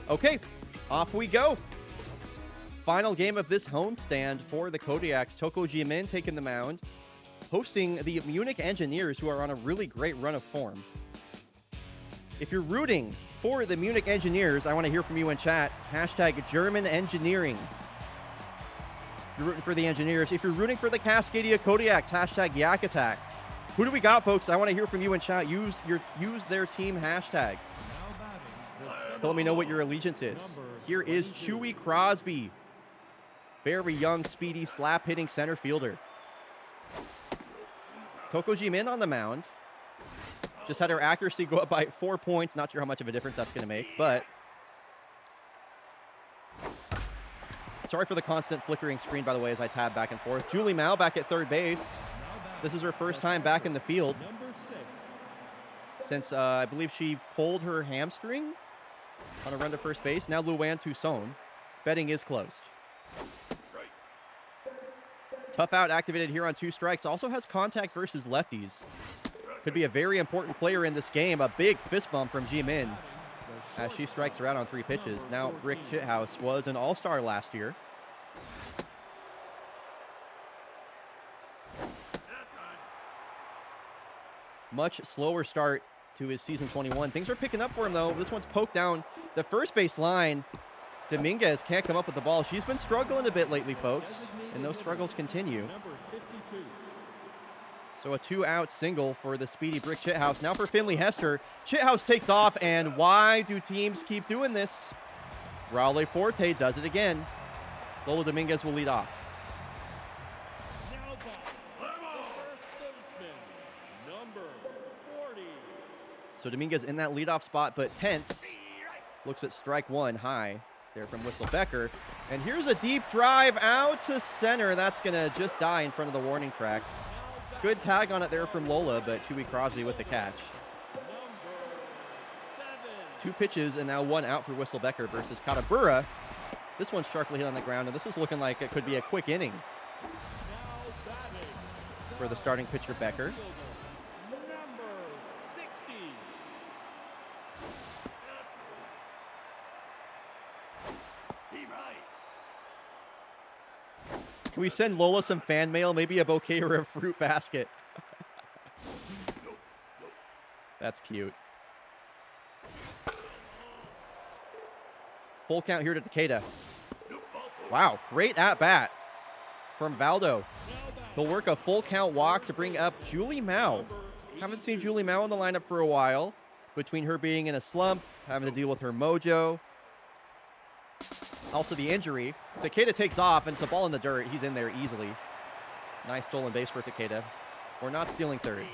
Okay, off we go. Final game of this homestand for the Kodiaks. Toko Jimin taking the mound, hosting the Munich Engineers, who are on a really great run of form. If you're rooting for the Munich Engineers, I want to hear from you in chat. Hashtag German Engineering. If you're rooting for the Engineers. If you're rooting for the Cascadia Kodiaks, hashtag Yak Attack. Who do we got, folks? I want to hear from you in chat. Use their team hashtag. Tell me know what your allegiance is. Here is Chewy Crosby. Very young, speedy, slap-hitting center fielder. Toko Jimin on the mound. Just had her accuracy go up by 4 points. Not sure how much of a difference that's going to make, but... Sorry for the constant flickering screen, by the way, as I tab back and forth. Julie Mao back at 3rd base. This is her first time back in the field since I believe she pulled her hamstring on a run to first base. Now Luan Toussaint. Betting is closed. Tough out activated here on 2 strikes. Also has contact versus lefties. Could be a very important player in this game. A big fist bump from Ji-Min as she strikes her out on 3 pitches. Now, Brick Chithouse was an all-star last year. Much slower start to his season 21. Things are picking up for him, though. This one's poked down the first base line. Dominguez can't come up with the ball. She's been struggling a bit lately, folks, and those struggles continue. So a 2-out single for the speedy Brick Chithouse. Now for Finley Hester. Chithouse takes off, and why do teams keep doing this? Raul Forte does it again. Lola Dominguez will lead off. So Dominguez in that leadoff spot, but tense. Looks at strike 1 high there from Whistle Becker. And here's a deep drive out to center. That's going to just die in front of the warning track. Good tag on it there from Lola, but Chewy Crosby with the catch. 2 pitches and now 1 out for Whistlebecker versus Katabura. This one's sharply hit on the ground, and this is looking like it could be a quick inning Now batting. for the starting pitcher, Becker. Number 60. That's Steve Wright. Can we send Lola some fan mail? Maybe a bouquet or a fruit basket. Nope. That's cute. Full count here to Takeda. Nope. Ball four. Wow, great at-bat from Valdo. Now He'll batting. work a full count walk to bring up Julie Mao. Haven't seen Julie Mao in the lineup for a while. Between her being in a slump, having to deal with her mojo, also the injury. Takeda takes off, and it's a ball in the dirt. He's in there easily. Nice stolen base for Takeda. We're not stealing third.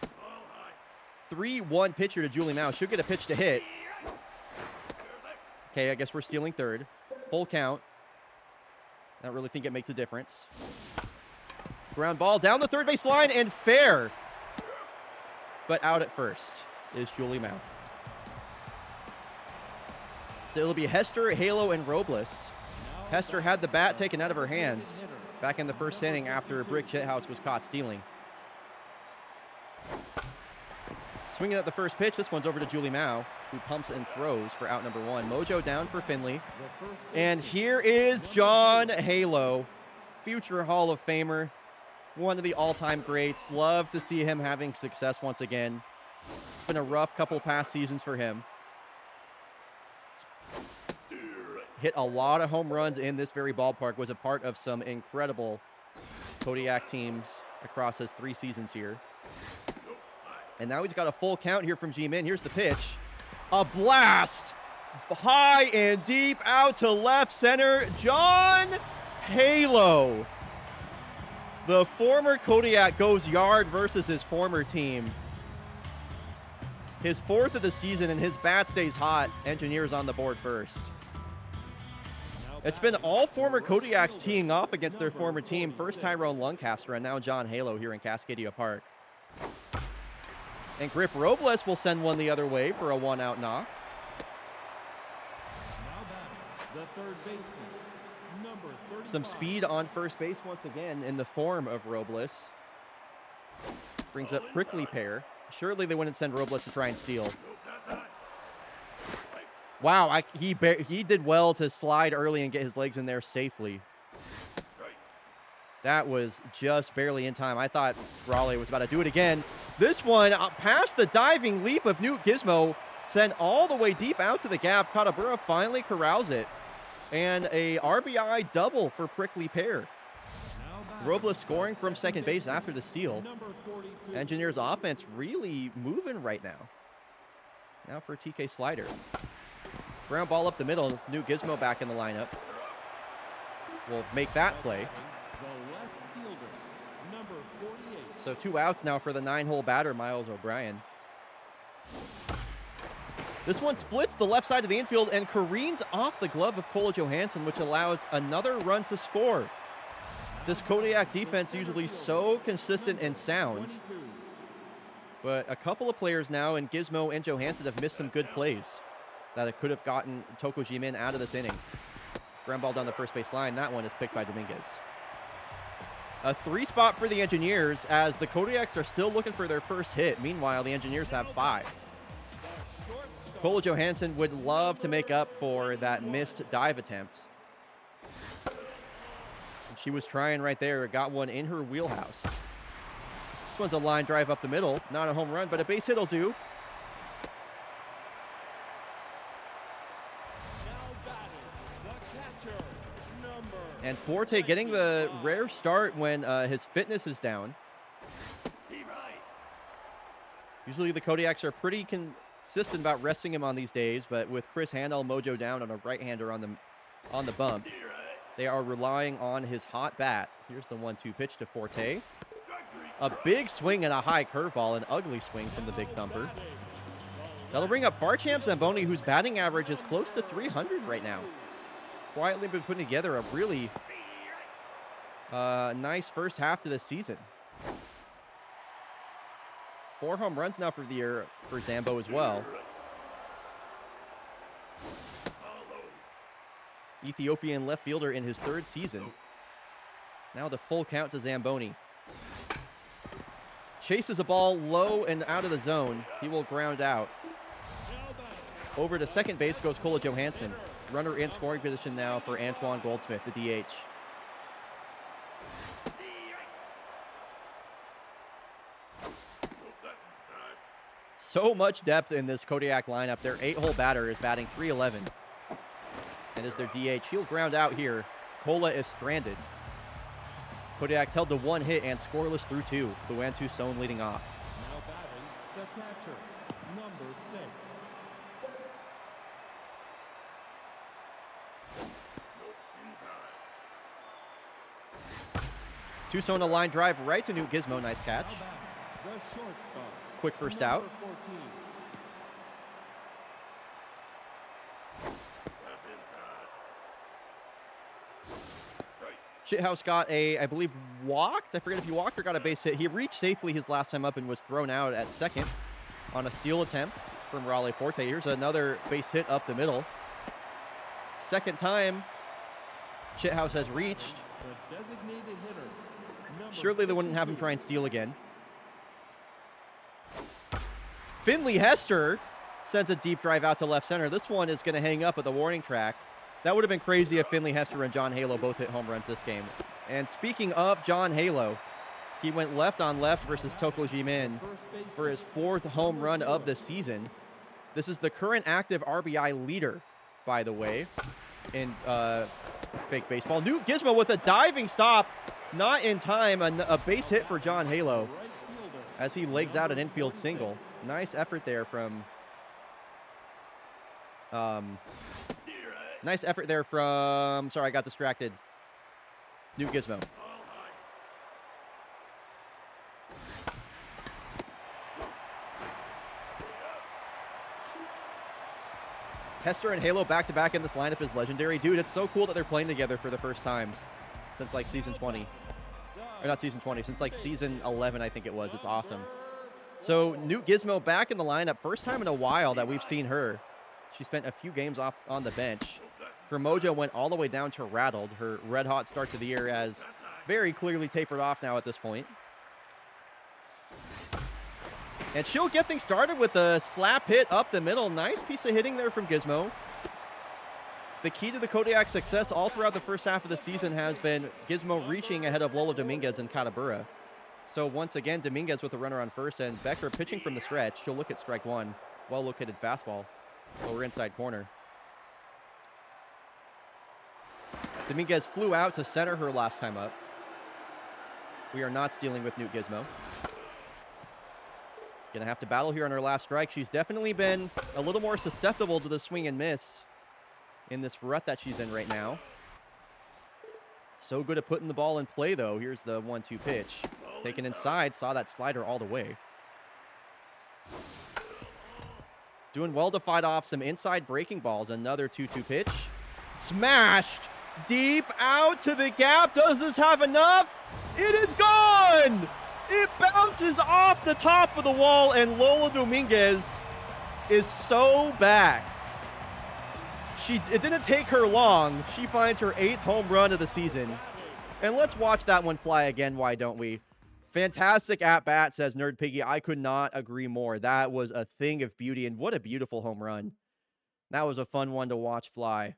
Ball high. 3-1 pitcher to Julie Mao. Should get a pitch to hit. There's that. Okay, I guess we're stealing third. Full count. I don't really think it makes a difference. Ground ball down the third base line and fair. But out at first is Julie Mao. So it'll be Hester, Halo, and Robles. Now Hester batting. had the bat taken out of her Designated hands hitter. back in the first inning after Brick Shithouse was caught stealing. Swinging at the first pitch, this one's over to Julie Mao, who pumps and throws for out number 1. Mojo down for Finley. The first And baseman. here is John Halo, future Hall of Famer, one of the all-time greats. Love to see him having success once again. It's been a rough couple past seasons for him. Steer right. Hit a lot of home runs in this very ballpark, was a part of some incredible Kodiak teams across his 3 seasons here. Nope. High. And now he's got a full count here from G-Min. Here's the pitch. A blast! High and deep out to left center. John Halo. The former Kodiak goes yard versus his former team. His 4th of the season, and his bat stays hot. Engineers on the board first. Now It's been batting. all former The Kodiaks right fielder. teeing off against their Number former team. First 46. Tyrone Lancaster, and now John Halo here in Cascadia Park. And Grip Robles will send one the other way for a 1-out knock. Now batting. The third baseman. Number 35. Some speed on first base once again in the form of Robles. Brings up Prickly Pear. Surely they wouldn't send Robles to try and steal. Nope. That's high. Right. Wow, he did well to slide early and get his legs in there safely. Right. That was just barely in time. I thought Raleigh was about to do it again. This one, past the diving leap of Newt Gizmo, sent all the way deep out to the gap. Katabura finally corrals it. And a RBI double for Prickly Pear. Now batting. Robles scoring The from second base baseman. after the steal. Number 42. Engineers offense really moving right now. Now for TK Slider. Ground ball up the middle. Newt Gizmo back in the lineup. Will make that play. The left fielder. Number 48. So 2 outs now for the 9-hole batter, Miles O'Brien. This one splits the left side of the infield and careens off the glove of Cole Johansson, which allows another run to score. This Kodiak defense usually so consistent and sound, 22. but a couple of players now, and Gizmo and Johansson, have missed some good plays that it could have gotten Toko Jimin out of this inning. Ground ball down the first base line. That one is picked by Dominguez. A 3 spot for the Engineers as the Kodiaks are still looking for their first hit. Meanwhile, the Engineers have 5. The shortstop. Cole Johansson would love to make up for that missed dive attempt. And she was trying right there, got one in her wheelhouse. This one's a line drive up the middle, not a home run, but a base hit will do. Now batting. The catcher. Number. And Forte getting the rare start when his fitness is down. Steve Wright. Usually the Kodiaks are pretty consistent about resting him on these days, but with Chris Handel Mojo down on a right-hander on the bump, Steer right. they are relying on his hot bat. Here's the 1-2 pitch to Forte. Strike 3. A big swing and a high curveball, an ugly swing from the big thumper. That'll bring up Farcham Zamboni, whose batting average is close to 300 right now. Quietly been putting together a really nice first half to the season. 4 home runs now for the year for Zambo as well. Ethiopian left fielder in his 3rd season. Now the full count to Zamboni. Chases a ball low and out of the zone. He will ground out. Over to second base goes Kola Johansson. Runner in scoring position now for Antoine Goldsmith, the DH. So much depth in this Kodiak lineup. Their 8-hole batter is batting .311. And is their DH. He'll ground out here. Kola is stranded. Kodiak's held to 1 hit and scoreless through 2. Luan Toussaint leading off. Now batting, the catcher, number 6. Toussaint a line drive right to Newt Gizmo. Nice catch. Now batting, the shortstop, Quick first number out. 14. Shithouse got a, I believe, walked. I forget if he walked or got a base hit. He reached safely his last time up and was thrown out at second on a steal attempt from Raleigh Forte. Here's another base hit up the middle. Second time Shithouse has reached. The designated hitter, number Surely they wouldn't have him try and steal again. Finley Hester sends a deep drive out to left center. This one is going to hang up at the warning track. That would have been crazy if Finley Hester and John Halo both hit home runs this game. And speaking of John Halo, he went left on left versus Toko Jimin for his 4th home rn of the season. This is the current active RBI leader, by the way, in fake baseball. Newt Gizmo with a diving stop, not in time. A base hit for John Halo as he legs out an infield single. Nice effort there from... Nice effort there from, sorry, I got distracted, Newt Gizmo. Hester and Halo back-to-back in this lineup is legendary. Dude, it's so cool that they're playing together for the first time since, like, season 20. Or not season 20, since, like, season 11, I think it was. It's awesome. So, Newt Gizmo back in the lineup. First time in a while that we've seen her. She spent a few games off on the bench. Her mojo went all the way down to rattled. Her red-hot start to the year has very clearly tapered off now at this point. And she'll get things started with a slap hit up the middle. Nice piece of hitting there from Gizmo. The key to the Kodiak success all throughout the first half of the season has been Gizmo reaching ahead of Lolo Dominguez and Katabura. So once again, Dominguez with a runner on first, and Becker pitching from the stretch. She'll look at strike 1. Well-located fastball. Lower inside corner. Dominguez flew out to center her last time up. We are not stealing with Newt Gizmo. Gonna have to battle here on her last strike. She's definitely been a little more susceptible to the swing and miss in this rut that she's in right now. So good at putting the ball in play, though. Here's the 1-2 pitch. Taken inside, saw that slider all the way. Doing well to fight off some inside breaking balls. Another 2-2 pitch. Smashed deep out to the gap. Does this have enough? It is gone! It bounces off the top of the wall, and Lola Dominguez is so back. It didn't take her long. She finds her 8th home run of the season. And let's watch that one fly again, why don't we? Fantastic at-bat, says Nerd Piggy. I could not agree more. That was a thing of beauty, and what a beautiful home run. That was a fun one to watch fly.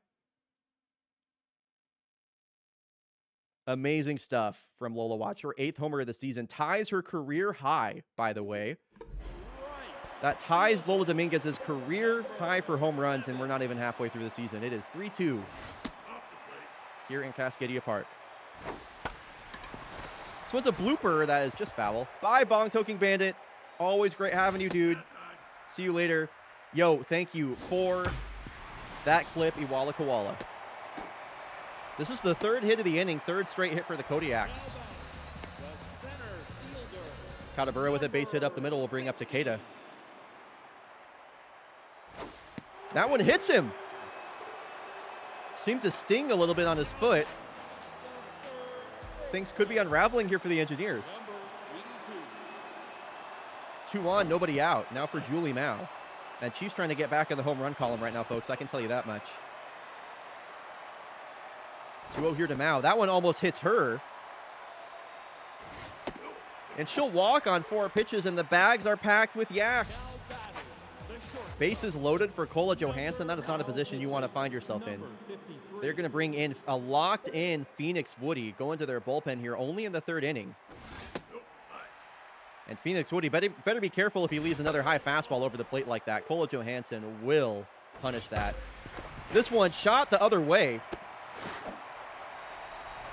Amazing stuff from Lola Watts. Her 8th homer of the season. Ties her career high, by the way. That ties Lola Dominguez's career high for home runs, and we're not even halfway through the season. It is 3-2 here in Cascadia Park. This one's a blooper that is just foul. Bye, Bong Toking Bandit. Always great having you, dude. See you later. Yo, thank you for that clip, Iwala Koala. This is the 3rd hit of the inning, 3rd straight hit for the Kodiaks. Katabura with a base hit up the middle will bring up Takeda. That one hits him. Seemed to sting a little bit on his foot. Things could be unraveling here for the Engineers. 2 on, nobody out. Now for Julie Mao. And she's trying to get back in the home run column right now, folks. I can tell you that much. 2-0 here to Mao. That one almost hits her. And she'll walk on 4 pitches, and the bags are packed with yaks. Bases loaded for Kola Johansson. That is not a position you want to find yourself in. They're going to bring in a locked-in Phoenix Woody, go into their bullpen here only in the 3rd inning. And Phoenix Woody better be careful if he leaves another high fastball over the plate like that. Kola Johansson will punish that. This one shot the other way.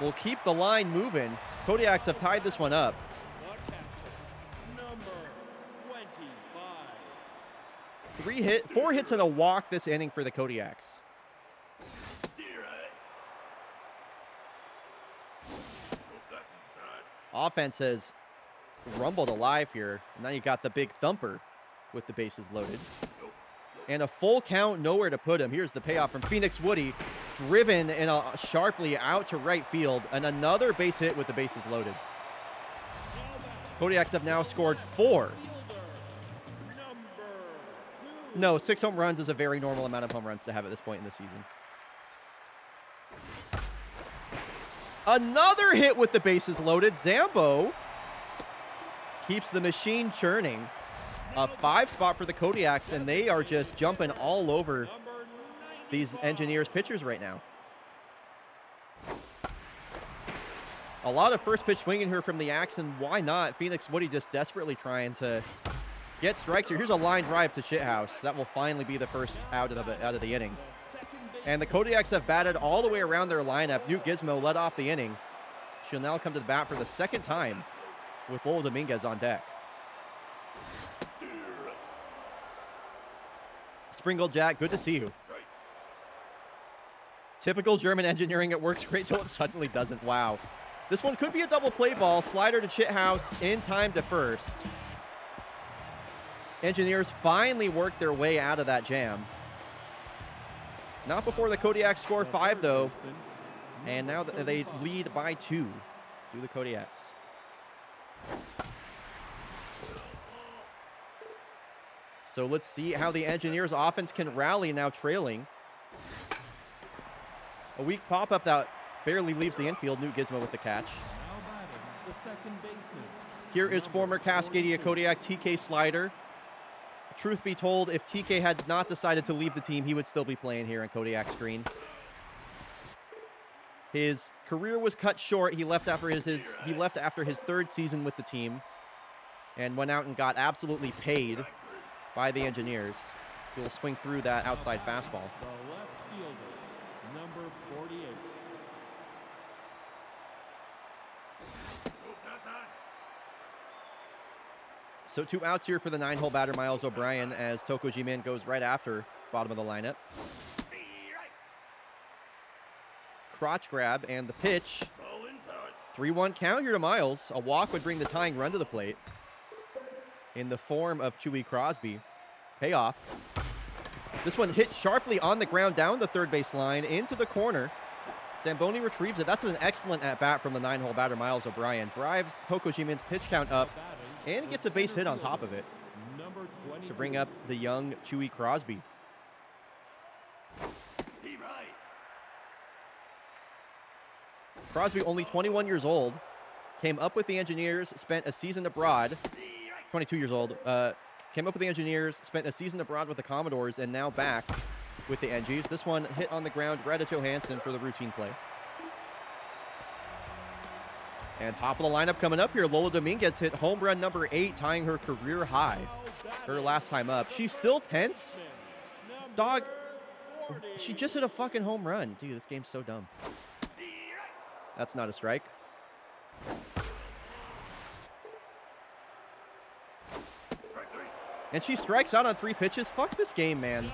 Will keep the line moving. Kodiaks have tied this one up. Number 25. 4 hits and a walk this inning for the Kodiaks. Offense has rumbled alive here. Now you got the big thumper with the bases loaded. And a full count, nowhere to put him. Here's the payoff from Phoenix Woody. Driven in sharply out to right field. And another base hit with the bases loaded. Kodiaks have now scored 4. No, 6 home runs is a very normal amount of home runs to have at this point in the season. Another hit with the bases loaded. Zambo keeps the machine churning. A 5 spot for the Kodiaks, and they are just jumping all over these Engineers pitchers right now. A lot of first pitch swinging here from the Axe, and why not? Phoenix Woody just desperately trying to get strikes here. Here's a line drive to Shithouse. That will finally be the first out of the inning. And the Kodiaks have batted all the way around their lineup. Newt Gizmo led off the inning. She'll now come to the bat for the 2nd time with Lola Dominguez on deck. Springle Jack, good to see you. Typical German engineering. It works great till it suddenly doesn't. Wow. This one could be a double play ball. Slider to Chithouse in time to first. Engineers finally worked their way out of that jam. Not before the Kodiaks score 5, though. And now they lead by 2 to the Kodiaks. So let's see how the Engineers offense can rally now trailing. A weak pop-up that barely leaves the infield. Newt Gizmo with the catch. Here is former Cascadia Kodiak TK Slider. Truth be told, if TK had not decided to leave the team, he would still be playing here in Kodiak's green. His career was cut short. He left after his 3rd season with the team and went out and got absolutely paid by the Engineers. He'll swing through that outside fastball. The left fielder, number 48. So 2 outs here for the 9-hole batter, Miles O'Brien, as Toko Jimin goes right after bottom of the lineup. Crotch grab and the pitch. 3-1 count here to Miles. A walk would bring the tying run to the plate in the form of Chewy Crosby. Payoff. This one hit sharply on the ground down the 3rd base line into the corner. Zamboni retrieves it. That's an excellent at-bat from the 9-hole batter, Miles O'Brien. Drives Toko Jimin's pitch count up and gets a base hit on top of it to bring up the young Chewy Crosby. Crosby, only 21 years old, came up with the Engineers, spent a season abroad. 22 years old. Came up with the Engineers, spent a season abroad with the Commodores, and now back with the Engies. This one hit on the ground, right at Johansson for the routine play. And top of the lineup coming up here, Lola Dominguez hit home run number 8, tying her career high. Her last time up. She's still tense. Dog, she just hit a fucking home run. Dude, this game's so dumb. That's not a strike. And she strikes out on 3 pitches. Fuck this game, man.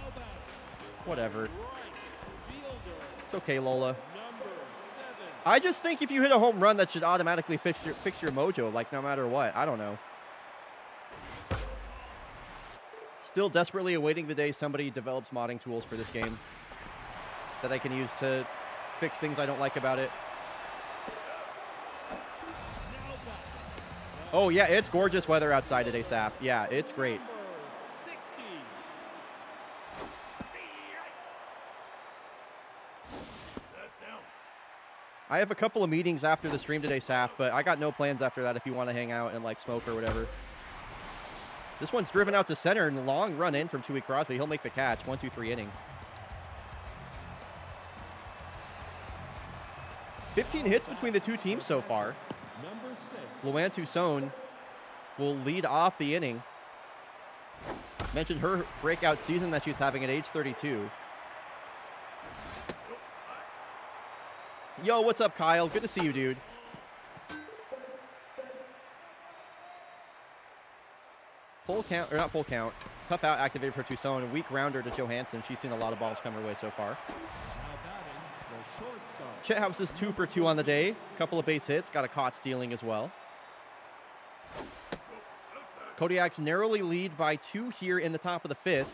Whatever. It's okay, Lola. I just think if you hit a home run, that should automatically fix your mojo, like no matter what. I don't know. Still desperately awaiting the day somebody develops modding tools for this game that I can use to fix things I don't like about it. Oh, yeah, it's gorgeous weather outside today, Saf. Yeah, it's great. Number 60. That's down. I have a couple of meetings after the stream today, Saf, but I got no plans after that if you want to hang out and, like, smoke or whatever. This one's driven out to center and long run in from Chewy Crosby. He'll make the catch. 1-2-3 inning. 15 hits between the two teams so far. Number 6. Luann Toussaint will lead off the inning. Mentioned her breakout season that she's having at age 32. Yo, what's up, Kyle? Good to see you, dude. Full count, or not full count. Tough out activated for Toussaint. A weak rounder to Johansson. She's seen a lot of balls come her way so far. Now batting, the shortstop. Chet House is 2 for 2 on the day. Couple of base hits. Got a caught stealing as well. Kodiak's narrowly lead by 2 here in the top of the 5th.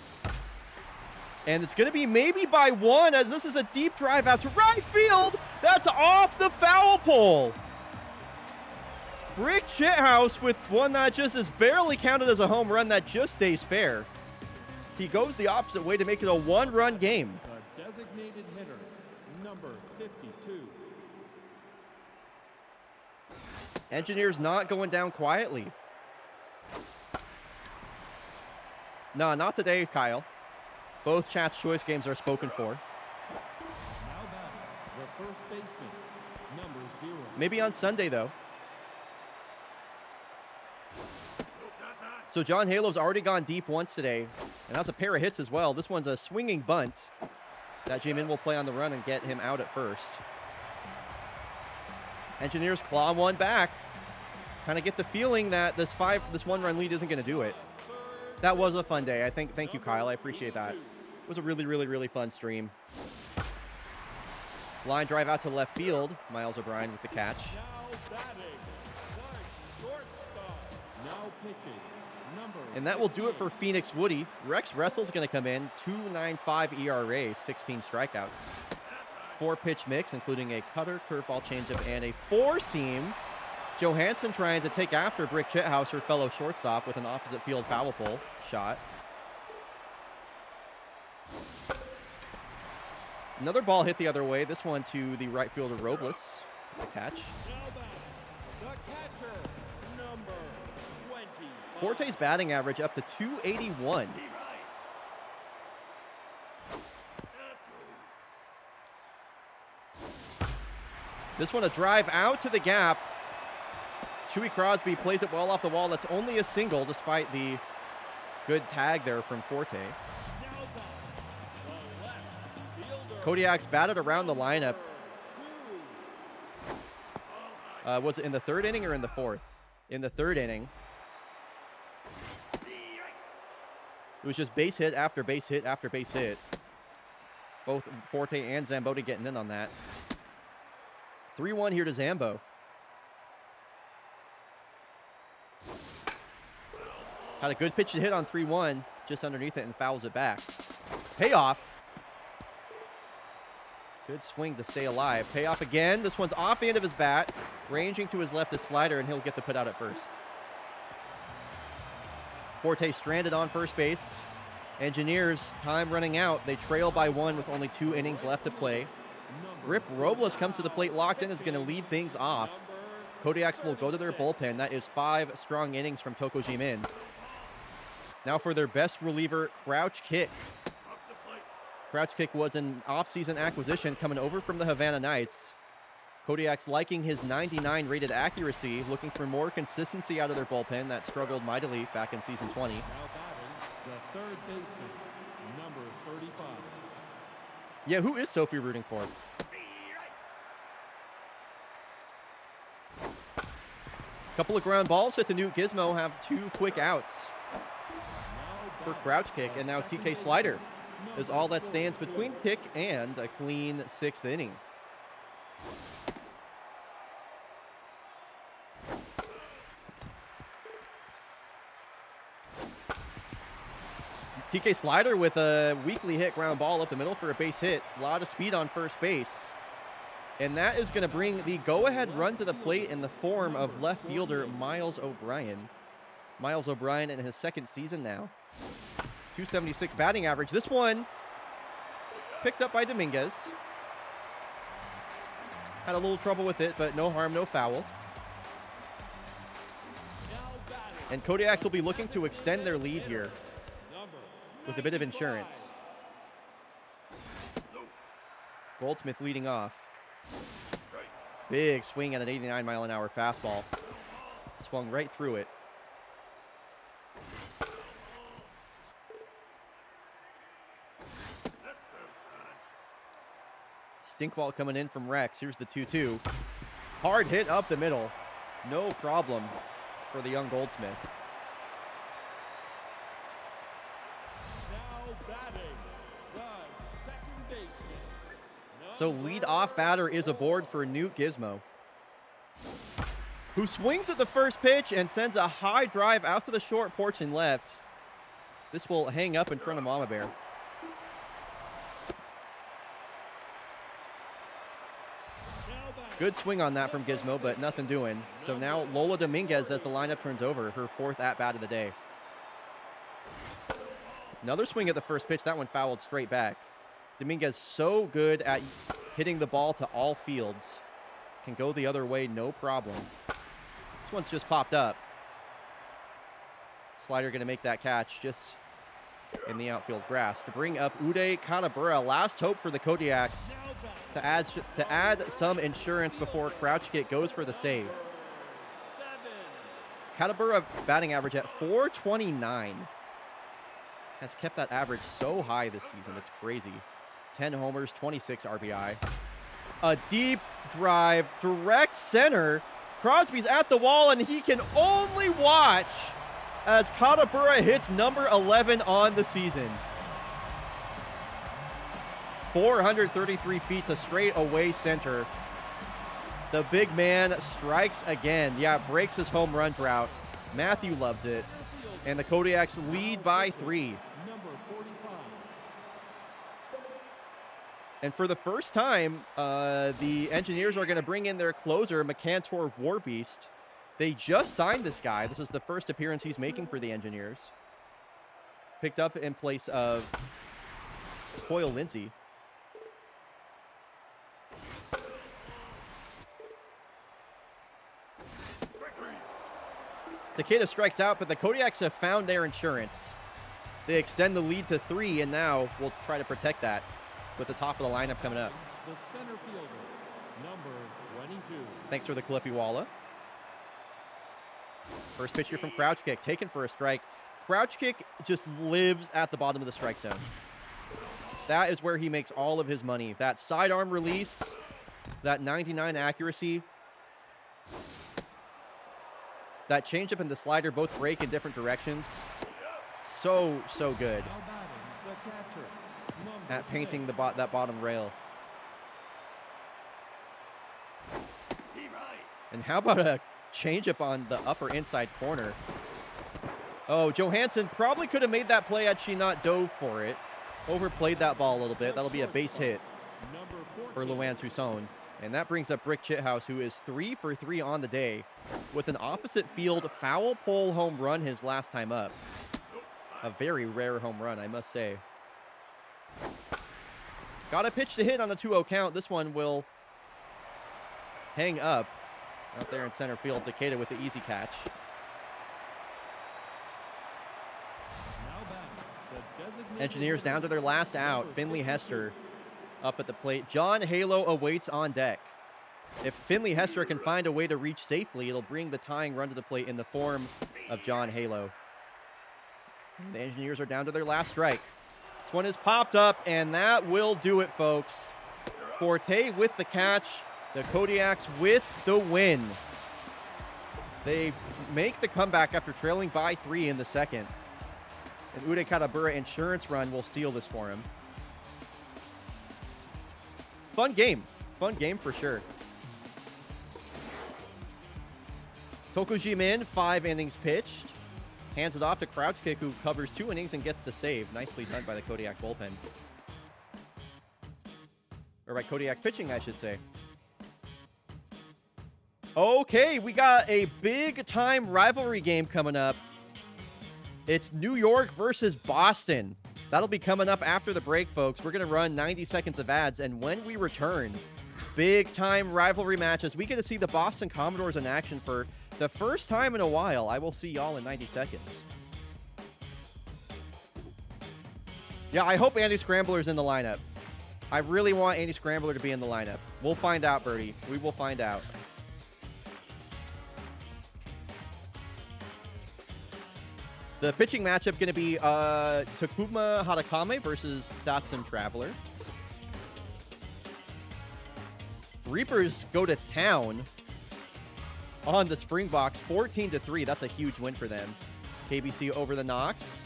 And it's going to be maybe by 1 as this is a deep drive out to right field. That's off the foul pole. Brick Chithouse with one that just is barely counted as a home run that just stays fair. He goes the opposite way to make it a 1-run game. The designated hitter, number 52. Engineers not going down quietly. No, not today, Kyle. Both Chat's Choice games are spoken for. Now batting, the first baseman, number 0. Maybe on Sunday, though. That's high. So John Halo's already gone deep once today, and that's a pair of hits as well. This one's a swinging bunt that Jamin will play on the run and get him out at first. Engineers claw one back. Kind of get the feeling that this 1-run lead isn't going to do it. That was a fun day. Thank you, Kyle. I appreciate that. It was a really, really, really fun stream. Line drive out to left field. Miles O'Brien with the catch. Now batting, the shortstop. Now pitching, number And that will do it 15. for Phoenix Woody. Rex Russell's going to come in. 2.95 ERA, 16 strikeouts. 4-pitch mix, including a cutter, curveball, changeup, and a 4-seam. Johansson trying to take after Brick Chithouse, her fellow shortstop, with an opposite field foul pole shot. Another ball hit the other way. This one to the right fielder Robles. The catch. Now batting, the catcher, number 20. Forte's batting average up to 281. Steve Wright. That's low. This one a drive out to the gap. Chewy Crosby plays it well off the wall. That's only a single despite the good tag there from Forte. Now batting, the left fielder. Kodiak's batted around the lineup. 2. Was it in the 3rd inning or in the 4th? In the 3rd inning. It was just base hit after base hit after base hit. Both Forte and Zamboni getting in on that. 3-1 here to Zambo. Had a good pitch to hit on 3-1, just underneath it and fouls it back. Payoff. Good swing to stay alive. Payoff again. This one's off the end of his bat. Ranging to his left is slider, and he'll get the put out at first. Forte stranded on first base. Engineers, time running out. They trail by 1 with only 2 innings left to play. Rip Robles comes to the plate locked in, is going to lead things off. Kodiaks will go to their bullpen. That is 5 strong innings from Toko Jimin. Now for their best reliever, Crouch Kick. Off the plate. Crouch Kick was an off-season acquisition coming over from the Havana Knights. Kodiak's liking his 99 rated accuracy, looking for more consistency out of their bullpen that struggled mightily back in season 20. Now batting, the third baseman, number 35. Yeah, who is Sophie rooting for? Couple of ground balls hit to Newt Gizmo, have 2 quick outs for Crouch Kick, and now TK Slider is all that stands between Kick and a clean 6th inning. TK Slider with a weakly hit ground ball up the middle for a base hit. A lot of speed on first base. And that is going to bring the go-ahead run to the plate in the form of left fielder Miles O'Brien. Miles O'Brien in his second season now. 276 batting average. This one picked up by Dominguez. Had a little trouble with it, but no harm, no foul. And Kodiaks will be looking to extend their lead here with a bit of insurance. Goldsmith leading off. Big swing at an 89-mile-an-hour fastball. Swung right through it. Stink ball coming in from Rex. Here's the 2-2. Hard hit up the middle. No problem for the young Goldsmith. Now batting, the second baseman. So lead-off batter is aboard for Newt Gizmo, who swings at the first pitch and sends a high drive out to the short porch and left. This will hang up in front of Mama Bear. Good swing on that from Gizmo, but nothing doing. So now Lola Dominguez, as the lineup turns over, her fourth at-bat of the day. Another swing at the first pitch. That one fouled straight back. Dominguez so good at hitting the ball to all fields. Can go the other way, no problem. This one's just popped up. Slider going to make that catch just in the outfield grass to bring up Uday Katabura. Last hope for the Kodiaks to add some insurance before Crouch Kick goes for the save. Katabura's batting average at .429 has kept that average so high this season. It's crazy. 10 homers, 26 RBI. A deep drive, direct center. Crosby's at the wall, and he can only watch as Katabura hits number 11 on the season. 433 feet to straight away center. The big man strikes again. Yeah, breaks his home run drought. Matthew loves it. And the Kodiaks lead by 3. Number 45. And for the first time, the Engineers are going to bring in their closer, McCantor Warbeast. They just signed this guy. This is the first appearance he's making for the Engineers. Picked up in place of Hoyle Lindsay. Takeda strikes out, but the Kodiaks have found their insurance. They extend the lead to 3, and now we'll try to protect that with the top of the lineup coming up. The center fielder, number 22. Thanks for the Clippy Walla. First pitch here from Crouch Kick, taken for a strike. Crouch Kick just lives at the bottom of the strike zone. That is where he makes all of his money. That sidearm release, that 99 accuracy, that changeup and the slider both break in different directions. So good Now batting, the catcher, number at painting 6. that bottom rail. And how about a changeup on the upper inside corner? Oh, Johansson probably could have made that play had she not dove for it. Overplayed that ball a little bit. That'll be a base hit Number for 14. Luann Toussaint. And that brings up Rick Chithouse, who is 3 for 3 on the day with an opposite field foul pole home run his last time up. A very rare home run, I must say. Got a pitch to hit on a 2-0 count. This one will hang up out there in center field. Takeda with the easy catch. Now batting, the designated Engineers hitter, down to their last out. number Finley 52. Hester up at the plate. John Halo awaits on deck. If Finley Hester can find a way to reach safely, it'll bring the tying run to the plate in the form of John Halo. And the Engineers are down to their last strike. This one is popped up, and that will do it, folks. Forte with the catch. The Kodiaks with the win. They make the comeback after trailing by 3 in the second. And Uday Katabura insurance run will seal this for him. Fun game. Fun game for sure. Tokuji Min, 5 innings pitched. Hands it off to Crouch Kick, who covers 2 innings and gets the save. Nicely done by the Kodiak bullpen. Or by Kodiak pitching, I should say. Okay, we got a big time rivalry game coming up. It's New York versus Boston. That'll be coming up after the break, folks. We're going to run 90 seconds of ads, and when we return, big time rivalry matches. We get to see the Boston Commodores in action for the first time in a while. I will see y'all in 90 seconds. Yeah, I hope Andy Scrambler's in the lineup. I really want Andy Scrambler to be in the lineup. We'll find out, Birdie. We will find out. The pitching matchup going to be Takuma Hatakame versus Datsun Traveler. Reapers go to town on the Springboks, 14-3. That's a huge win for them. KBC over the Knox.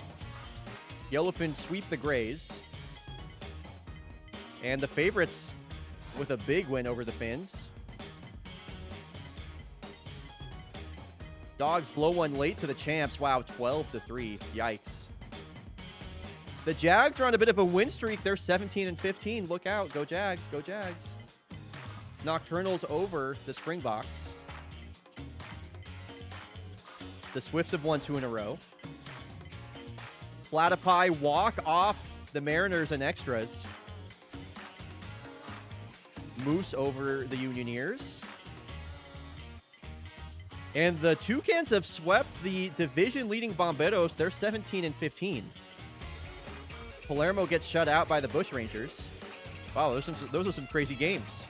Yellowfin sweep the Grays. And the favorites with a big win over the Finns. Dogs blow one late to the champs. Wow, 12-3. Yikes. The Jags are on a bit of a win streak. They're 17-15. Look out. Go Jags. Go Jags. Nocturnals over the Springboks. The Swifts have won 2 in a row. Platypi walk off the Mariners in extras. Moose over the Unioneers. And the Toucans have swept the division-leading Bomberos. They're 17-15. Palermo gets shut out by the Bushrangers. Wow, those are some crazy games.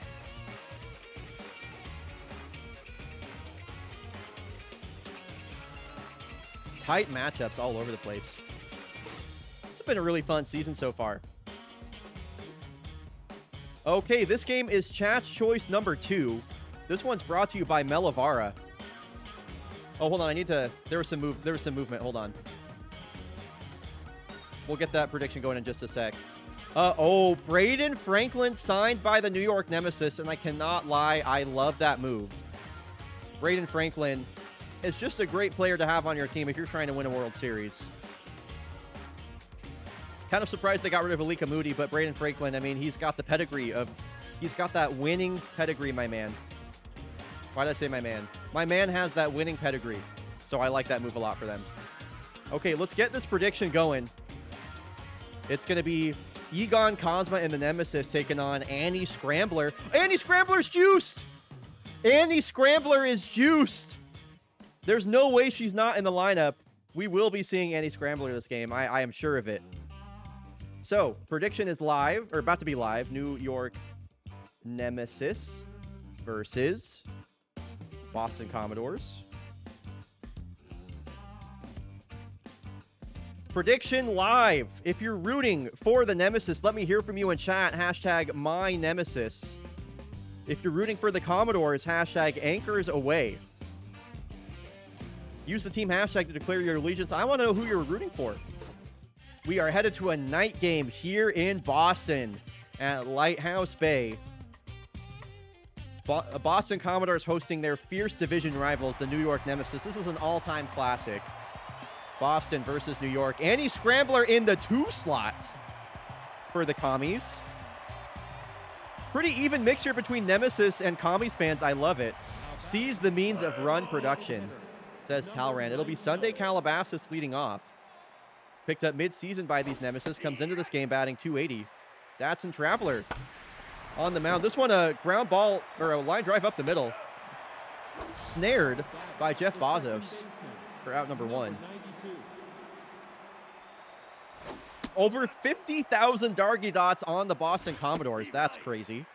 Tight matchups all over the place. It's been a really fun season so far. Okay, this game is Chat's Choice number 2. This one's brought to you by Melavara. Oh, hold on. There was some movement. Hold on. We'll get that prediction going in just a sec. Oh, Braden Franklin signed by the New York Nemesis, and I cannot lie, I love that move. Braden Franklin is just a great player to have on your team if you're trying to win a World Series. Kind of surprised they got rid of Alika Moody, but Braden Franklin, I mean, he's got the pedigree of... He's got that winning pedigree, my man. Why did I say my man? My man has that winning pedigree. So I like that move a lot for them. Okay, let's get this prediction going. It's going to be Egon Cosma and the Nemesis taking on Annie Scrambler. Annie Scrambler's juiced! Annie Scrambler is juiced! There's no way she's not in the lineup. We will be seeing Annie Scrambler this game. I am sure of it. So, prediction is live, or about to be live. New York Nemesis versus Boston Commodores. Prediction live. If you're rooting for the Nemesis, let me hear from you in chat. Hashtag my Nemesis. If you're rooting for the Commodores, hashtag anchors away. Use the team hashtag to declare your allegiance. I want to know who you're rooting for. We are headed to a night game here in Boston at Lighthouse Bay. Boston Commodores hosting their fierce division rivals, the New York Nemesis. This is an all-time classic. Boston versus New York. Annie Scrambler in the 2 slot for the Commies. Pretty even mixture between Nemesis and Commies fans. I love it. Seize the means of run production, says Talrand. It'll be Sunday Calabasas leading off. Picked up mid-season by these Nemesis. Comes into this game batting .280. Datsun Traveler on the mound. This one a ground ball, or a line drive up the middle. Snared by Jeff Bazos for out number 1. Over 50,000 Dargy Dots on the Boston Commodores. That's crazy.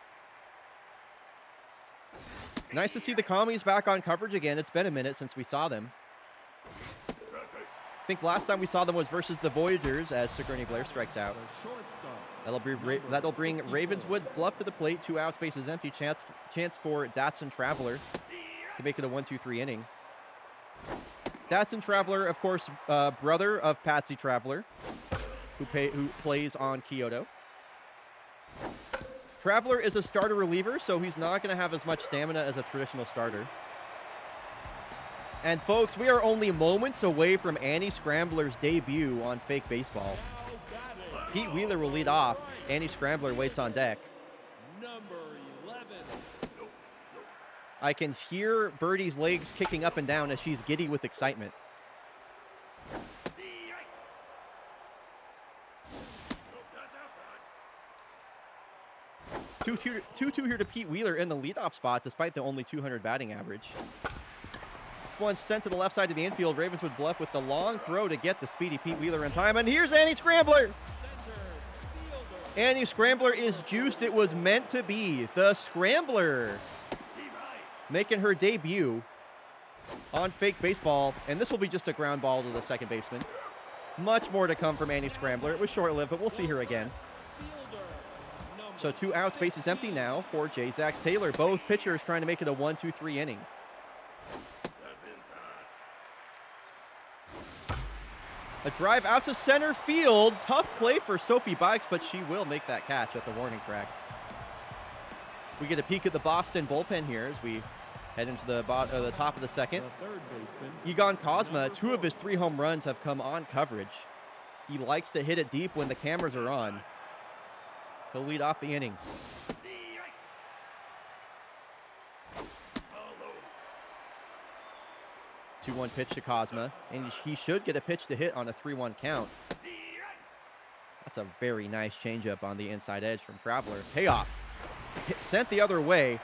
Nice to see the Commies back on coverage again. It's been a minute since we saw them. I think last time we saw them was versus the Voyagers as Sigourney Blair strikes out. That'll bring Ravenswood Bluff to the plate. 2 outs, bases empty. Chance for Datsun Traveler to make it a 1-2-3 inning. Datsun Traveler, of course, brother of Patsy Traveler, who plays on Kyoto. Traveler is a starter reliever, so he's not going to have as much stamina as a traditional starter. And folks, we are only moments away from Annie Scrambler's debut on Fake Baseball. Pete Wheeler will lead off. Annie Scrambler waits on deck. Number 11. I can hear Birdie's legs kicking up and down as she's giddy with excitement. Nope, that's outside. 2-2 here to Pete Wheeler in the leadoff spot, despite the only 200 batting average. This one's sent to the left side of the infield. Ravenswood bluff with the long throw to get the speedy Pete Wheeler in time. And here's Annie Scrambler. Annie Scrambler is juiced. It was meant to be. The Scrambler making her debut on Fake Baseball. And this will be just a ground ball to the second baseman. Much more to come from Annie Scrambler. It was short-lived, but we'll see her again. So 2 outs, bases empty now for J. Zax Taylor. Both pitchers trying to make it a 1-2-3 inning. That's inside. A drive out to center field. Tough play for Sophie Bikes, but she will make that catch at the warning track. We get a peek at the Boston bullpen here as we head into the top of the second. The third baseman. Egon Cosma, 2 of his 3 home runs have come on coverage. He likes to hit it deep when the cameras are on. He'll lead off the inning. 2-1 pitch to Cosma, and he should get a pitch to hit on a 3-1 count. That's a very nice changeup on the inside edge from Traveler. Payoff. Sent the other way.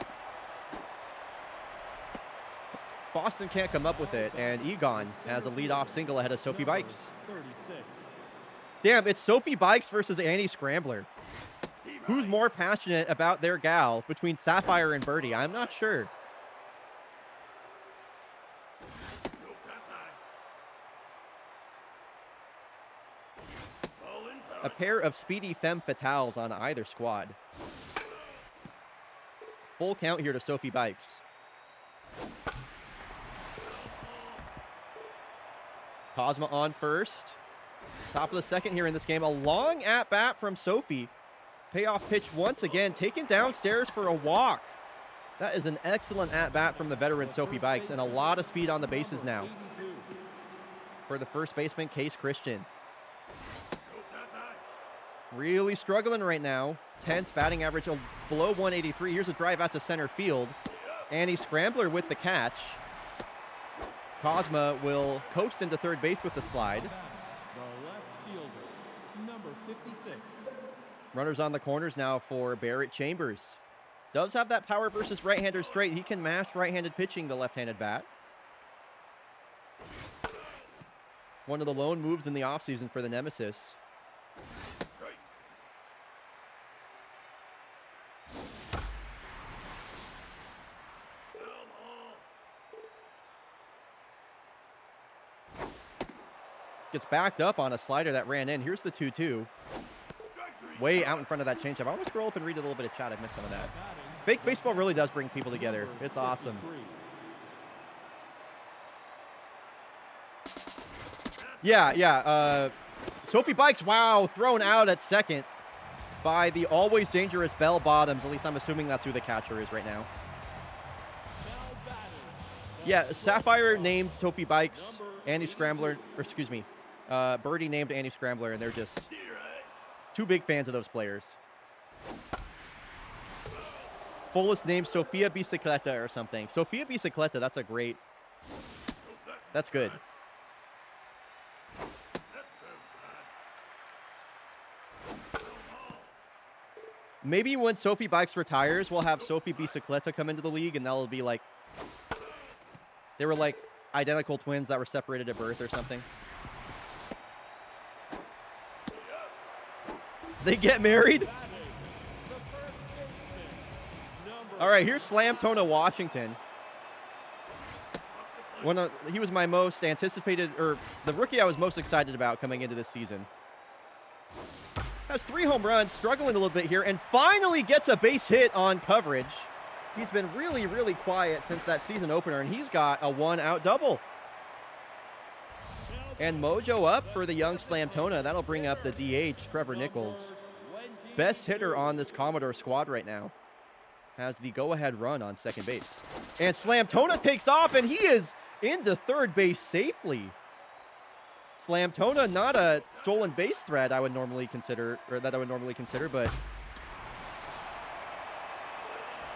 Boston can't come up with it, and Egon has a leadoff single ahead of Sophie Bikes. 36. Damn, it's Sophie Bikes versus Annie Scrambler. Who's more passionate about their gal between Sapphire and Birdie? I'm not sure. Nope, that's high. Ball inside. A pair of speedy femme fatales on either squad. Full count here to Sophie Bikes. Cosma on first. Top of the second here in this game. A long at-bat from Sophie. Payoff pitch once again, taken downstairs for a walk. That is an excellent at-bat from the veteran Sophie Bikes, and a lot of speed on the bases now. For the first baseman, Case Christian. Nope, that's high. Really struggling right now. Tense batting average below 183. Here's a drive out to center field. Annie Scrambler with the catch. Cosma will coast into third base with the slide. The left fielder, number 56. Runners on the corners now for Barrett Chambers. Does have that power versus right-hander straight. He can mash right-handed pitching, the left-handed bat. One of the lone moves in the offseason for the Nemesis. Right. Gets backed up on a slider that ran in. Here's the 2-2. Way out in front of that changeup. I want to scroll up and read a little bit of chat. I missed some of that. Fake Baseball really does bring people together. It's awesome. Yeah. Sophie Bikes, wow, thrown out at second by the always dangerous Bell Bottoms. At least I'm assuming that's who the catcher is right now. Yeah, Sapphire named Sophie Bikes, Annie Scrambler, or excuse me, Birdie named Annie Scrambler, and they're just two big fans of those players. Fullest name, Sofia Bicicleta or something. Sofia Bicicleta, that's a great, that's good. Maybe when Sophie Bikes retires, we'll have Sophie Bicicleta come into the league, and that'll be like, they were like identical twins that were separated at birth or something. They get married? All right, here's Slamtona Washington. He was my most anticipated, or the rookie I was most excited about coming into this season. Has 3 home runs, struggling a little bit here, and finally gets a base hit on coverage. He's been really, really quiet since that season opener, and he's got a 1-out double. And mojo up for the young Slamtona. That'll bring up the DH, Trevor Nichols. Best hitter on this Commodore squad right now. Has the go-ahead run on second base. And Slamtona takes off, and he is into third base safely. Slamtona, not a stolen base threat I would normally consider, but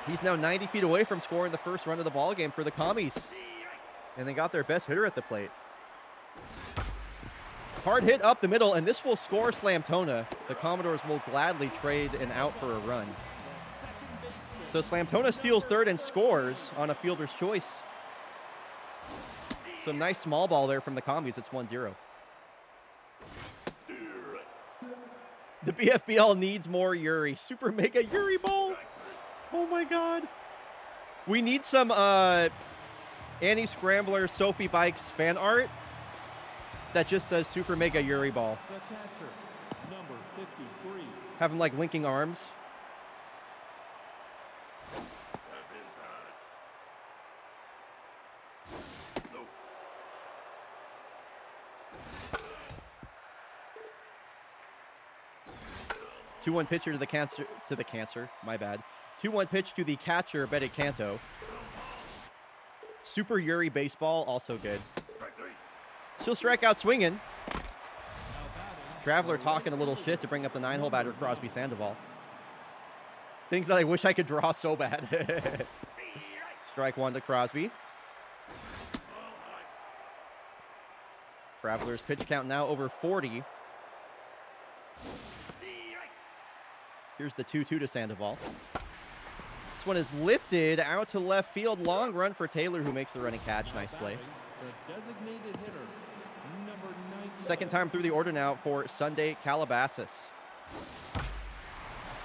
He's now 90 feet away from scoring the first run of the ball game for the Commies. And they got their best hitter at the plate. Hard hit up the middle, and this will score Slamtona. The Commodores will gladly trade an out for a run. So Slamtona steals third and scores on a fielder's choice. Some nice small ball there from the Commies. It's 1-0. The BFBL needs more Yuri. Super Mega Yuri ball. Oh my god. We need some Annie Scrambler Sophie Bikes fan art that just says Super Mega Yuri ball. The catcher, number 53. Have him like linking arms. That's inside. Nope. 2-1 pitcher to the cancer. My bad. 2-1 pitch to the catcher, Betty Canto. Super Yuri baseball, also good. Strike 3. She'll strike out swinging. Now batting, Traveler talking a little shit to bring up the 9-hole batter, Crosby Sandoval. Things that I wish I could draw so bad. Strike 1 to Crosby. Ball high. Traveler's pitch count now over 40. Here's the 2-2 to Sandoval. This one is lifted out to left field. Long run for Taylor, who makes the running catch. Nice play. the designated hitter, number 9. Second time through the order now for Sunday Calabasas.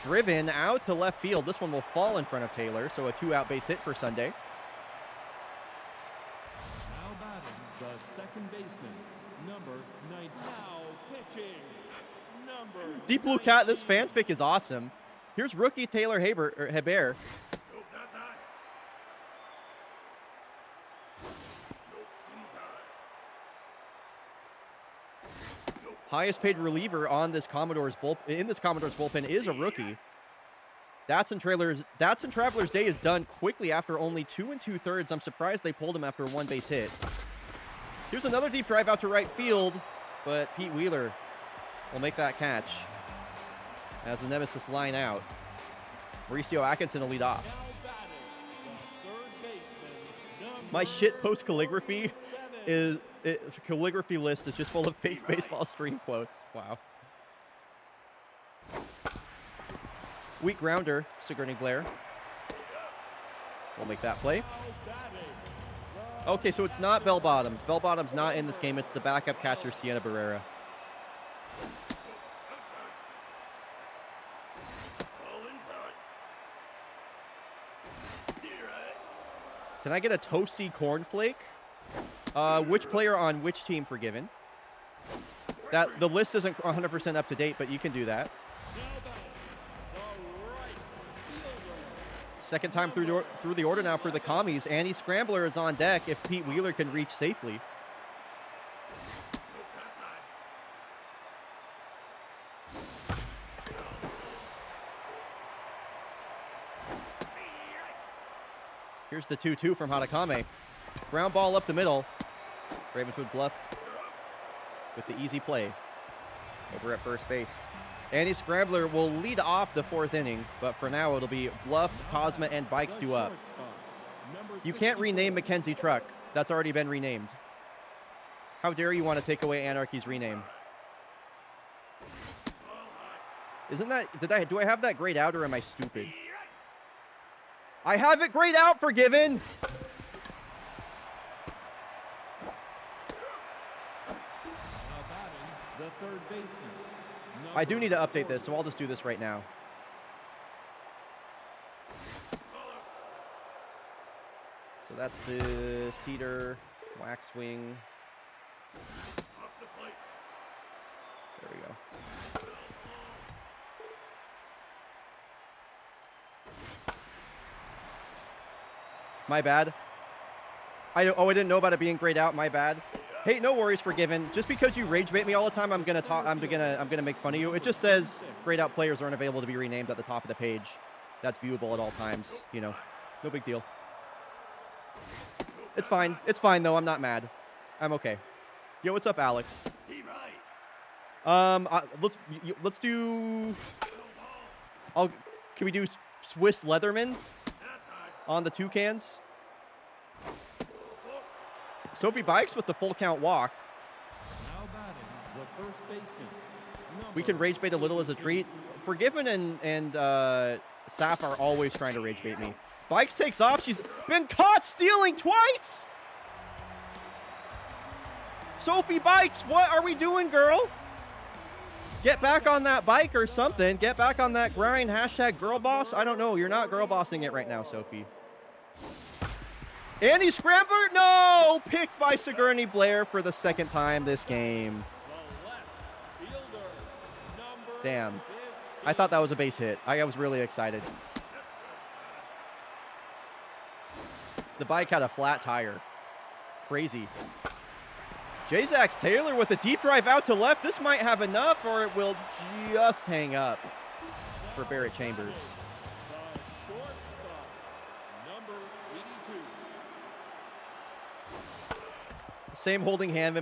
Driven out to left field. This one will fall in front of Taylor, so a 2-out base hit for Sunday. Now batting, the second baseman, number 9. Now pitching, number Deep Blue Cat, this fanfic is awesome. Here's rookie Taylor Hebert. Nope, that's high. Nope, inside. Nope. Highest paid reliever on this Commodores bullpen is a rookie. Datsun Traveler's day is done quickly after only 2 2/3. I'm surprised they pulled him after one base hit. Here's another deep drive out to right field, but Pete Wheeler will make that catch as the Nemesis line out. Mauricio Atkinson will lead off. Now batting, the third baseman, number My shit post calligraphy 7. calligraphy list is just full of fake baseball stream quotes. Wow. Weak grounder, Sigourney Blair. We'll make that play. Now batting, the Okay, so it's not Bell Bottoms. Bell Bottoms not in this game. It's the backup catcher, Sienna Barrera. Outside. Ball inside. Can I get a toasty cornflake? Which player on which team forgiven? The list isn't 100% up to date, but you can do that. now batting, the right fielder, Second time through the order now for the Commies. Annie Scrambler is on deck if Pete Wheeler can reach safely. Nope, that's high. Here's the 2-2 from Hatakame. Ground ball up the middle. Ravenswood Bluff with the easy play over at first base. Annie Scrambler will lead off the fourth inning, but for now it'll be Bluff, Cosma, and Bikes the due up. shortstop, number You can't 64. rename Mackenzie Truck. That's already been renamed. How dare you want to take away Anarchy's rename? Ball high. Isn't that, do I have that grayed out or am I stupid? I have it grayed out, Forgiven! Now batting, the third baseman, I do number need to update 40. this, so I'll just do this right now. Ball outside. So that's the Cedar, Waxwing. Off the plate. There we go. My bad. I didn't know about it being grayed out. My bad. Hey, no worries, Forgiven. Just because you rage bait me all the time, I'm gonna make fun of you. It just says grayed out players aren't available to be renamed at the top of the page. That's viewable at all times. You know, no big deal. It's fine. It's fine though. I'm not mad. I'm okay. Yo, what's up, Alex? Steve Wright. Let's do. No ball. Can we do Swiss Leatherman? That's on the Toucans. Sophie Bikes with the full count walk. Now batting the first baseman. We can rage bait a little as a treat. Forgiven and Saf are always trying to rage bait me. Bikes takes off. She's been caught stealing twice. Sophie Bikes, what are we doing, girl? Get back on that bike or something. Get back on that grind. Hashtag girl boss. I don't know. You're not girl bossing it right now, Sophie. Andy Scrambler? No! Picked by Sigourney Blair for the second time this game. The left fielder, number Damn. 15. I thought that was a base hit. I was really excited. The bike had a flat tire. Crazy. J-Zax Taylor with a deep drive out to left. This might have enough, or it will just hang up for Barrett Chambers. The shortstop, number 82. Same holding hand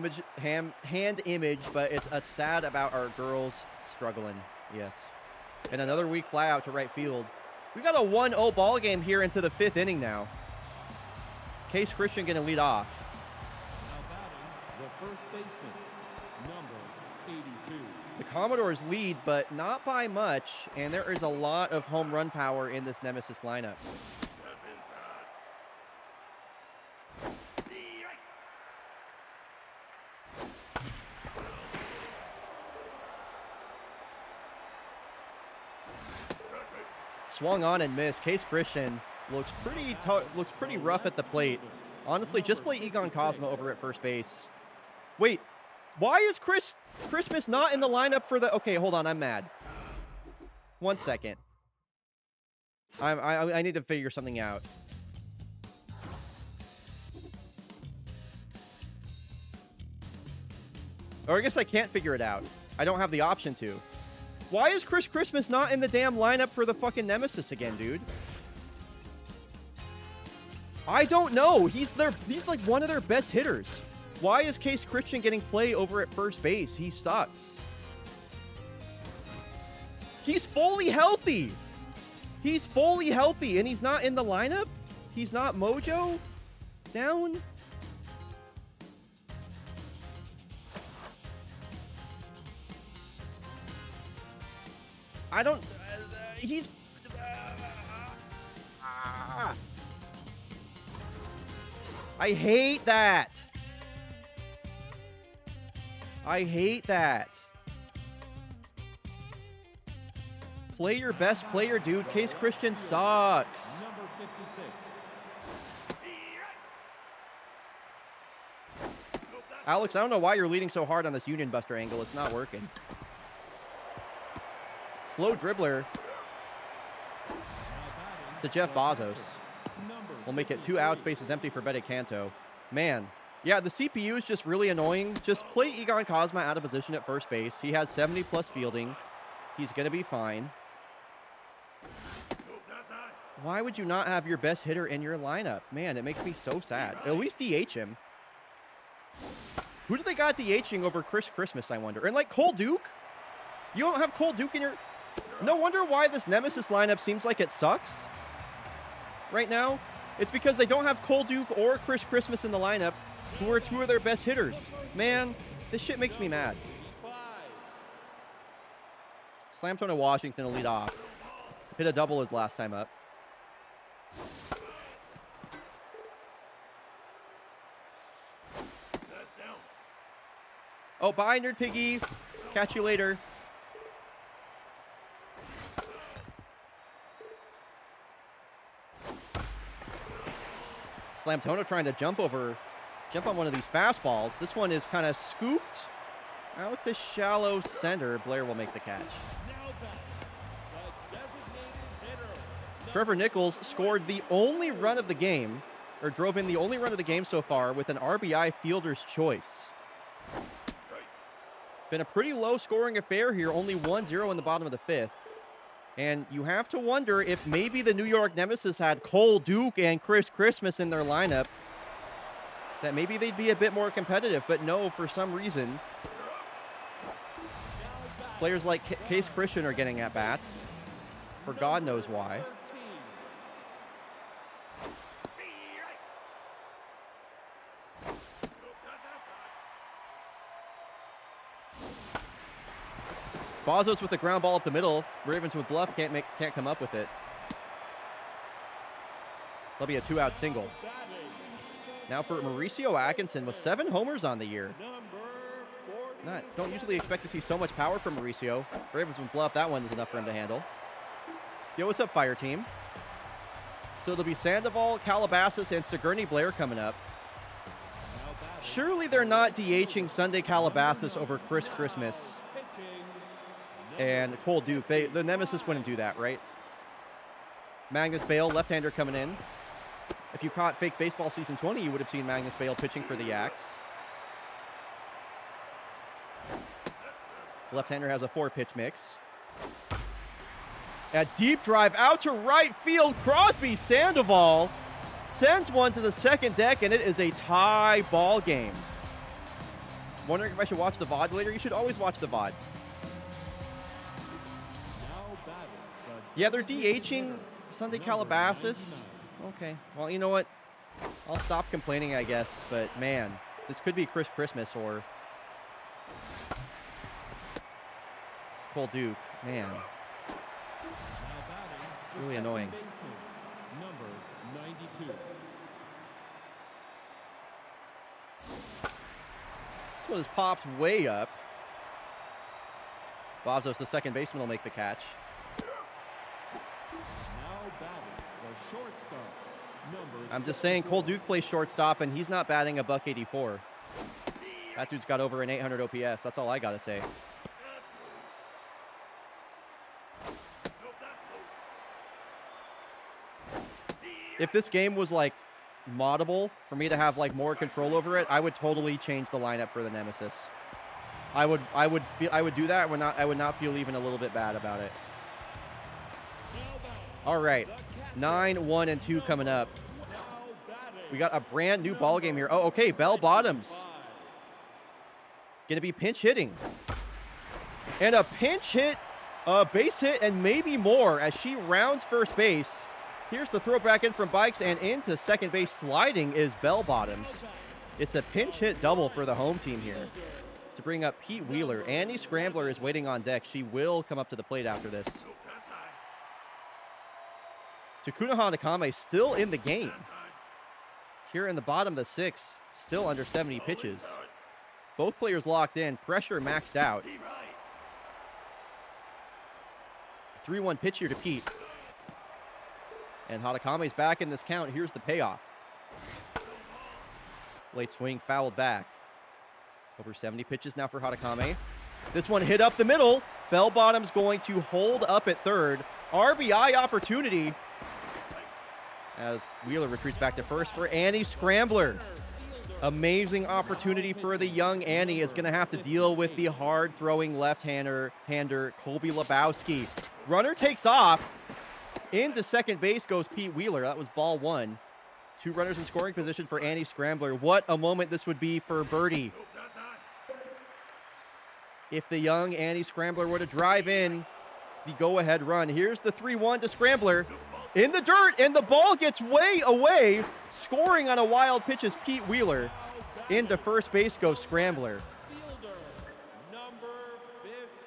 image, but it's sad about our girls struggling. Yes. And another weak fly out to right field. We got a 1-0 ball game here into the 5th inning now. Case Christian going to lead off. Now batting the first baseman, number 82. The Commodores lead, but not by much, and there is a lot of home run power in this Nemesis lineup. That's inside. Be right. Swung on and missed. Case Christian looks pretty rough at the plate. Honestly, just play Egon Cosmo over at first base. Wait, why is Christmas not in the lineup for the... Okay, hold on, I'm mad. 1 second. I need to figure something out. Or I guess I can't figure it out. I don't have the option to. Why is Christmas not in the damn lineup for the fucking Nemesis again, dude? I don't know. He's like one of their best hitters. Why is Case Christian getting play over at first base? He sucks. He's fully healthy. He's fully healthy, and he's not in the lineup? He's not mojo down? I don't... he's... I hate that. I hate that. Play your best player, dude. Case Christian sucks. Number 56. Alex, I don't know why you're leading so hard on this Union Buster angle. It's not working. Slow dribbler to Jeff Bazos. We'll make it 2 outs, bases empty for Betty Canto. Man, yeah, the CPU is just really annoying. Just play Egon Cosma out of position at first base. He has 70+ fielding. He's going to be fine. Why would you not have your best hitter in your lineup? Man, it makes me so sad. At least DH him. Who do they got DHing over Christmas, I wonder? And like Cole Duke? You don't have Cole Duke in your... No wonder why this Nemesis lineup seems like it sucks right now. It's because they don't have Cole Duke or Christmas in the lineup, who are 2 of their best hitters. Man, this shit makes me mad. Slamtona Washington will lead off. Hit a double his last time up. Oh, bye, Nerd Piggy. Catch you later. Slamtona trying to jump on one of these fastballs. This one is kind of scooped. Now it's a shallow center. Blair will make the catch. Now back, the designated hitter. Trevor Nichols scored the only run of the game, or drove in the only run of the game so far with an RBI fielder's choice. Been a pretty low scoring affair here, only 1-0 in the bottom of the 5th. And you have to wonder if maybe the New York Nemesis had Cole Duke and Christmas in their lineup, that maybe they'd be a bit more competitive. But no, for some reason, players like Case Christian are getting at-bats, for God knows why. Bozos with the ground ball up the middle. Ravens with bluff can't come up with it. That'll be a 2-out single. Now for Mauricio Atkinson with 7 homers on the year. Don't usually expect to see so much power from Mauricio. Ravens with bluff, that one is enough for him to handle. Yo, what's up, Fire Team? So it'll be Sandoval, Calabasas, and Sigourney Blair coming up. Surely they're not DHing Sunday Calabasas over Chris Christmas and Cole Duke. The Nemesis wouldn't do that, right? Magnus Bale, left-hander coming in. If you caught Fake Baseball Season 20, you would have seen Magnus Bale pitching for the Yaks. Left-hander has a 4-pitch mix. A deep drive out to right field. Crosby Sandoval sends one to the second deck, and it is a tie ball game. Wondering if I should watch the VOD later? You should always watch the VOD. Yeah, they're DHing Sunday Calabasas. Okay, well, you know what? I'll stop complaining, I guess. But, man, this could be Chris Christmas or Cole Duke. Man. Really annoying. Number 92. This one is popped way up. Bozos, the second baseman, will make the catch. Now batting the shortstop. Number I'm just saying, Cole Duke plays shortstop, and he's not batting a $184. That dude's got over an 800 OPS. That's all I got to say. If this game was like moddable for me to have like more control over it, I would totally change the lineup for the Nemesis. I would do that. I would not feel even a little bit bad about it. All right, 9, 1, and 2 coming up. We got a brand new ball game here. Oh, okay, Bell Bottoms gonna be pinch hitting, and a pinch hit, a base hit, and maybe more as she rounds first base. Here's the throw back in from Bikes, and into second base sliding is Bell Bottoms. It's a pinch hit double for the home team here to bring up Pete Wheeler. Annie Scrambler is waiting on deck. She will come up to the plate after this. Takuna Hanakame still in the game. Here in the bottom of the 6th, still under 70 pitches. Both players locked in, pressure maxed out. 3-1 pitch here to Pete. And Hanakame's back in this count. Here's the payoff. Late swing, fouled back. Over 70 pitches now for Hanakame. This one hit up the middle. Bell Bottom's going to hold up at third. RBI opportunity as Wheeler retreats back to first for Annie Scrambler. Amazing opportunity for the young Annie. Is going to have to deal with the hard-throwing left-hander Colby Lebowski. Runner takes off. Into second base goes Pete Wheeler. That was ball 1. 2 runners in scoring position for Annie Scrambler. What a moment this would be for Birdie. If the young Annie Scrambler were to drive in the go-ahead run. Here's the 3-1 to Scrambler. In the dirt, and the ball gets way away. Scoring on a wild pitch is Pete Wheeler. Into first base goes Scrambler.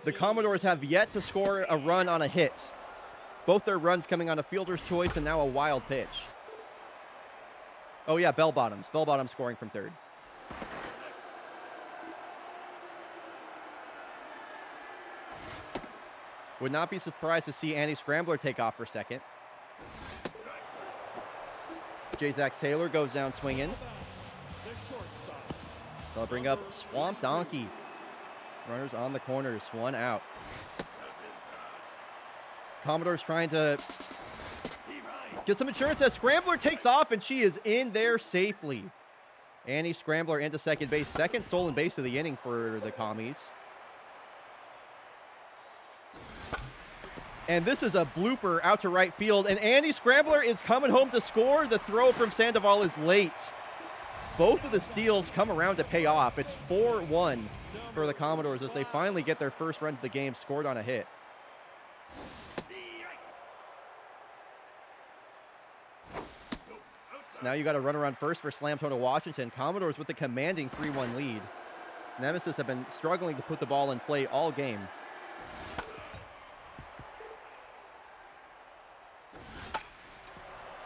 The Commodores have yet to score a run on a hit. Both their runs coming on a fielder's choice and now a wild pitch. Oh, yeah, Bell Bottoms. Bell Bottoms scoring from third. Would not be surprised to see Annie Scrambler take off for second. J. Zach Taylor goes down swinging. They'll bring up Swamp Donkey. Runners on the corners, 1 out. Commodores trying to get some insurance as Scrambler takes off, and she is in there safely. Annie Scrambler into second base. Second stolen base of the inning for the Commies. And this is a blooper out to right field, and Annie Scrambler is coming home to score. The throw from Sandoval is late. Both of the steals come around to pay off. It's 4-1 for the Commodores as they finally get their first run to the game scored on a hit. So now you got a runner on first for Slamtona Washington. Commodores with the commanding 3-1 lead. Nemesis have been struggling to put the ball in play all game.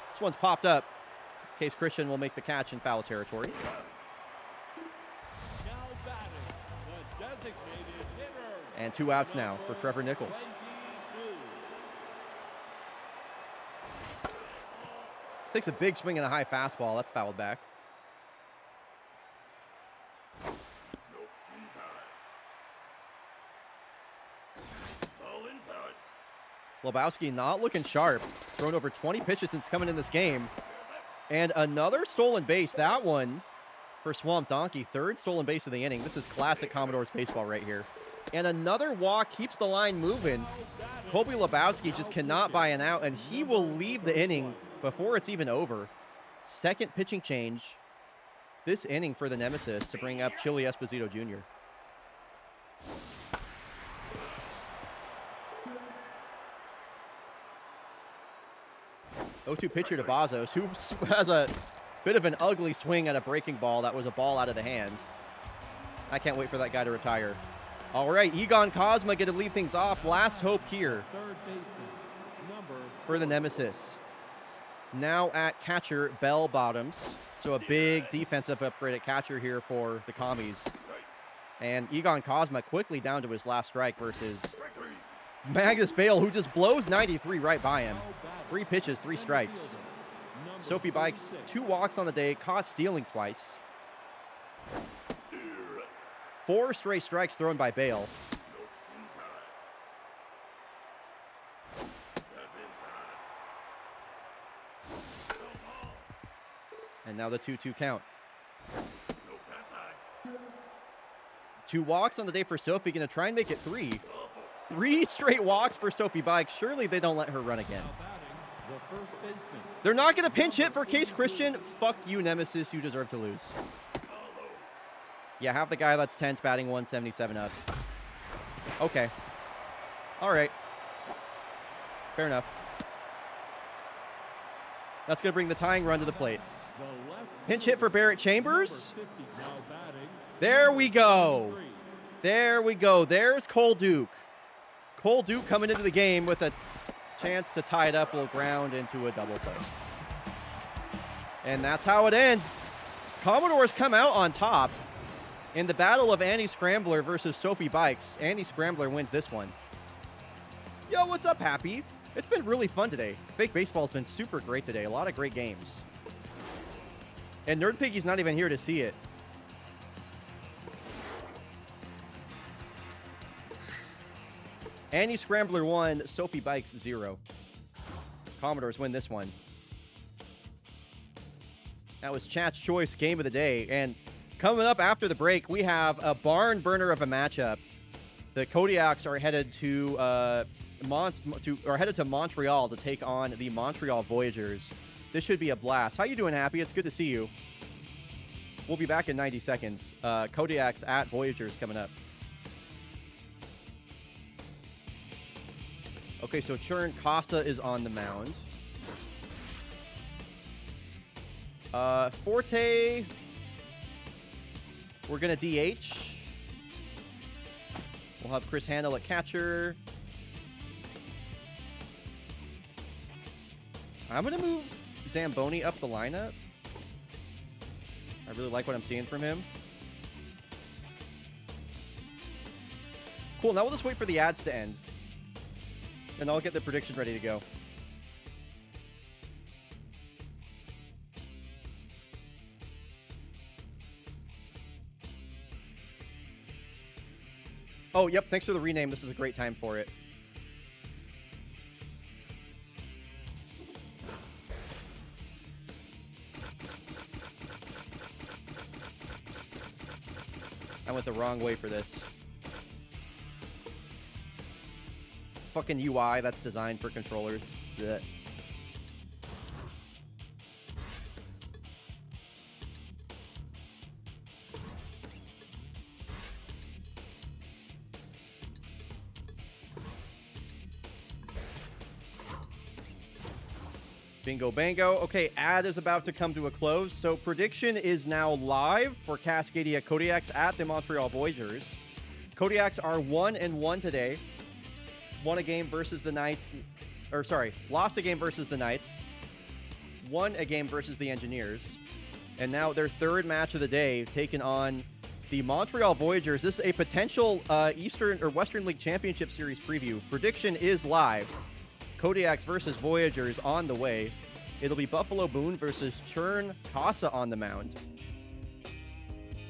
This one's popped up. Case Christian will make the catch in foul territory. Now batting, the designated hitter. And 2 outs now for Trevor Nichols. 22. Takes a big swing and a high fastball. That's fouled back. Nope, inside. Ball inside. Lebowski not looking sharp. Thrown over 20 pitches since coming in this game. And another stolen base. That one for Swamp Donkey. 3rd stolen base of the inning. This is classic Commodores baseball right here. And another walk keeps the line moving. Colby Lebowski just cannot buy an out, and he will leave the inning before it's even over. 2nd pitching change this inning for the Nemesis to bring up Chili Esposito Jr. O2 pitcher to Bazos, who has a bit of an ugly swing at a breaking ball that was a ball out of the hand. I can't wait for that guy to retire. All right, Egon Cosma get to lead things off. Last hope here 3rd baseman, number for the Nemesis. Now at catcher, Bell Bottoms. So a big defensive upgrade at catcher here for the Commies. And Egon Cosma quickly down to his last strike versus Strike 3. Magnus Bale, who just blows 93 right by him. 3 pitches, 3 strikes. Sophie Bikes, 2 walks on the day, caught stealing twice. 4 straight strikes thrown by Bale. Nope, inside. That's inside. No ball. And now the 2-2 count. Nope, that's high. 2 walks on the day for Sophie, gonna try and make it 3. Awful. 3 straight walks for Sophie Bikes. Surely they don't let her run again. now batting, the 1st baseman. They're not gonna pinch hit for Case Christian. Fuck you, Nemesis. You deserve to lose. Hollow. Yeah, have the guy that's 10's batting 177 up. Okay. All right. Fair enough. That's going to bring the tying run to the plate. The left Pinch hit for Barrett Chambers. number 50 's now batting. There we go. 3. There we go. There's Cole Duke. Cole Duke coming into the game with a chance to tie it up. Will ground into a double play. And that's how it ends. Commodores come out on top in the battle of Annie Scrambler versus Sophie Bikes. Annie Scrambler wins this one. Yo, what's up, Happy? It's been really fun today. Fake Baseball's been super great today. A lot of great games. And Nerd Piggy's not even here to see it. Annie Scrambler 1, Sophie Bikes 0. Commodores win this one. That was Chat's Choice Game of the Day. And coming up after the break, we have a barn burner of a matchup. The Kodiaks are headed to Montreal to take on the Montreal Voyagers. This should be a blast. How you doing, Happy? It's good to see you. We'll be back in 90 seconds. Kodiaks at Voyagers coming up. Okay, so Churn Casa is on the mound. Forte, we're going to DH. We'll have Chris Handel at catcher. I'm going to move Zamboni up the lineup. I really like what I'm seeing from him. Cool, now we'll just wait for the ads to end. And I'll get the prediction ready to go. Oh, yep, thanks for the rename. This is a great time for it. I went the wrong way for this. Fucking UI that's designed for controllers. Blech. Bingo bango. Okay, ad is about to come to a close. So prediction is now live for Cascadia Kodiaks at the Montreal Voyagers. Kodiaks are 1-1 today. won a game versus the Knights, or sorry, lost a game versus the Knights, won a game versus the Engineers, and now their third match of the day taking on the Montreal Voyagers. This is a potential Eastern or Western League Championship Series preview. Prediction is live. Kodiaks versus Voyagers on the way. It'll be Buffalo Boone versus Churn Casa on the mound.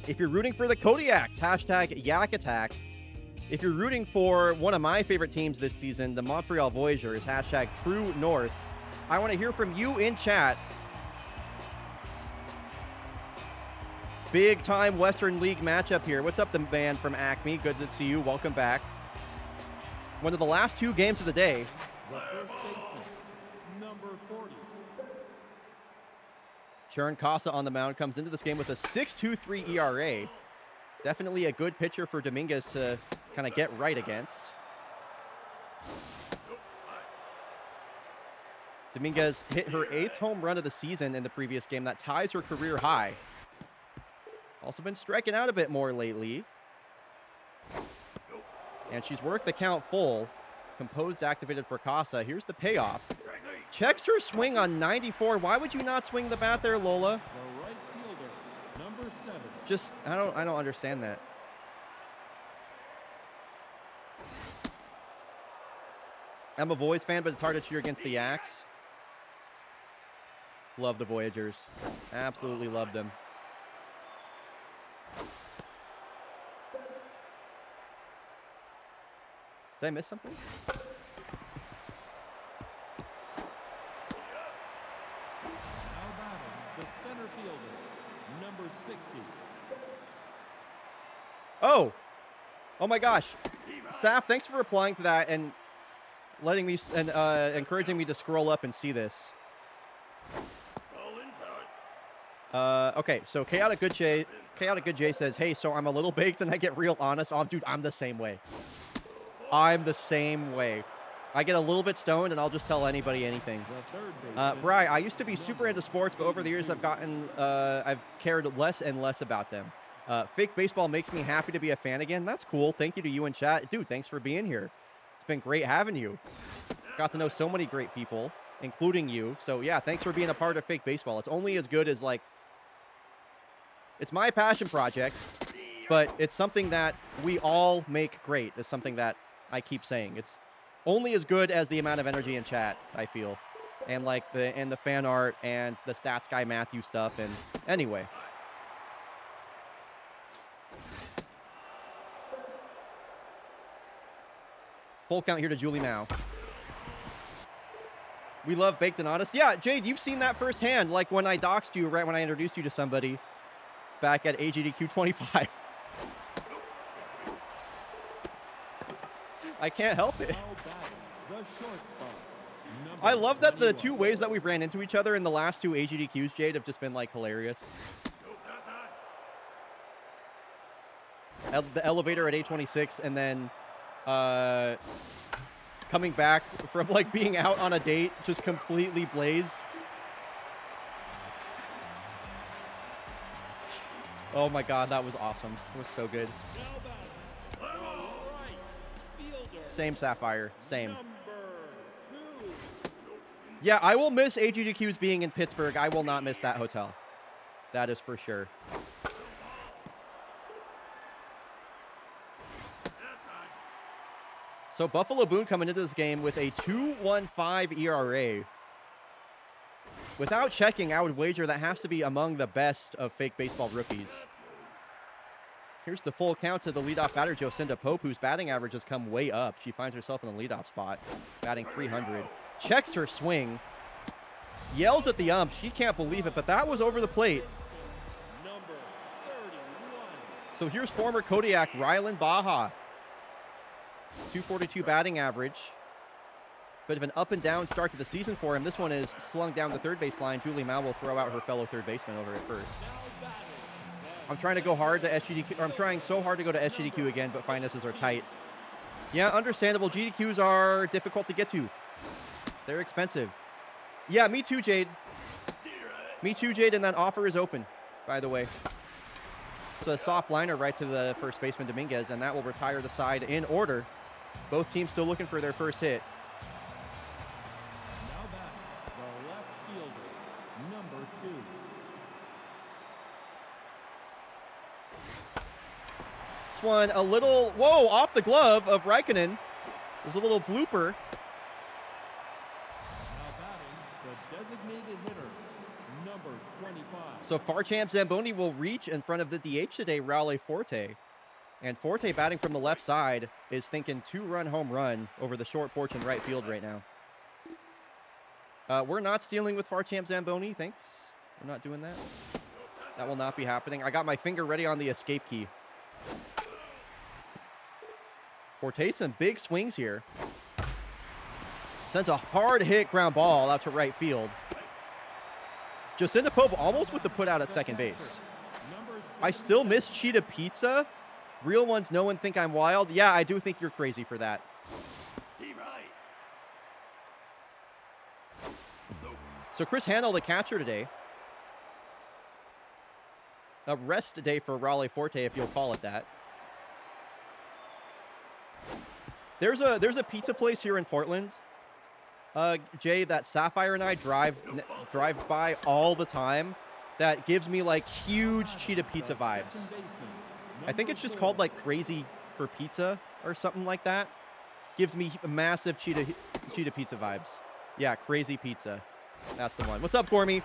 If you're rooting for the Kodiaks, hashtag Yak Attack. If you're rooting for one of my favorite teams this season, the Montreal Voyagers, hashtag True North. I want to hear from you in chat. Big time Western League matchup here. What's up, the man from Acme? Good to see you. Welcome back. One of the last two games of the day. The first baseman, number 40. Churn Casa on the mound comes into this game with a 6.23 ERA. Definitely a good pitcher for Dominguez to kind of get right against. Dominguez hit her 8th home run of the season in the previous game. That ties her career high. Also been striking out a bit more lately. And she's worked the count full. Composed, activated for Casa. Here's the payoff. Checks her swing on 94. Why would you not swing the bat there, Lola? The right fielder, number 7. Just, I don't understand that. I'm a Voice fan, but it's hard to cheer against the Yaks. Love the Voyagers. Absolutely love them. Did I miss something? Now batting, the center fielder, number 60. Oh! Oh my gosh. Saf, thanks for replying to that and letting me and encouraging me to scroll up and see this. Ball inside. Okay, so Chaotic Good J says, hey, so I'm a little baked and I get real honest. Oh, dude, I'm the same way. I'm the same way. I get a little bit stoned and I'll just tell anybody anything. The third baseman, Bri, I used to be super into sports, but over the years I've cared less and less about them. Fake baseball makes me happy to be a fan again. That's cool. Thank you to you in chat. Dude, thanks for being here. It's been great having you. Got to know so many great people, including you. So yeah, thanks for being a part of fake baseball. It's only as good as it's my passion project, but it's something that we all make great. It's something that I keep saying. It's only as good as the amount of energy in chat, I feel. And the fan art and the Stats Guy Matthew stuff. And anyway. Full count here to Julie Mao. We love Baked and Honest. Yeah, Jade, you've seen that firsthand. Like when I doxed you, right when I introduced you to somebody back at AGDQ 25. I can't help it. now batting, the shortstop, number I love that the 21. two ways that we've ran into each other in the last two AGDQs, Jade, have just been hilarious. Nope, that's high. The elevator at 826 and then coming back from being out on a date just completely blazed. Oh my god, that was awesome. It was so good. Now batting, the right fielder, Same Sapphire, same. number 2. Yeah, I will miss AGDQs being in Pittsburgh. I will not miss that hotel. That is for sure. That's high. So Buffalo Boone coming into this game with a 2.15 ERA. Without checking, I would wager that has to be among the best of fake baseball rookies. That's low. Here's the full count to the leadoff batter, Jocinda Pope, whose batting average has come way up. She finds herself in the leadoff spot, batting 300. Checks her swing. Yells at the ump. She can't believe it, but that was over the plate. Number 31. So here's former Kodiak Rylan Baja. 242 batting average. Bit of an up and down start to the season for him. This one is slung down the third base line. Julie Mao will throw out her fellow third baseman over at first. Now batting, I'm trying to go hard to SGDQ, or I'm trying so hard to go to SGDQ again, but finances are tight. Yeah, understandable. GDQs are difficult to get to. They're expensive. Yeah, me too, Jade. Me too, Jade, and that offer is open, by the way. It's a soft liner right to the first baseman, Dominguez, and that will retire the side in order. Both teams still looking for their first hit. Now back, the left fielder, number 2. This one a little, whoa, off the glove of Raikkonen. There's a little blooper. Now batting, the designated hitter, number 25. So Farchamp Zamboni will reach in front of the DH today, Raul Forte. And Forte batting from the left side is thinking 2-run home run over the short porch in right field right now. We're not stealing with Farchamp Zamboni, thanks. We're not doing that. That will not be happening. I got my finger ready on the escape key. Forte some big swings here. Sends a hard hit ground ball out to right field. Jacinta Pope almost with the put out at second base. I still miss Cheetah Pizza. Real ones know and think I'm wild. Yeah, I do think you're crazy for that. Steve Wright. So Chris Hanel, the catcher today. A rest day for Raul Forte, if you'll call it that. There's a pizza place here in Portland, Jay, that Sapphire and I drive by all the time. That gives me like huge Cheetah Pizza vibes. I think it's just called like Crazy for Pizza or something like that. Gives me massive Cheetah Pizza vibes. Yeah, Crazy Pizza. That's the one. What's up, Gormy?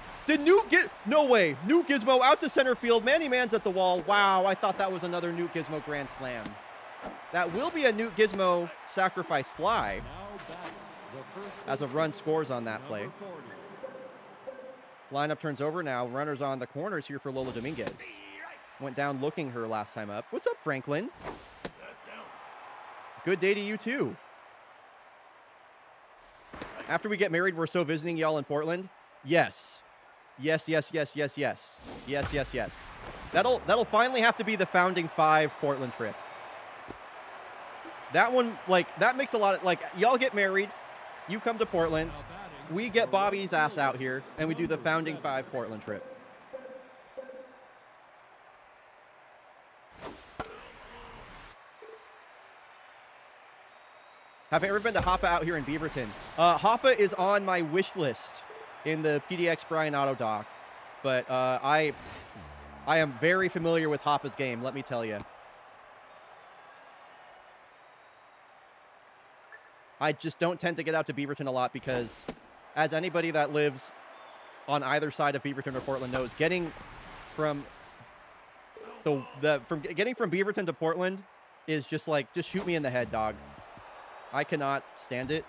No way. Newt Gizmo out to center field. Manny Man's at the wall. Wow, I thought that was another Newt Gizmo grand slam. That will be a Newt Gizmo sacrifice fly as a run scores on that play. Lineup turns over now. Runners on the corners here for Lola Dominguez. Went down looking her last time up. What's up, Franklin? That's down. Good day to you, too. After we get married, we're so visiting y'all in Portland. Yes. Yes, yes, yes, yes, yes. Yes, yes, yes. That'll finally have to be the Founding 5 Portland trip. That one, like, that makes a lot of, like, y'all get married. You come to Portland. We get Bobby's ass out here, and we do the Founding 5 Portland trip. Have I ever been to Hoppa out here in Beaverton? Hoppa is on my wish list in the PDX bryonato doc, but I am very familiar with Hoppa's game, let me tell you. I just don't tend to get out to Beaverton a lot because, as anybody that lives on either side of Beaverton or Portland knows, getting from getting from Beaverton to Portland is just like, just shoot me in the head, dog. I cannot stand it.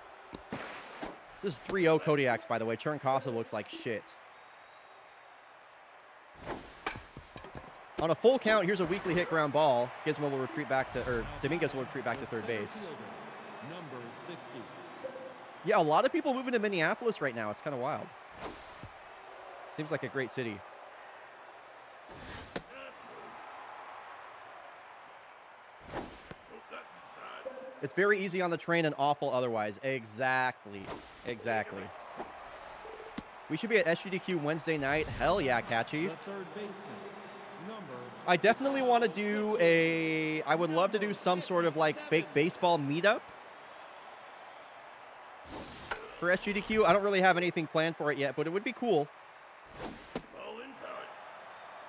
This is 3-0 Kodiaks, by the way. Chernkosa looks like shit. On a full count, here's a weakly hit ground ball. Gizmo will retreat back to, or Dominguez will retreat back to third base. Number 60. Yeah, a lot of people moving to Minneapolis right now. It's kind of wild. Seems like a great city. That's moved. Nope, that's inside. It's very easy on the train and awful otherwise. Exactly. Exactly. We should be at SGDQ Wednesday night. Hell yeah, Catchy. The third baseman, number I definitely want to do I would love to do some sort of like fake baseball meetup for SGDQ. I don't really have anything planned for it yet, but it would be cool. Ball inside.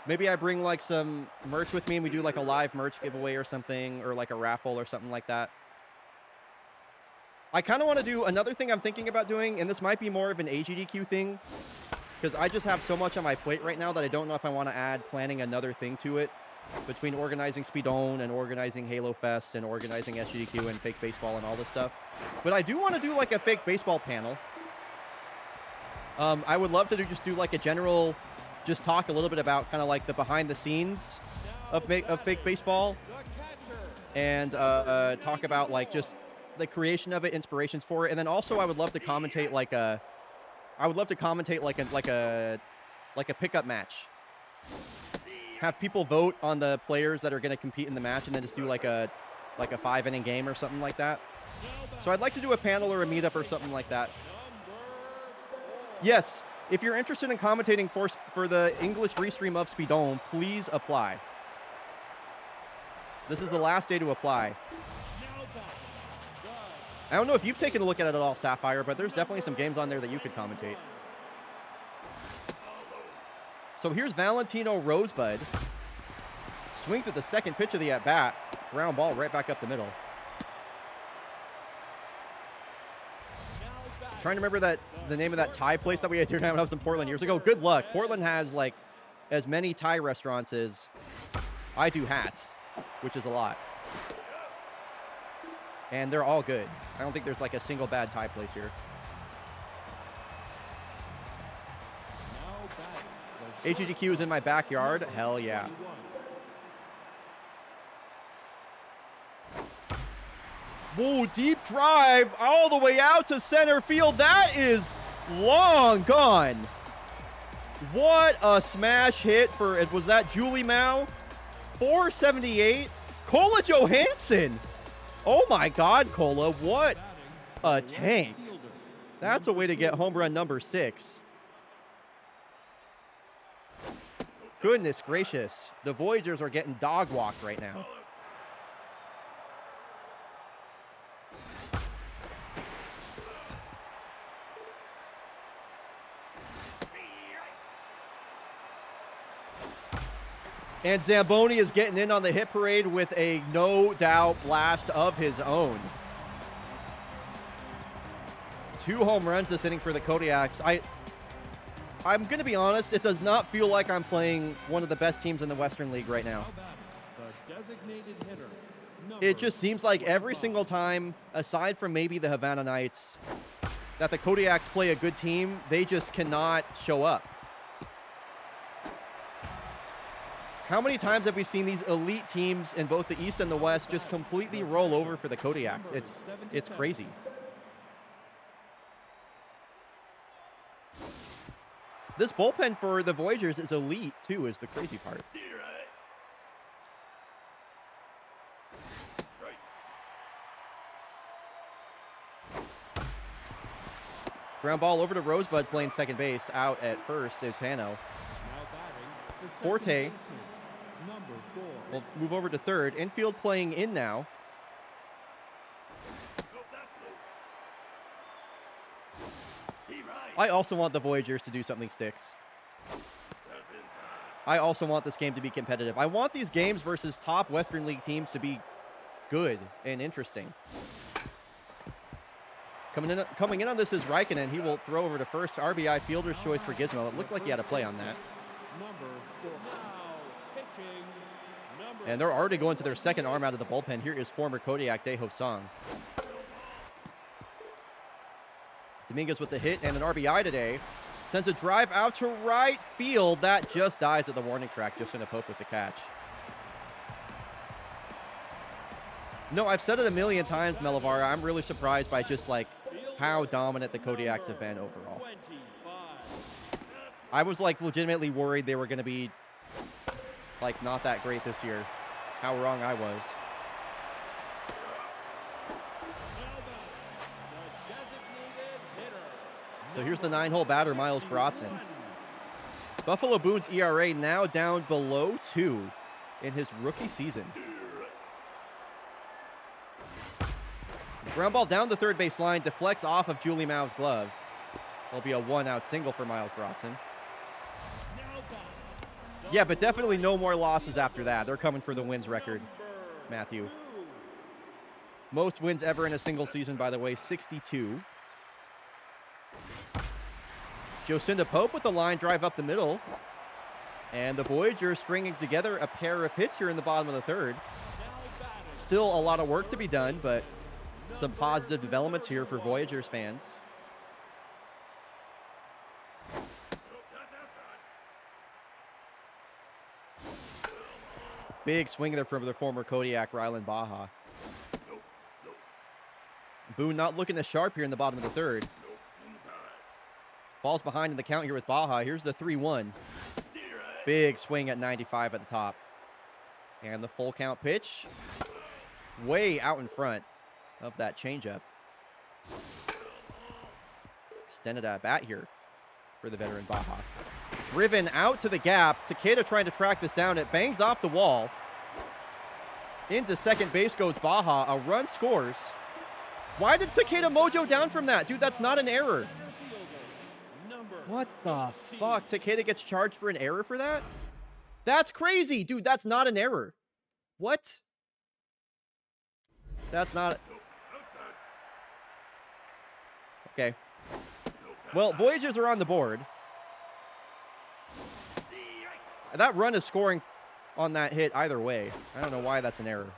Maybe I bring like some merch with me and we do like a live merch giveaway or something, or like a raffle or something like that. I kind of want to do another thing I'm thinking about doing, and this might be more of an AGDQ thing, because I just have so much on my plate right now that I don't know if I want to add planning another thing to it, between organizing Speedone and organizing Halo Fest and organizing SGDQ and fake baseball and all this stuff. But I do want to do like a fake baseball panel. I would love to just do like a general, just talk a little bit about kind of like the behind the scenes of fake baseball, and talk about like just the creation of it, inspirations for it, and then also I would love to commentate like a pickup match. Have people vote on the players that are going to compete in the match, and then just do like a 5-inning game or something like that. So I'd like to do a panel or a meetup or something like that. Yes, if you're interested in commentating for the English restream of Speedone, please apply. This is the last day to apply. now back, the I don't know if you've taken a look at it at all, Sapphire, but there's definitely some games on there that you could commentate. So here's Valentino Rosebud. Swings at the second pitch of the at-bat. Ground ball right back up the middle. Trying to remember the name of that Thai place that we had here when I was in Portland years ago. Good luck. Portland has like as many Thai restaurants as I do hats, which is a lot. And they're all good. I don't think there's like a single bad Thai place here. HEDQ is in my backyard. Hell yeah. Whoa, deep drive all the way out to center field. That is long gone. What a smash hit for, was that Julie Mao? 478. Kola Johansson. Oh my God, Kola, what a tank. That's a way to get home run number 6. Goodness gracious. The Voyagers are getting dog walked right now. And Zamboni is getting in on the hit parade with a no-doubt blast of his own. 2 home runs this inning for the Kodiaks. I'm going to be honest, it does not feel like I'm playing one of the best teams in the Western League right now. It just seems like every single time, aside from maybe the Havana Knights, that the Kodiaks play a good team, they just cannot show up. How many times have we seen these elite teams in both the East and the West just completely roll over for the Kodiaks? It's crazy. This bullpen for the Voyagers is elite, too, is the crazy part. Ground ball over to Rosebud playing second base. Out at first is Hano. Forte will move over to third. Infield playing in now. I also want the Voyagers to do something sticks. I also want this game to be competitive. I want these games versus top Western League teams to be good and interesting. Coming in on this is Raikkonen. He will throw over to first. RBI, fielder's choice for Gizmo. It looked like he had a play on that. And they're already going to their second arm out of the bullpen. Here is former Kodiak Dae-Ho Song. Dominguez with the hit and an RBI today. Sends a drive out to right field. That just dies at the warning track. Just going to poke with the catch. No, I've said it a million times, Melavara. I'm really surprised by just like how dominant the Kodiaks have been overall. I was like legitimately worried they were going to be like not that great this year. How wrong I was. So here's the 9-hole batter, Miles Brodson. Buffalo Boone's ERA now down below 2 in his rookie season. Ground ball down the third base line, deflects off of Julie Mao's glove. There'll be a 1-out single for Miles Brodson. Yeah, but definitely no more losses after that. They're coming for the wins record, Matthew. Most wins ever in a single season, by the way, 62. Jocinda Pope with the line drive up the middle. And the Voyagers stringing together a pair of hits here in the bottom of the third. Still a lot of work to be done, but some positive developments here for Voyagers fans. Big swing there from the former Kodiak, Rylan Baja. Boone not looking as sharp here in the bottom of the third. Falls behind in the count here with Baja. Here's the 3-1. Big swing at 95 at the top. And the full count pitch. Way out in front of that changeup. Extended at bat here for the veteran Baja. Driven out to the gap. Takeda trying to track this down. It bangs off the wall. Into second base goes Baja. A run scores. Why did Takeda Mojo down from that? Dude, that's not an error. Center fielder, number What the 15. fuck? Takeda gets charged for an error for that? That's crazy. Dude, that's not an error. What? That's not... Nope. Outside. Okay. Nope. Well, Voyagers are on the board. That run is scoring on that hit either way. I don't know why that's an error.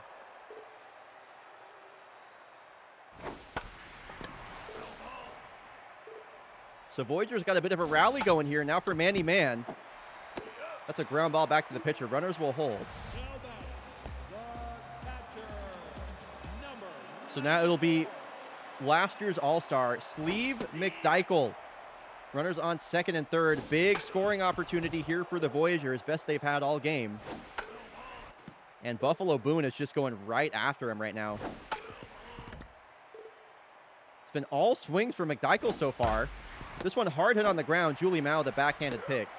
So Voyager's got a bit of a rally going here. Now for Manny Man. That's a ground ball back to the pitcher. Runners will hold. Now batting, the catcher, number So now it'll be last year's All-Star, Sleeve McDykel. Runners on second and third. Big scoring opportunity here for the Voyagers. Best they've had all game. And Buffalo Boone is just going right after him right now. It's been all swings for McDykel so far. This one hard hit on the ground. Julie Mao, the backhanded pick.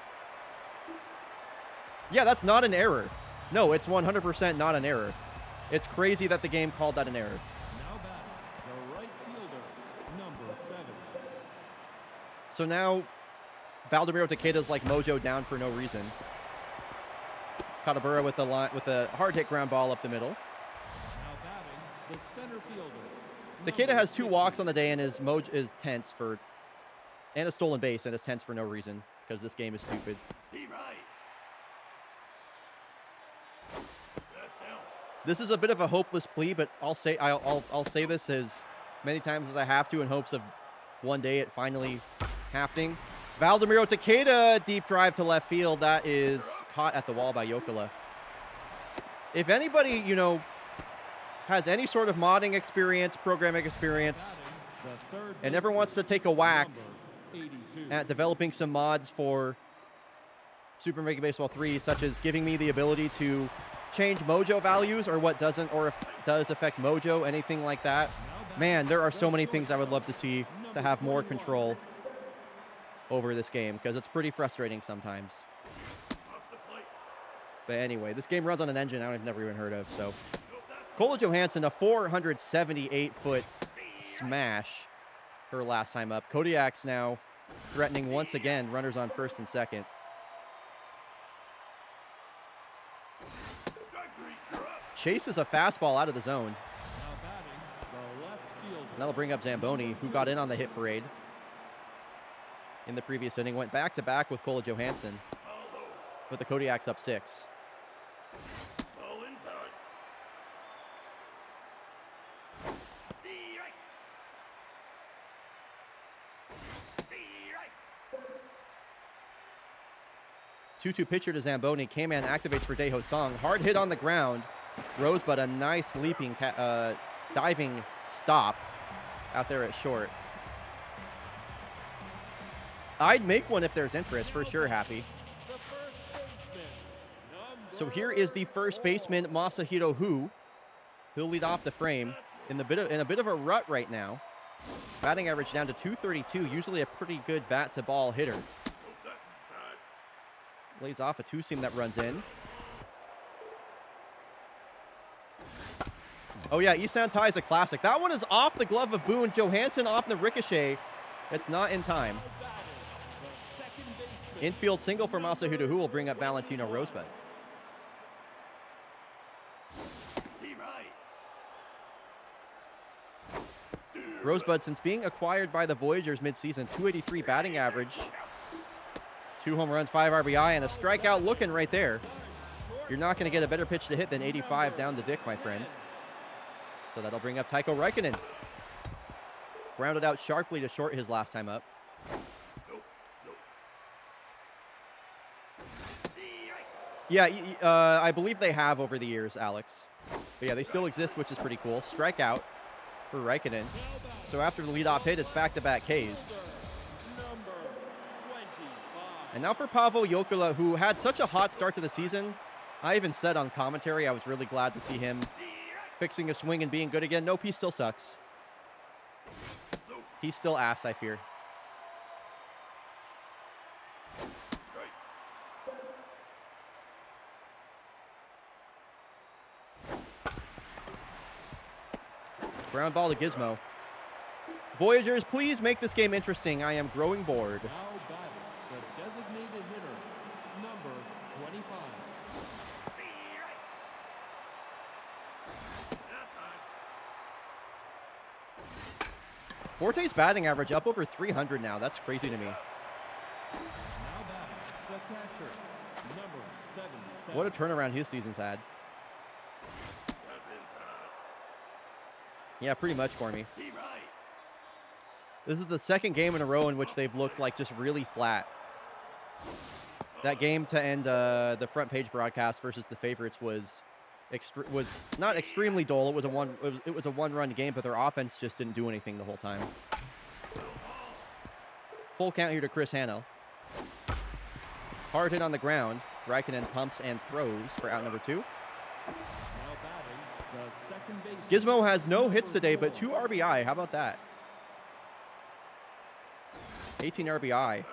Yeah, that's not an error. No, it's 100% not an error. It's crazy that the game called that an error. now batting, the right fielder, number 7. So now, Valdomiro Takeda's like Mojo down for no reason. Katabura with the hard hit ground ball up the middle. Now batting, the center fielder. Takeda has 2 walks on the day and is tense for, and a stolen base and is tense for no reason because this game is stupid. Steve Wright. That's down. This is a bit of a hopeless plea, but I'll say this as many times as I have to in hopes of one day it finally happening. Valdomiro Takeda, deep drive to left field. That is caught at the wall by Jokela. If anybody, has any sort of modding experience, programming experience, Batting, the third and ever baseman, wants to take a whack number 82. at developing some mods for Super Mega Baseball 3, such as giving me the ability to change mojo values or what doesn't, or if does affect mojo, anything like that. Man, there are so many things I would love to see to have more control over this game because it's pretty frustrating sometimes. Off the plate. But anyway, this game runs on an engine I've never even heard of. So Nope. That's Kola Johansson, a 478-foot smash her last time up. Kodiak's now threatening once again, runners on first and second. strike 3. You're up. Chases a fastball out of the zone. Now batting, the left fielder. And that'll bring up Zamboni, who got in on the hit parade in the previous inning. Went back-to-back with Kola Johansson, Ball low. but the Kodiak's up 6. Ball inside. The right. The right. 2-2 pitcher to Zamboni. K-Man activates for Daeho Song. Hard hit on the ground. Rosebud, a nice leaping, diving stop out there at short. I'd make one if there's interest, for sure, Happy. The first baseman, So number here is the first baseman, Masahiro Hu. He'll lead off the frame in a bit of a rut right now. Batting average down to 232. Usually a pretty good bat-to-ball hitter. Nope. That's inside. Lays off a 2-seam that runs in. Oh yeah, Isan Tai is a classic. That one is off the glove of Boone. Johansson off the ricochet. It's not in time. Now batting, the second baseman, Infield single for Masahiro Hu will bring up Valentino Rosebud. Steve Wright. Rosebud, since being acquired by the Voyagers midseason, 283 batting average, 2 home runs, 5 RBI, and a strikeout looking right there. You're not going to get a better pitch to hit than 85 down the dick, my friend. So that'll bring up Taiko Raikkonen. Grounded out sharply to short his last time up. Nope. Nope. The right. Yeah, I believe they have over the years, Alex. But yeah, they still exist, which is pretty cool. Strikeout for Raikkonen. So after the leadoff hit, it's back-to-back Ks. number 25. And now for Paavo Jokela, who had such a hot start to the season. I even said on commentary I was really glad to see him fixing a swing and being good again. Nope, he still sucks. Nope. He's still ass, I fear. Strike. Ground ball to Gizmo. Voyagers, please make this game interesting. I am growing bored. Now batting the designated hitter, number 25. That's high. Forte's batting average up over 300 now. That's crazy to me. Now batting the catcher, number 77. What a turnaround his season's had. That's inside. Yeah, pretty much, Gormy. Steve right. This is the second game in a row in which they've looked like just really flat. That game to end the front page broadcast versus the favorites was not extremely dull. It was a one-run game, but their offense just didn't do anything the whole time. Full count here to Chris Hanno. Hard hit on the ground. Raikkonen pumps and throws for out number 2. Now batting the second baseman. Gizmo has no hits today, but 2 RBI. How about that? 18 RBI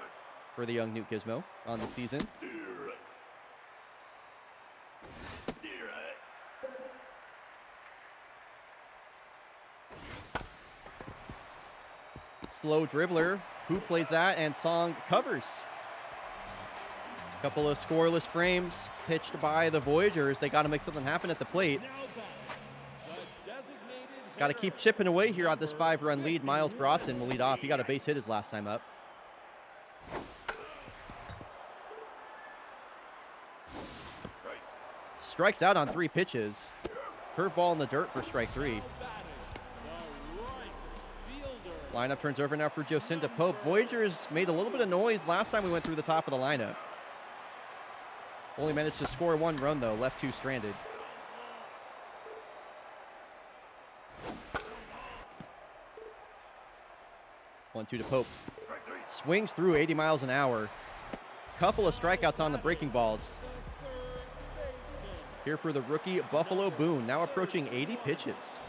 for the young Newt Gizmo on the season. Steer right. Steer right. Slow dribbler. Who plays that? And Song covers. Couple of scoreless frames pitched by the Voyagers. They got to make something happen at the plate. Now batting the designated Got to hitter, keep chipping away here on this 5-run lead. Miles Brodson will lead off. He got a base hit his last time up. Right. Strikes out on 3 pitches. Curveball in the dirt for strike 3. batting the right fielder. Lineup turns over now for Jocinda Pope. Voyagers made a little bit of noise last time we went through the top of the lineup. Only managed to score 1 run, though. Left 2 stranded. One-two to Pope. Strike three. Swings through 80 miles an hour. Couple of strikeouts on the breaking balls. Here for the rookie Buffalo Boone, now approaching 80 pitches.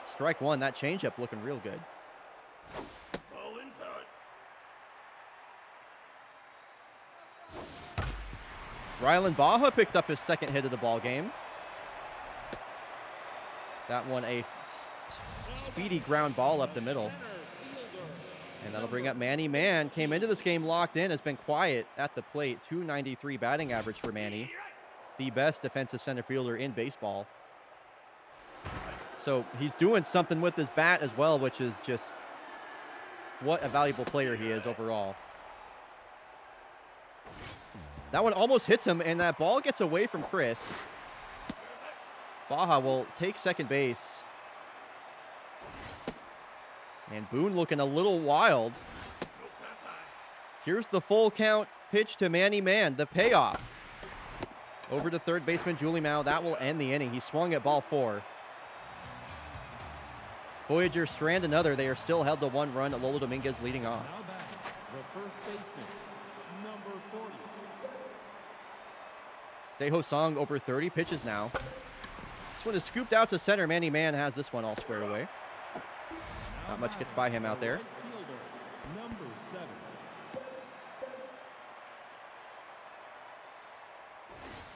Strike 1, that changeup looking real good. Ball inside. Rylan Baja picks up his second hit of the ball game. That one a speedy ground ball up the middle. And that'll bring up Manny Mann. Came into this game locked in, has been quiet at the plate. 293 batting average for Manny. The best defensive center fielder in baseball. So he's doing something with his bat as well, which is just what a valuable player he is overall. That one almost hits him, and that ball gets away from Chris. Baja will take second base. And Boone looking a little wild. Nope, that's high. Here's the full count pitch to Manny Mann, the payoff. Over to third baseman Julie Mao. That will end the inning. He swung at ball 4. Voyagers strand another. They are still held to 1 run. Lolo Dominguez leading off. Now batting the first baseman, number 40. Daeho Song over 30 pitches now. This one is scooped out to center. Manny Mann has this one all squared away. Not much gets by him out there. Right fielder, number 7.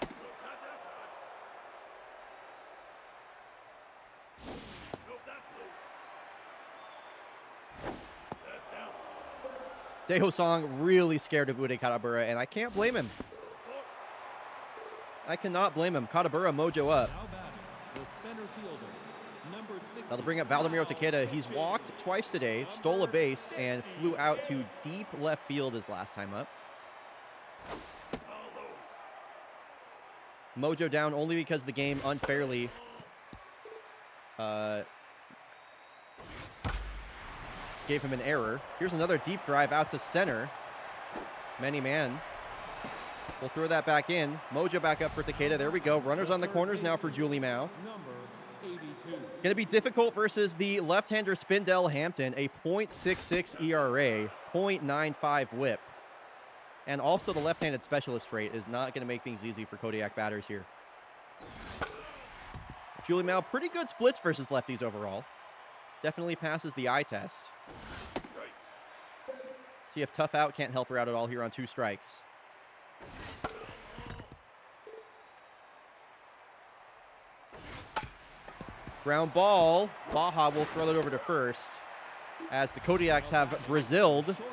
Nope, that's outside. Nope, that's low. That's down. Daeho Song really scared of Uday Katabura, and I can't blame him. Four. I cannot blame him. Katabura mojo up. Now batting the center fielder, number 6. That'll bring up Valdemiro Takeda. He's walked twice today, stole a base, and flew out to deep left field his last time up. Ball low. Mojo down only because the game unfairly gave him an error. Here's another deep drive out to center. Manny Mann will throw that back in. Mojo back up for Takeda. There we go. Runners on the corners now for Julie Mao. Number 82. Going to be difficult versus the left-hander Spindell Hampton, a .66 ERA, .95 whip. And also the left-handed specialist rate is not going to make things easy for Kodiak batters here. Julie Mao, pretty good splits versus lefties overall. Definitely passes the eye test. Right. See if Tough Out can't help her out at all here on 2 strikes. Ground ball. Baja will throw it over to first as the Kodiaks have Braziled Shortstop,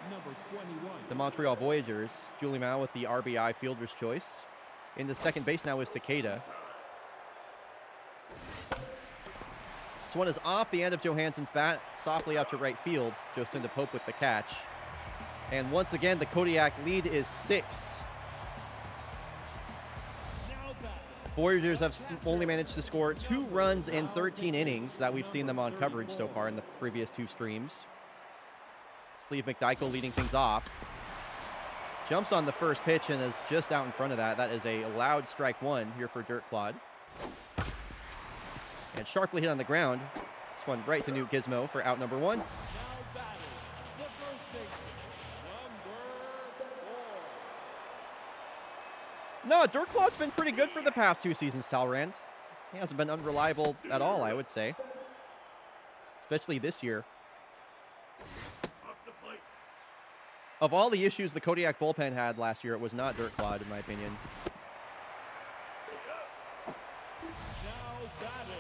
number 21. the Montreal Voyagers. Julie Mao with the RBI fielder's choice. In the second base now is Takeda. This one is off the end of Johansson's bat, softly out to right field. Jocinda Pope with the catch. And once again, the Kodiak lead is 6. Now batting, Voyagers have only managed to score 2 runs in 13 innings that we've seen them on coverage so far in the previous 2 streams. Steve McDykel leading things off. Jumps on the first pitch and is just out in front of that. That is a loud strike 1 here for Dirt Clod. And sharply hit on the ground. This one right to Newt Gizmo for out number 1. now batting, the first baseman, number 4. No, Dirt Clod's been pretty good for the past 2 seasons, Talrand. He hasn't been unreliable at all, I would say. Especially this year. Off the plate. Of all the issues the Kodiak bullpen had last year, it was not Dirt Clod, in my opinion. Now batting,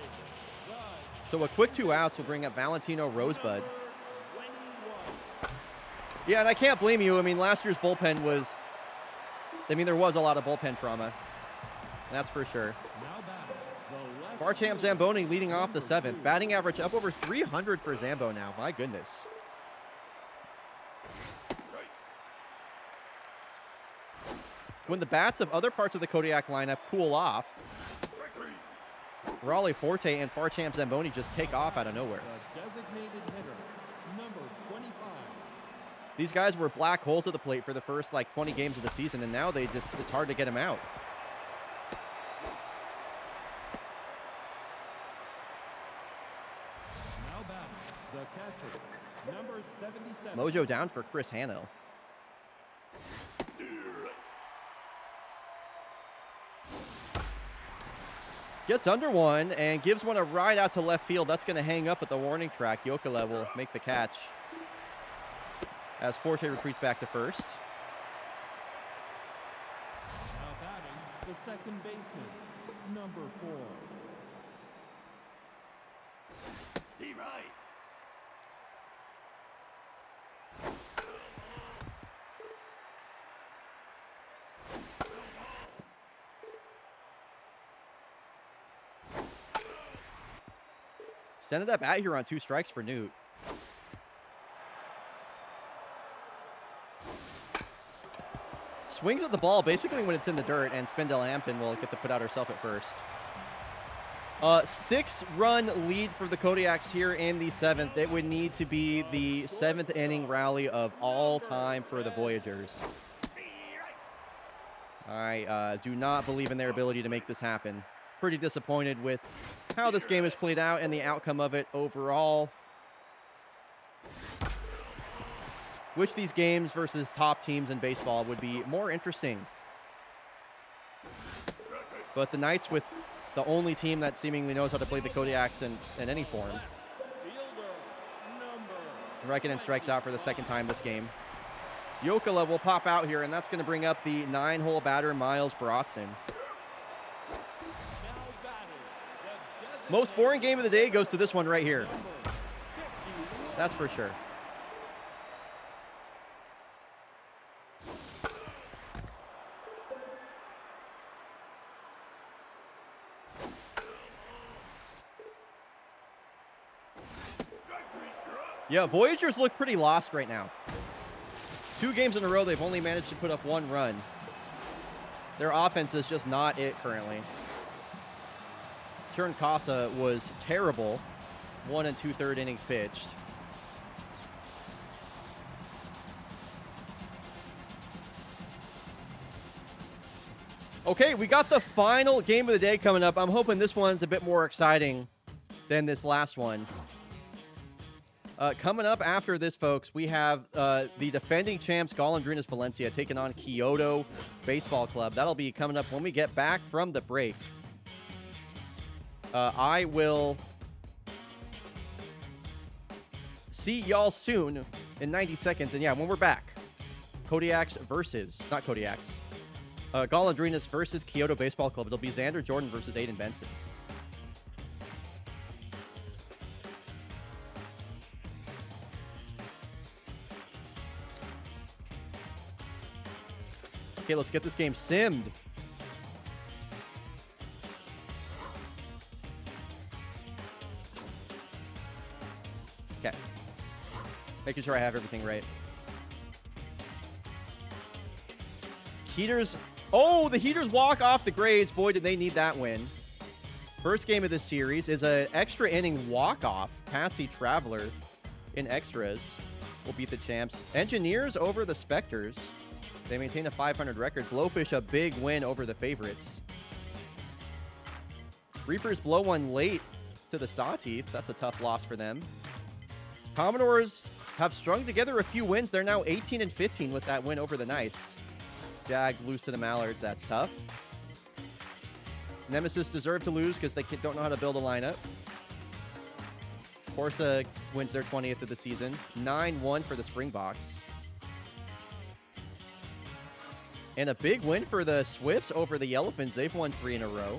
the So a quick 2 outs will bring up Valentino Rosebud. number 21. Yeah, and I can't blame you. I mean, last year's bullpen was... I mean, there was a lot of bullpen trauma. That's for sure. Now batting, the left Barcham fielder, Zamboni leading off the number 7th. 2. Batting average up over 300 for Zambo now. My goodness. Right. When the bats of other parts of the Kodiak lineup cool off, Gregory. Raleigh Forte and Farcham Zamboni just take off out of nowhere. The designated hitter, number 25. These guys were black holes at the plate for the first, 20 games of the season, and now it's hard to get them out. Now batting, the catcher, number 77. Mojo down for Chris Hanno. Steer right. Gets under one and gives one a ride out to left field. That's going to hang up at the warning track. Jokela will make the catch as Forte retreats back to first. Now batting, the second baseman, number 4. Steve right. Send it up out here on 2 strikes for Newt. Swings at the ball basically when it's in the dirt, and Spindle Hampton will get to put out herself at first. 6-run lead for the Kodiaks here in the 7th. It would need to be the 7th inning rally of all time for the Voyagers. I do not believe in their ability to make this happen. Pretty disappointed with how this game has played out and the outcome of it overall. Which these games versus top teams in baseball would be more interesting? But the Knights, with the only team that seemingly knows how to play the Kodiaks in any form. Fielder, number Raikkonen strikes out for the 2nd time this game. Jokela will pop out here, and that's going to bring up the 9-hole batter, Miles Brodson. now batting, the Most boring game of the day goes to this one right here. number 51. That's for sure. Yeah, Voyagers look pretty lost right now. 2 games in a row, they've only managed to put up 1 run. Their offense is just not it currently. Churn Casa was terrible. 1 2/3 innings pitched. Okay, we got the final game of the day coming up. I'm hoping this one's a bit more exciting than this last one. Coming up after this, folks, we have the defending champs, Golondrinas Valencia, taking on Kyoto Baseball Club. That'll be coming up when we get back from the break. I will see y'all soon in 90 seconds. And yeah, when we're back, Golondrinas versus Kyoto Baseball Club. It'll be Xander Jordan versus Aiden Benson. Okay, let's get this game simmed. Okay. Making sure I have everything right. Heaters. Oh, the Heaters walk off the Grays. Boy, did they need that win. First game of this series is an extra inning walk-off. Patsy Traveler in extras will beat the champs. Engineers over the Spectres. They maintain a 500 record. Blowfish a big win over the favorites. Reapers blow one late to the Sawteeth. That's a tough loss for them. Commodores have strung together a few wins. They're now 18 and 15 with that win over the Knights. Jags lose to the Mallards. That's tough. Nemesis deserve to lose because they don't know how to build a lineup. Corsa wins their 20th of the season. 9-1 for the Springboks. And a big win for the Swifts over the Yellowfins. They've won 3 in a row.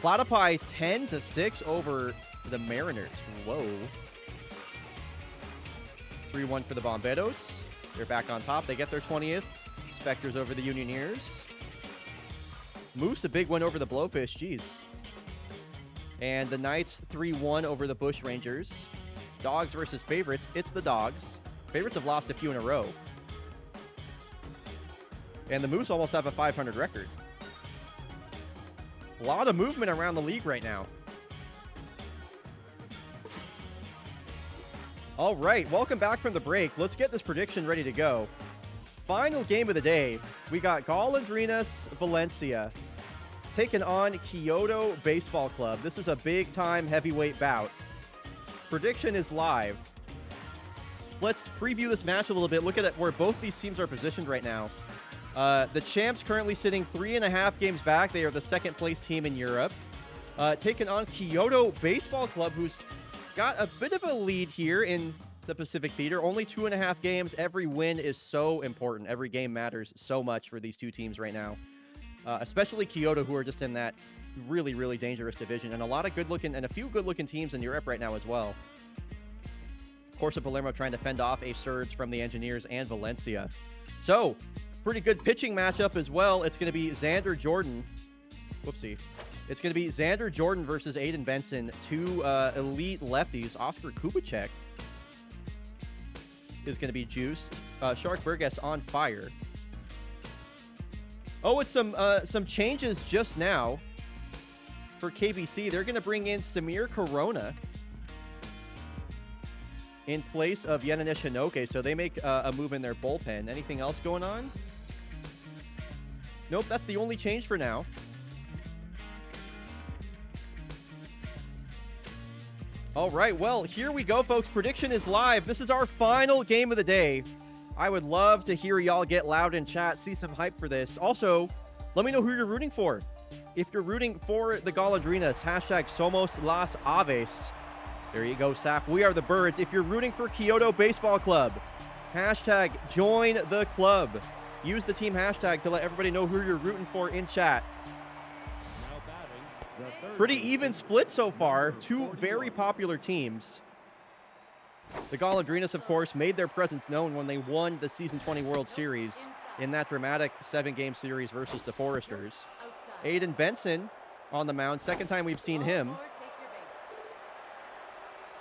Platypi 10-6 over the Mariners. Whoa. 3-1 for the Bomberos. They're back on top. They get their 20th. Spectres over the Unioneers. Moose, a big win over the Blowfish. Jeez. And the Knights 3-1 over the Bushrangers. Dogs versus favorites. It's the Dogs. Favorites have lost a few in a row. And the Moose almost have a 500 record. A lot of movement around the league right now. All right, welcome back from the break. Let's get this prediction ready to go. Final game of the day. We got Golondrinas Valencia taking on Kyoto Baseball Club. This is a big-time heavyweight bout. Prediction is live. Let's preview this match a little bit. Look at it where both these teams are positioned right now. The champs currently sitting 3.5 games back. They are the second-place team in Europe. Taking on Kyoto Baseball Club, who's got a bit of a lead here in the Pacific Theater. Only 2.5 games. Every win is so important. Every game matters so much for these two teams right now. Especially Kyoto, who are just in that really, really dangerous division. And a lot of good-looking, and a few good-looking teams in Europe right now as well. Corsa Palermo trying to fend off a surge from the Engineers and Valencia. So, pretty good pitching matchup as well. It's going to be Xander Jordan. Whoopsie. It's going to be Xander Jordan versus Aiden Benson. Two elite lefties. Oscar Kubicek is going to be juiced. Shark Burgess on fire. Oh, it's some changes just now for KBC. They're going to bring in Samir Corona in place of Yenanish Hinoke, so they make a move in their bullpen. Anything else going on? Nope, that's the only change for now. All right, well, here we go, folks. Prediction is live. This is our final game of the day. I would love to hear y'all get loud in chat, see some hype for this. Also, let me know who you're rooting for. If you're rooting for the Golondrinas, hashtag Somos Las Aves. There you go, Saf. We are the Birds. If you're rooting for Kyoto Baseball Club, hashtag join the club. Use the team hashtag to let everybody know who you're rooting for in chat. Pretty even split so far. Two very popular teams. The Golondrinas, of course, made their presence known when they won the Season 20 World Series in that dramatic 7-game series versus the Foresters. Aiden Benson on the mound. Second time we've seen him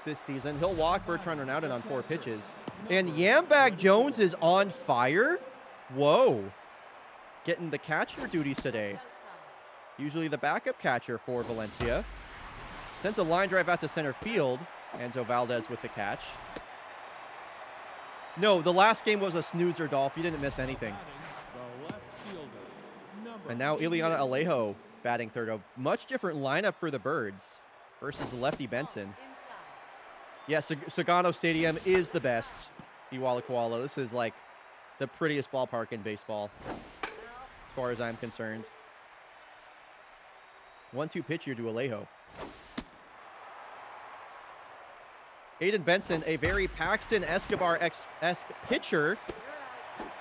this season. He'll walk Bertrand Renaudin on 4 pitches. And Yambag Jones is on fire? Whoa. Getting the catcher duties today. Usually the backup catcher for Valencia. Sends a line drive out to center field. Enzo Valdez with the catch. No, the last game was a snoozer, Dolph. You didn't miss anything. And now Ileana Alejo batting third. A much different lineup for the Birds versus the lefty Benson. Yes, Sagano Stadium is the best. Iwala Koala. This is like the prettiest ballpark in baseball, as far as I'm concerned. 1-2 pitch here to Alejo. Aiden Benson, a very Paxton Escobar-esque pitcher.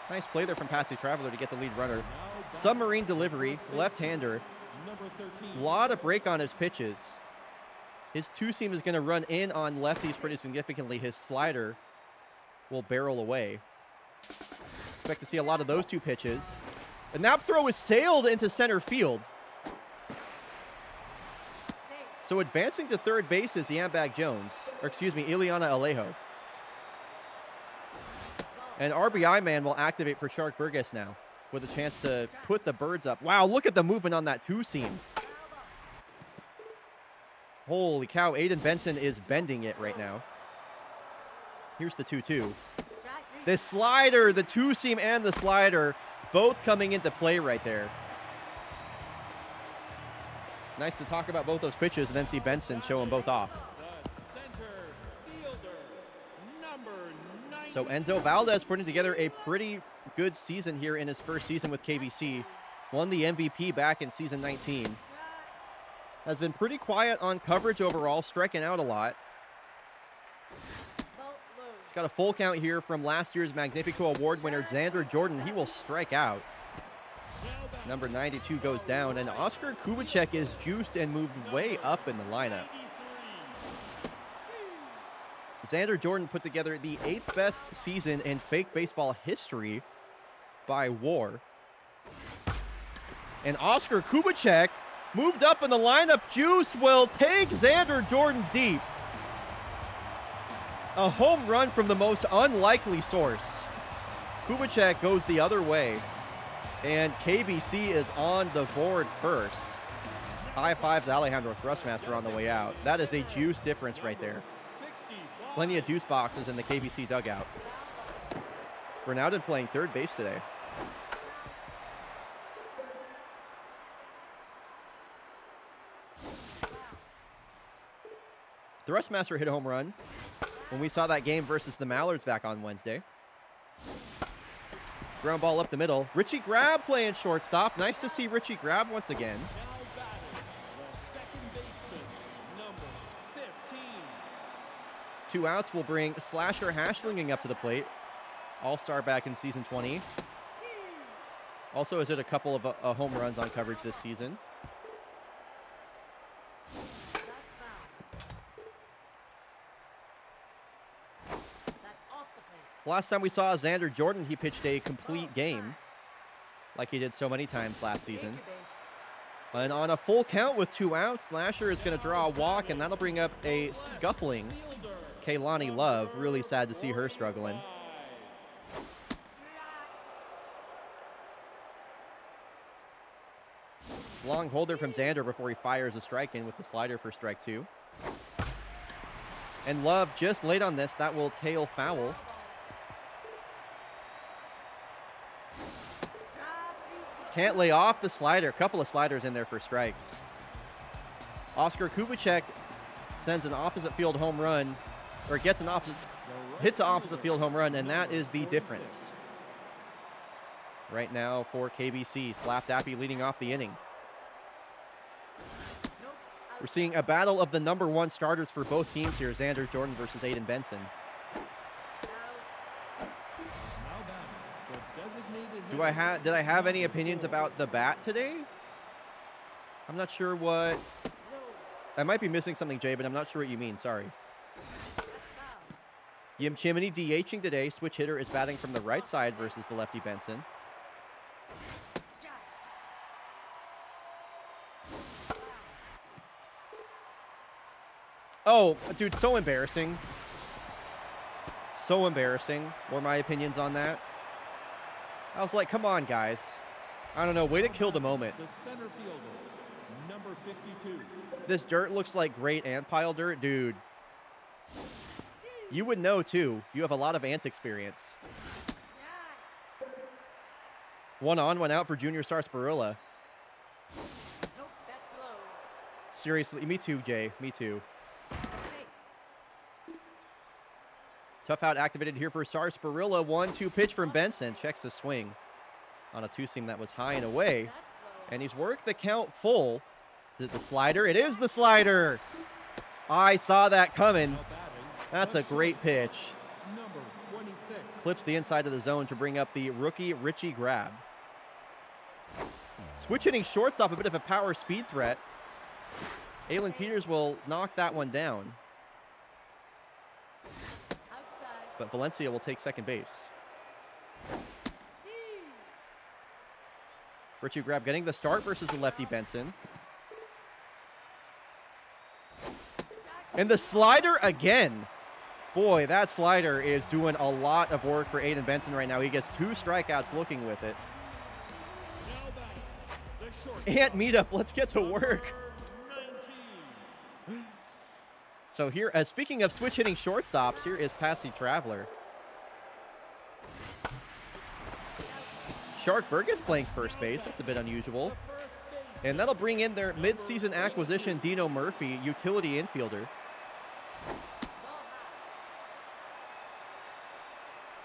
Nice play there from Patsy Traveler to get the lead runner. Submarine delivery, left-hander. A lot of break on his pitches. His two-seam is going to run in on lefties pretty significantly. His slider will barrel away. Expect to see a lot of those two pitches. And that throw is sailed into center field. So advancing to third base is Yambag Jones, or excuse me, Ileana Alejo. And RBI man will activate for Shark Burgess now with a chance to put the birds up. Wow, look at the movement on that two-seam. Holy cow, Aiden Benson is bending it right now. Here's the 2-2. The slider, the two-seam and the slider, both coming into play right there. Nice to talk about both those pitches and then see Benson show them both off. So Enzo Valdez putting together a pretty good season here in his first season with KBC. Won the MVP back in season 19. Has been pretty quiet on coverage overall, striking out a lot. He's got a full count here from last year's Magnifico Award winner, Xander Jordan. He will strike out. Number 92 goes down, and Oscar Kubicek is juiced and moved way up in the lineup. Xander Jordan put together the 8th best season in fake baseball history by WAR. And Oscar Kubicek moved up in the lineup. Juiced will take Xander Jordan deep. A home run from the most unlikely source. Kubicek goes the other way. And KBC is on the board first. High fives Alejandro Thrustmaster on the way out. That is a juice difference right there. Plenty of juice boxes in the KBC dugout. Bernowden playing third base today. Thrustmaster hit a home run when we saw that game versus the Mallards back on Wednesday. Ground ball up the middle. Richie Grab playing shortstop. Nice to see Richie Grab once again. Two outs will bring Slasher Hashlinging up to the plate. All-star back in season 20. Also has hit a couple of home runs on coverage this season. Last time we saw Xander Jordan, he pitched a complete game like he did so many times last season. And on a full count with 2 outs, Slasher is going to draw a walk, and that'll bring up a scuffling Kaylani Love. Really sad to see her struggling. Long holder from Xander before he fires a strike in with the slider for strike 2. And Love just late on this. That will tail foul. Can't lay off the slider. A couple of sliders in there for strikes. Oscar Kubicek sends an opposite field home run, or hits an opposite field home run, and that is the difference. Right now for KBC, Slapdappy leading off the inning. We're seeing a battle of the number 1 starters for both teams here. Xander Jordan versus Aiden Benson. Did I have any opinions about the bat today? I'm not sure what... I might be missing something, Jay, but I'm not sure what you mean. Sorry. Yim Chimney DHing today. Switch hitter is batting from the right side versus the lefty Benson. Oh, dude, so embarrassing. So embarrassing were my opinions on that. I was like, come on, guys. I don't know. Way to kill the moment. The center fielder, number 52. This dirt looks like great ant pile dirt. Dude. You would know, too. You have a lot of ant experience. 1 on, 1 out for Junior Sarsaparilla. Nope, that's low. Seriously. Me too, Jay. Me too. Tough out activated here for Sarsaparilla. 1-2 pitch from Benson. Checks the swing on a 2-seam that was high and away. And he's worked the count full. Is it the slider? It is the slider. I saw that coming. That's a great pitch. Number 26. Clips the inside of the zone to bring up the rookie Richie Grab. Switch hitting shortstop, a bit of a power speed threat. Aylin Peters will knock that one down. But Valencia will take second base. Virtue Grab getting the start versus the lefty Benson. And the slider again. Boy, that slider is doing a lot of work for Aiden Benson right now. He gets 2 strikeouts looking with it. Now batting, the shortstop, And meetup, let's get to work. number 19. So here, speaking of switch hitting shortstops, here is Patsy Traveler. Shark Burgess playing first base. That's a bit unusual. And that'll bring in their mid-season acquisition, Dino Murphy, utility infielder.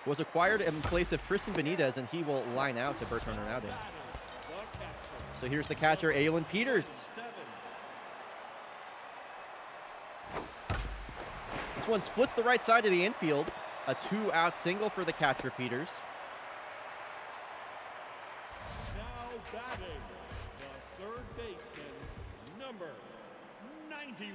Was acquired in place of Tristan Benitez, and he will line out to Bertrand Ronaldo. So here's the catcher, Aylin Peters. This one splits the right side of the infield. A 2-out single for the catcher, Peters. Now batting, the third baseman, number 91.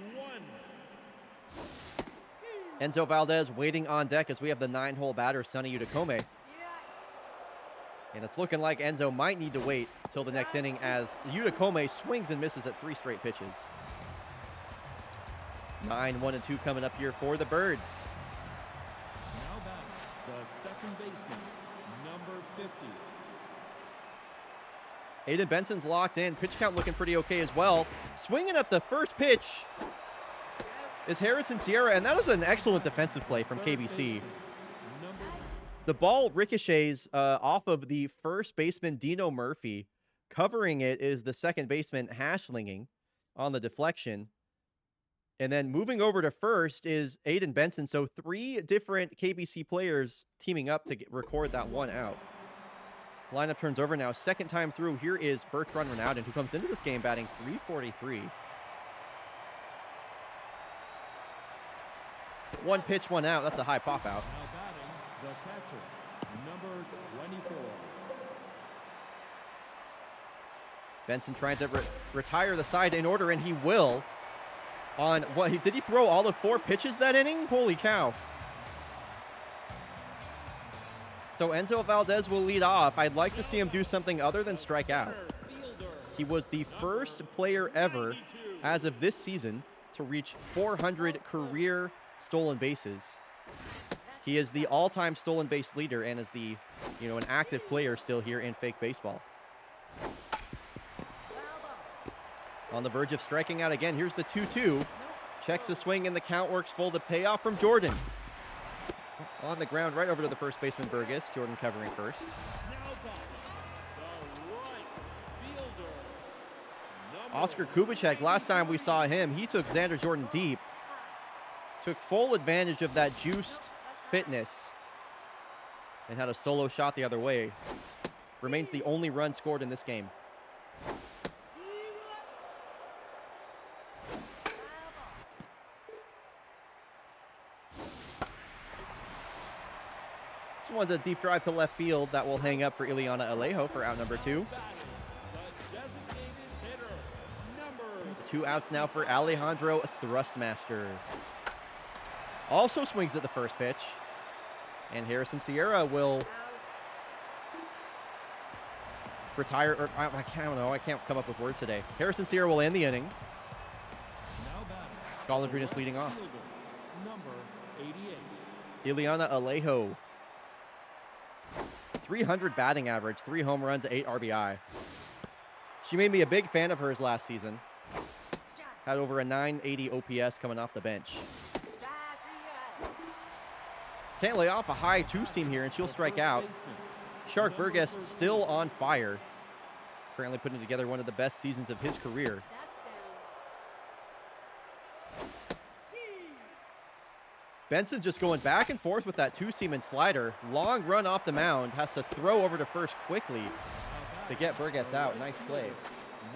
Enzo Valdez waiting on deck as we have the 9-hole batter, Sonny Utakome. And it's looking like Enzo might need to wait till the next inning as Utakome swings and misses at 3 straight pitches. 9, 1, and 2 coming up here for the Birds. Now batting, the second baseman, number 50. Aiden Benson's locked in. Pitch count looking pretty okay as well. Swinging at the first pitch is Harrison Sierra, and that was an excellent defensive play from KBC. The ball ricochets off of the first baseman, Dino Murphy. Covering it is the second baseman, Hashlinging, on the deflection. And then moving over to first is Aiden Benson. So 3 different KBC players teaming up to record that 1 out. Lineup turns over now. Second time through, here is Bertrand Ronaldo, who comes into this game batting .343. 1 pitch, 1 out. That's a high pop out. Now batting, the catcher, number 24. Benson trying to retire the side in order, and he will. On what? Did he throw all of 4 pitches that inning? Holy cow. So Enzo Valdez will lead off. I'd like to see him do something other than strike out. He was the first player ever, as of this season, to reach 400 career stolen bases. He is the all-time stolen base leader and is the, an active player still here in fake baseball. On the verge of striking out again. Here's the 2-2. Checks the swing and the count works full. The payoff from Jordan. On the ground right over to the first baseman, Burgess. Jordan covering first. Now batting, the right fielder, number Oscar Kubicek, last time we saw him, he took Xander Jordan deep. Took full advantage of that juiced fitness and had a solo shot the other way. Remains the only run scored in this game. This one's a deep drive to left field that will hang up for Ileana Alejo for out number 2. batting, the designated hitter, number 2 outs now for Alejandro Thrustmaster. Also swings at the first pitch. And Harrison Sierra will retire. Or I don't know. I can't come up with words today. Harrison Sierra will end the inning. now batting, Golondrinas leading off. fielder, number 88. Ileana Alejo. 300 batting average, 3 home runs, 8 RBI. She made me a big fan of hers last season. Had over a 980 OPS coming off the bench. Can't lay off a high 2-seam here, and she'll strike out. Shark Burgess still on fire. Currently putting together one of the best seasons of his career. Benson just going back and forth with that 2-seam and slider. Long run off the mound. Has to throw over to first quickly to get Burgess out. Nice play.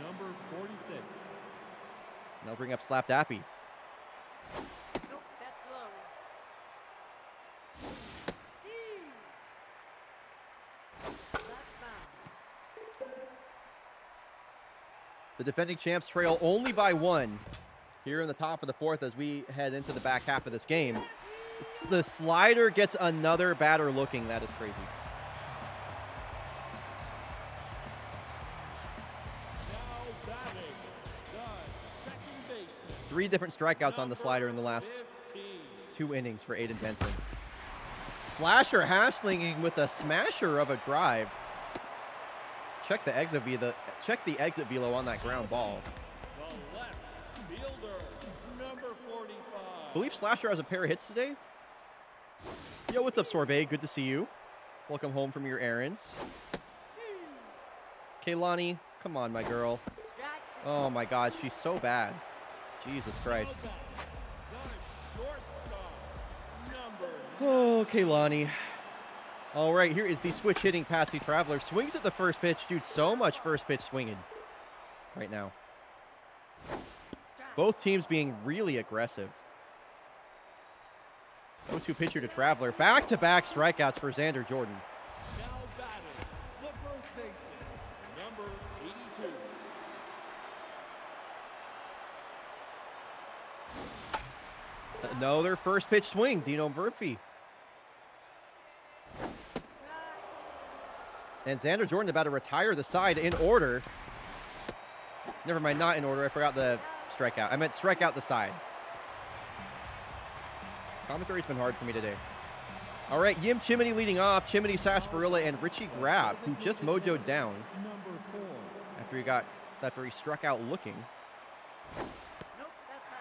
Number 46. And they'll bring up Slap Dappy. Nope, that's low. That's foul. The defending champs trail only by 1 here in the top of the 4th as we head into the back half of this game. The slider gets another batter looking. That is crazy. 3 different strikeouts on the slider in the last 2 innings for Aiden Benson. Slasher hash-slinging with a smasher of a drive. Check the exit velo on that ground ball. The left fielder, number 45. I believe Slasher has a pair of hits today. Yo, what's up, Sorbet? Good to see you. Welcome home from your errands. Kaylani, come on, my girl. Strike. Oh my God, she's so bad. Jesus Christ. The shortstop, number Oh, Kaylani. All right, here is the switch hitting Patsy Traveler. Swings at the first pitch. Dude, so much first pitch swinging right now. Strike. Both teams being really aggressive. 0-2 pitcher to Traveler. Back-to-back strikeouts for Xander Jordan. now batting, the first baseman, number 82. Another first pitch swing. Dino Murphy. Strike. And Xander Jordan about to retire the side in order. Never mind, not in order. I forgot the strikeout. I meant strike out the side. Commentary's been hard for me today. All right, Yim Chimney leading off. Chimney, Sarsaparilla, and Richie Grab, who just mojoed down Number 4. after he struck out looking. Nope, that's high.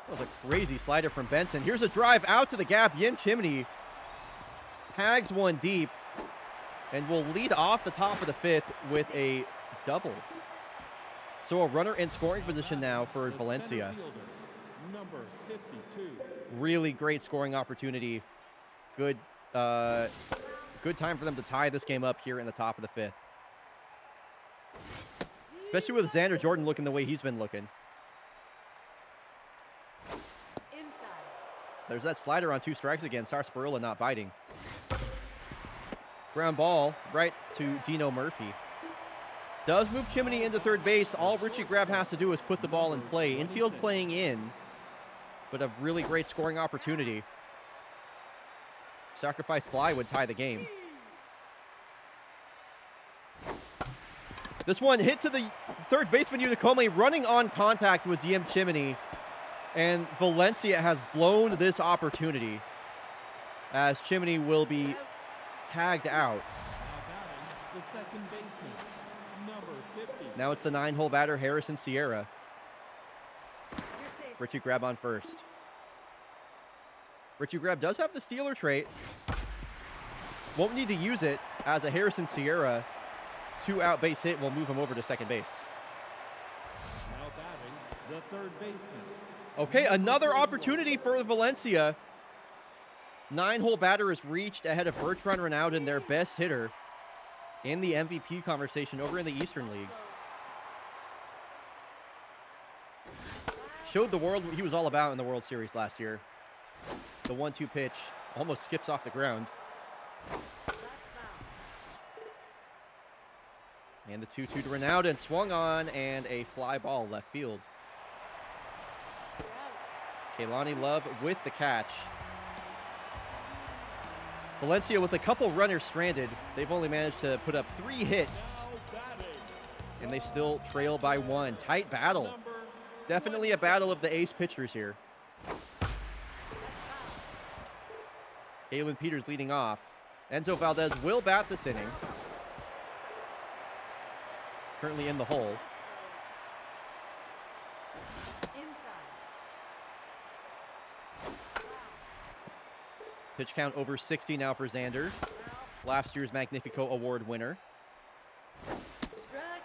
That was a crazy slider from Benson. Here's a drive out to the gap. Yim Chimney tags one deep and will lead off the top of the 5th with a double. So a runner in scoring position now for The Valencia. center fielder, number 52. Really great scoring opportunity. Good time for them to tie this game up here in the top of the 5th. Especially with Xander Jordan looking the way he's been looking. Inside. There's that slider on 2 strikes again. Sarsaparilla not biting. Ground ball right to Dino Murphy. Does move Chimney into third base. All Richie Grab has to do is put the ball in play. Infield playing in, but a really great scoring opportunity. Sacrifice fly would tie the game. This one hit to the third baseman Unicome. Running on contact was Yim Chimney. And Valencia has blown this opportunity as Chimney will be tagged out. Now batting, the second baseman, number 50. Now it's the 9-hole batter, Harrison Sierra. You're safe. Richie Grab on first. Richie Grab does have the stealer trait. Won't need to use it as a Harrison Sierra 2-out base hit will move him over to second base. Now batting, the third baseman. Okay, another opportunity for Valencia. 9-hole batter is reached ahead of Bertrand Ronaldo, their best hitter in the MVP conversation over in the Eastern League. Showed the world what he was all about in the World Series last year. The 1-2 pitch almost skips off the ground. That's foul. And the 2-2 to Ronaldo and swung on and a fly ball left field. You're out. Kaylani Love with the catch. Valencia with a couple runners stranded. They've only managed to put up 3 hits, Now batting, and they still trail by 1. Tight battle. number Definitely a battle of the ace pitchers here. That's foul. Aylin Peters leading off. Enzo Valdez will bat this inning. Currently in the hole. That's low. Inside. Foul. Pitch count over 60 now for Xander. Foul. Last year's Magnifico Award winner. Strike.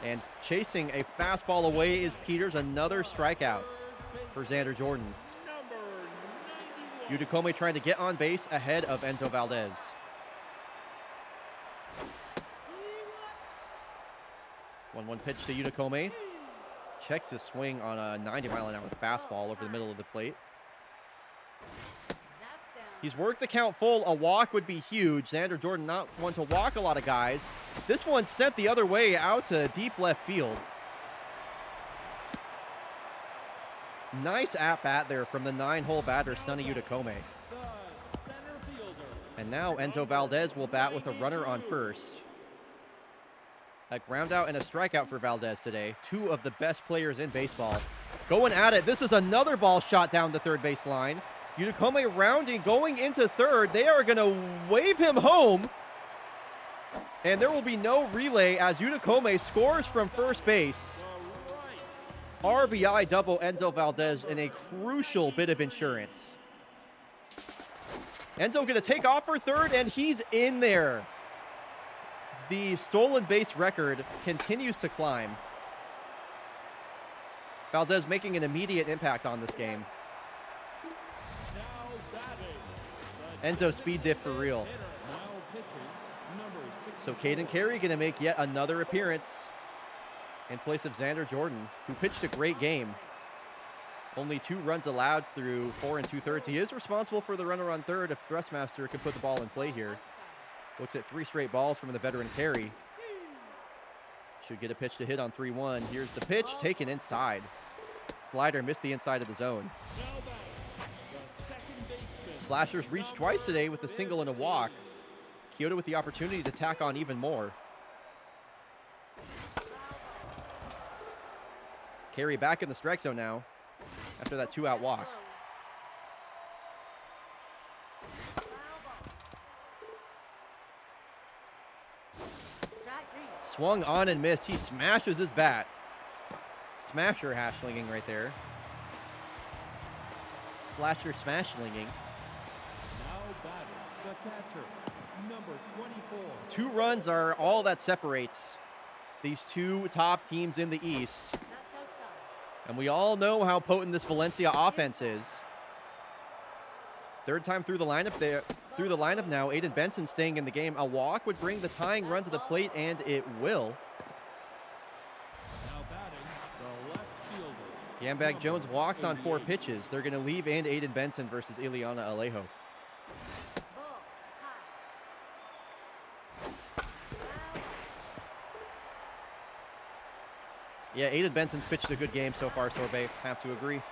And chasing a fastball away is Peters. Another strikeout for Xander Jordan. number 91. Unicome trying to get on base ahead of Enzo Valdez. One pitch to Unicome. Checks his swing on a 90-mile-an-hour fastball over the middle of the plate. That's down. He's worked the count full. A walk would be huge. Xander Jordan not one to walk a lot of guys. This one sent the other way out to deep left field. Nice at-bat there from the 9-hole batter, Sonny Unicome. The center fielder, And now Enzo Valdez will bat with a runner on first. A ground out and a strikeout for Valdez today. Two of the best players in baseball. Going at it. This is another ball shot down the third base line. Utakome rounding, going into third. They are going to wave him home. And there will be no relay as Utakome scores from first base. RBI double Enzo Valdez in a crucial bit of insurance. Enzo going to take off for third, and he's in there. The stolen base record continues to climb. Valdez making an immediate impact on this game. Enzo speed diff for real. So Caden Carey going to make yet another appearance in place of Xander Jordan, who pitched a great game. Only 2 runs allowed through 4 2/3. He is responsible for the runner on third if Thrustmaster can put the ball in play here. Looks at 3 straight balls from the veteran Carey. Should get a pitch to hit on 3-1. Here's the pitch, taken inside. Slider missed the inside of the zone. Slashers reached twice today with a single and a walk. Kyoto with the opportunity to tack on even more. Carey back in the strike zone now after that 2-out walk. Swung on and missed. He smashes his bat. Smasher hash-slinging right there. Slasher smash-slinging. Now batting the catcher, number 24. 2 runs are all that separates these 2 top teams in the East. That's outside. And we all know how potent this Valencia offense is. Third time through the lineup now. Aiden Benson staying in the game. A walk would bring the tying run to the plate, and it will. Now batting the left fielder. Yambag Jones walks on 4 pitches. They're going to leave in Aiden Benson versus Ileana Alejo. Ball high. Yeah, Aiden Benson's pitched a good game so far, Sorbet. Have to agree.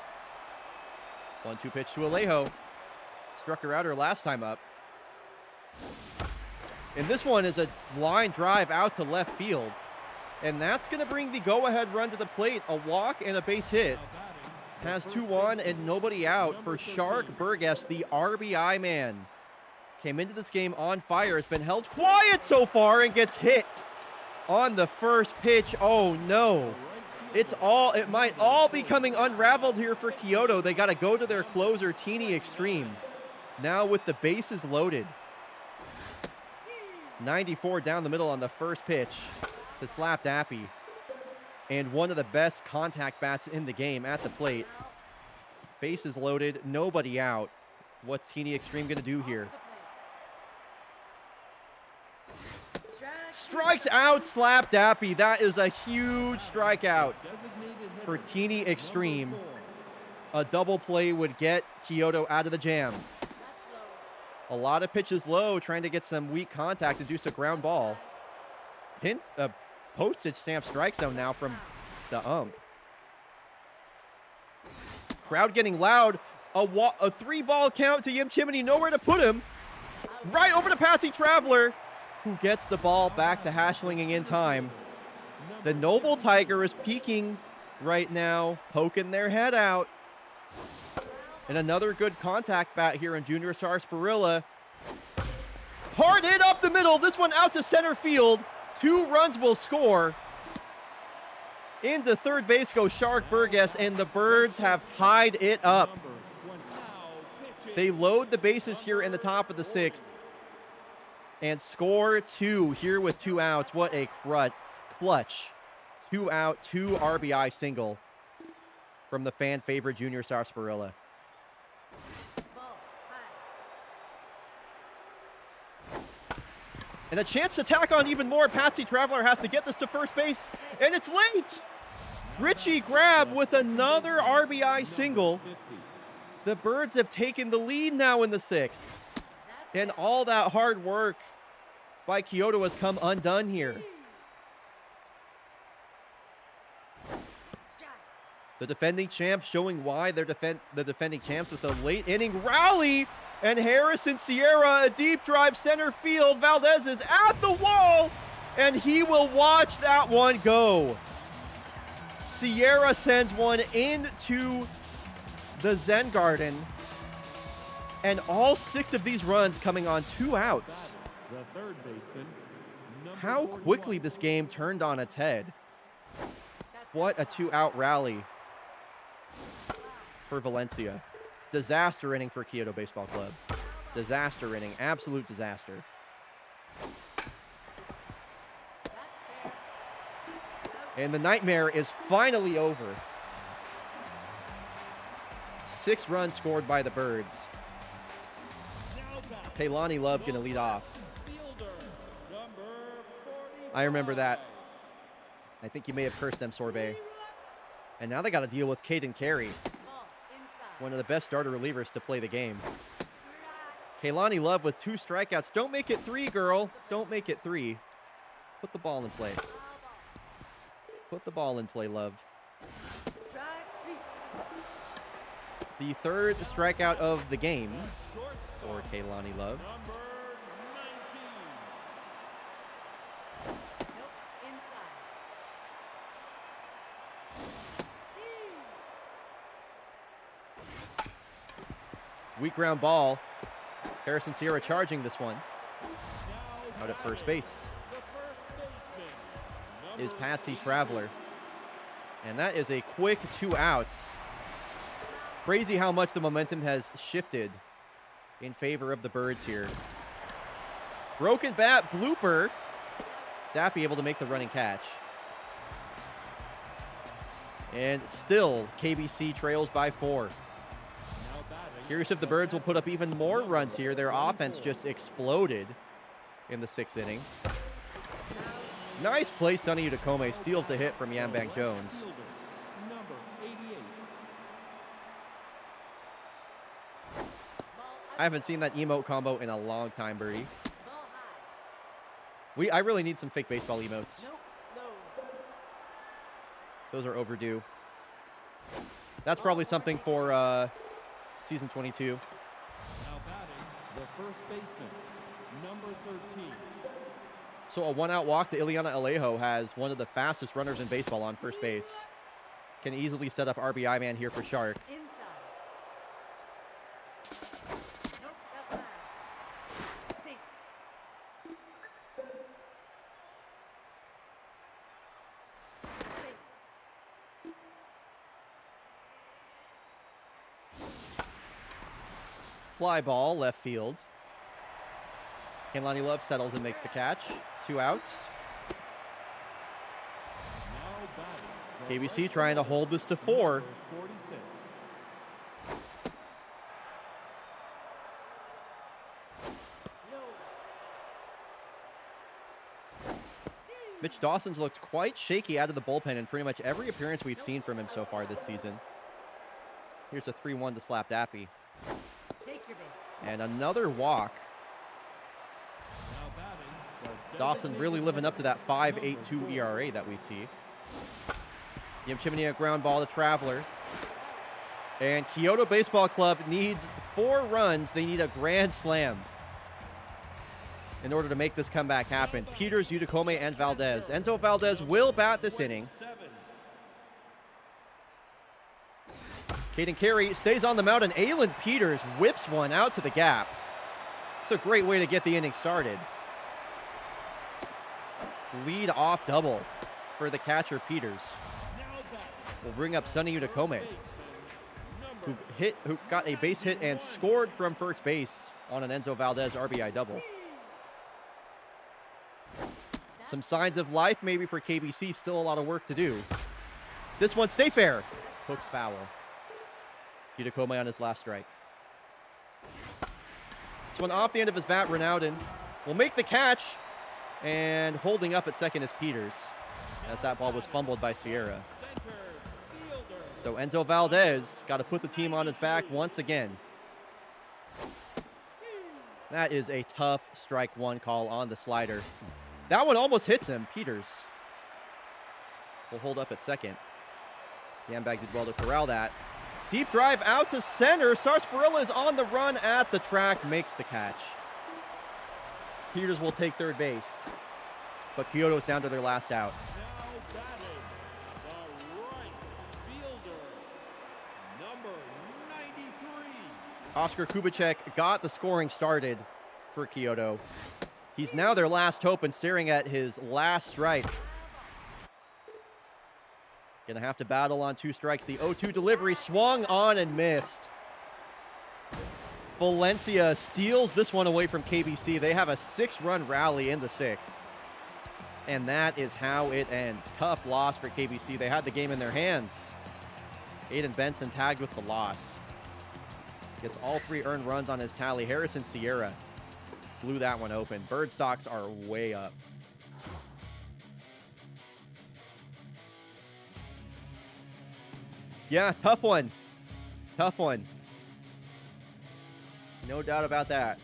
1-2 pitch to Alejo. Struck her out her last time up. And this one is a line drive out to left field. And that's going to bring the go-ahead run to the plate. A walk and a base hit. Has 2 on and nobody out for Shark Burgess, the RBI man. Came into this game on fire. Has been held quiet so far and gets hit on the first pitch. Oh no. It might all be coming unraveled here for Kyoto. They got to go to their closer, Teeny Extreme. Now with the bases loaded. 94 down the middle on the first pitch to Slap Dappy. And one of the best contact bats in the game at the plate. Bases loaded, nobody out. What's Teeny Extreme going to do here? Strikes out Slap Dappy. That is a huge strikeout for Teeny Extreme. A double play would get Kyoto out of the jam. A lot of pitches low, trying to get some weak contact, induce a ground ball. Postage stamp strike zone now from the ump. Crowd getting loud. A 3-ball count to Yim Chimney, nowhere to put him. Right over to Patsy Traveler, who gets the ball back to Hashlinging in time. The Noble Tiger is peeking right now, poking their head out. And another good contact bat here in Junior Sarsaparilla. Hard hit up the middle. This one out to center field. 2 runs will score. Into third base goes Shark Burgess, and the Birds have tied it up. They load the bases here in the top of the 6th. And score 2 here with 2 outs. What a clutch. 2 out, 2 RBI single from the fan favorite Junior Sarsaparilla. And a chance to tack on even more. Patsy Traveler has to get this to first base, and it's late. Richie Grab with another RBI single. The Birds have taken the lead now in the 6th. And all that hard work by Kyoto has come undone here. The defending champs showing why they're the defending champs with a late inning rally. And Harrison Sierra, a deep drive center field. Valdez is at the wall. And he will watch that one go. Sierra sends one into the Zen Garden. And all 6 of these runs coming on 2 outs. The third baseman, number How 41. quickly this game turned on its head. What a 2-out rally for Valencia. Disaster inning for Kyoto Baseball Club. Disaster inning. Absolute disaster. And the nightmare is finally over. 6 runs scored by the Birds. Now back. Kaylani Love gonna lead off. Fielder, number 45. I remember that. I think you may have cursed them, Sorbet. And now they got to deal with Caden Carey, Ball inside. one of the best starter relievers to play the game. Strike. Kaylani Love with 2 strikeouts. Don't make it 3, girl. Don't make it 3. Put the ball in play. Foul ball. Put the ball in play, Love. Strike 3. The 3rd strikeout of the game Shortstop, for Kaylani Love. number 19. Nope. Inside. Steve. Weak ground ball. Harrison Sierra charging this one. Now Out at first batting, base the first baseman, is number Patsy 82. Traveler. And that is a quick 2 outs. Crazy how much the momentum has shifted in favor of the Birds here. Broken bat blooper. Dappy able to make the running catch. And still, KBC trails by 4. Now batting, Curious if the Birds will put up even more runs here. Their offense just exploded in the 6th inning. Nice play, Sonny Udakome steals a hit from Yambang Jones. fielder, number 88. Ball I haven't seen that emote combo in a long time, Birdie. Ball high. I really need some fake baseball emotes. Nope. Low. Those are overdue. That's probably something for season 22. Now batting, the first baseman, number 13. So a 1-out walk to Ileana Alejo has one of the fastest runners in baseball on first base. Can easily set up RBI man here for Shark. Inside. Nope. Outside. Safe. Safe. Fly ball, left field. Kaylani Love settles and makes the catch. 2 outs. Now batting, the KBC right trying to fielder, hold this to 4. number 46. No. Mitch Dawson's looked quite shaky out of the bullpen in pretty much every appearance we've seen from him so far this season. Here's a 3-1 to slap Dappy. Take your base. And another walk. Now batting, the Dawson really designated living up to that number 5.82 4. ERA that we see. Yim Chimney a ground ball to Traveler. And Kyoto Baseball Club needs 4 runs. They need a grand slam in order to make this comeback happen. Peters, Udakome, and Valdez. Enzo Valdez will bat this inning. 7. Caden Carey stays on the mound, and Aylin Peters whips one out to the gap. It's a great way to get the inning started. Lead off double for the catcher Peters. Now batting, Will bring up Sonny Udakome, baseman, number who got a base hit and scored from first base on an Enzo Valdez RBI double. Some signs of life maybe for KBC, still a lot of work to do. This one, stay fair. Hooks foul. Udakome on his last strike. This one off the end of his bat, Ronaldin will make the catch, and holding up at second is Peters, as that ball was fumbled by Sierra. center fielder. So Enzo Valdez got to put the team on his back once again. That is a tough strike 1 call on the slider. That one almost hits him. Peters will hold up at second. Yambag did well to corral that. Deep drive out to center. Sarsaparilla is on the run at the track, makes the catch. Peters will take third base. But Kyoto's down to their last out. Now batting, the right fielder, number 93. Oscar Kubicek got the scoring started for Kyoto. He's now their last hope and staring at his last strike. Gonna have to battle on 2 strikes. The 0-2 delivery swung on and missed. Valencia steals this one away from KBC. They have a 6-run rally in the 6th. And that is how it ends. Tough loss for KBC. They had the game in their hands. Aiden Benson tagged with the loss. Gets all 3 earned runs on his tally. Harrison Sierra blew that one open. Bird stocks are way up. Yeah, tough one. Tough one. No doubt about that.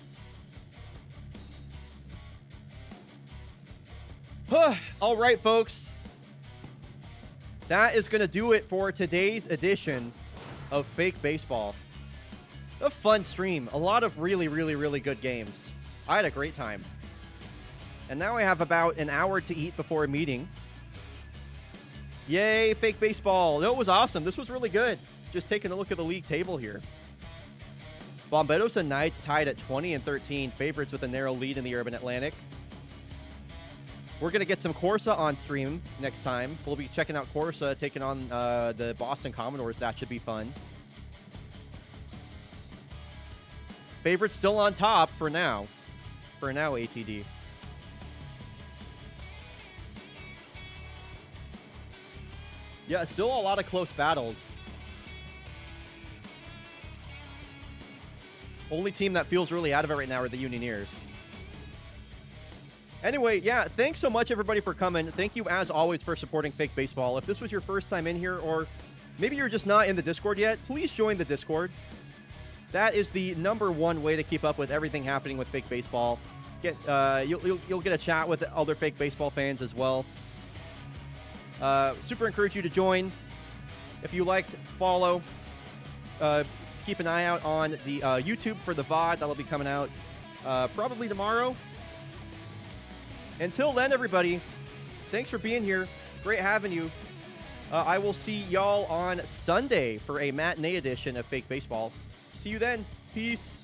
All right, folks. That is going to do it for today's edition of Fake Baseball. A fun stream. A lot of really, really, really good games. I had a great time. And now I have about an hour to eat before a meeting. Yay, Fake Baseball. No, it was awesome. This was really good. Just taking a look at the league table here. Bomberos and Knights tied at 20 and 13. Favorites with a narrow lead in the Urban Atlantic. We're going to get some Corsa on stream next time. We'll be checking out Corsa, taking on the Boston Commodores. That should be fun. Favorites still on top for now. For now, ATD. Yeah, still a lot of close battles. Only team that feels really out of it right now are the Unioneers. Anyway, yeah, thanks so much, everybody, for coming. Thank you, as always, for supporting Fake Baseball. If this was your first time in here, or maybe you're just not in the Discord yet, please join the Discord. That is the #1 way to keep up with everything happening with Fake Baseball. You'll get a chat with other Fake Baseball fans as well. Super encourage you to join. If you liked, follow. Keep an eye out on the YouTube for the VOD. That'll be coming out probably tomorrow. Until then, everybody, thanks for being here. Great having you. I will see y'all on Sunday for a matinee edition of Fake Baseball. See you then. Peace.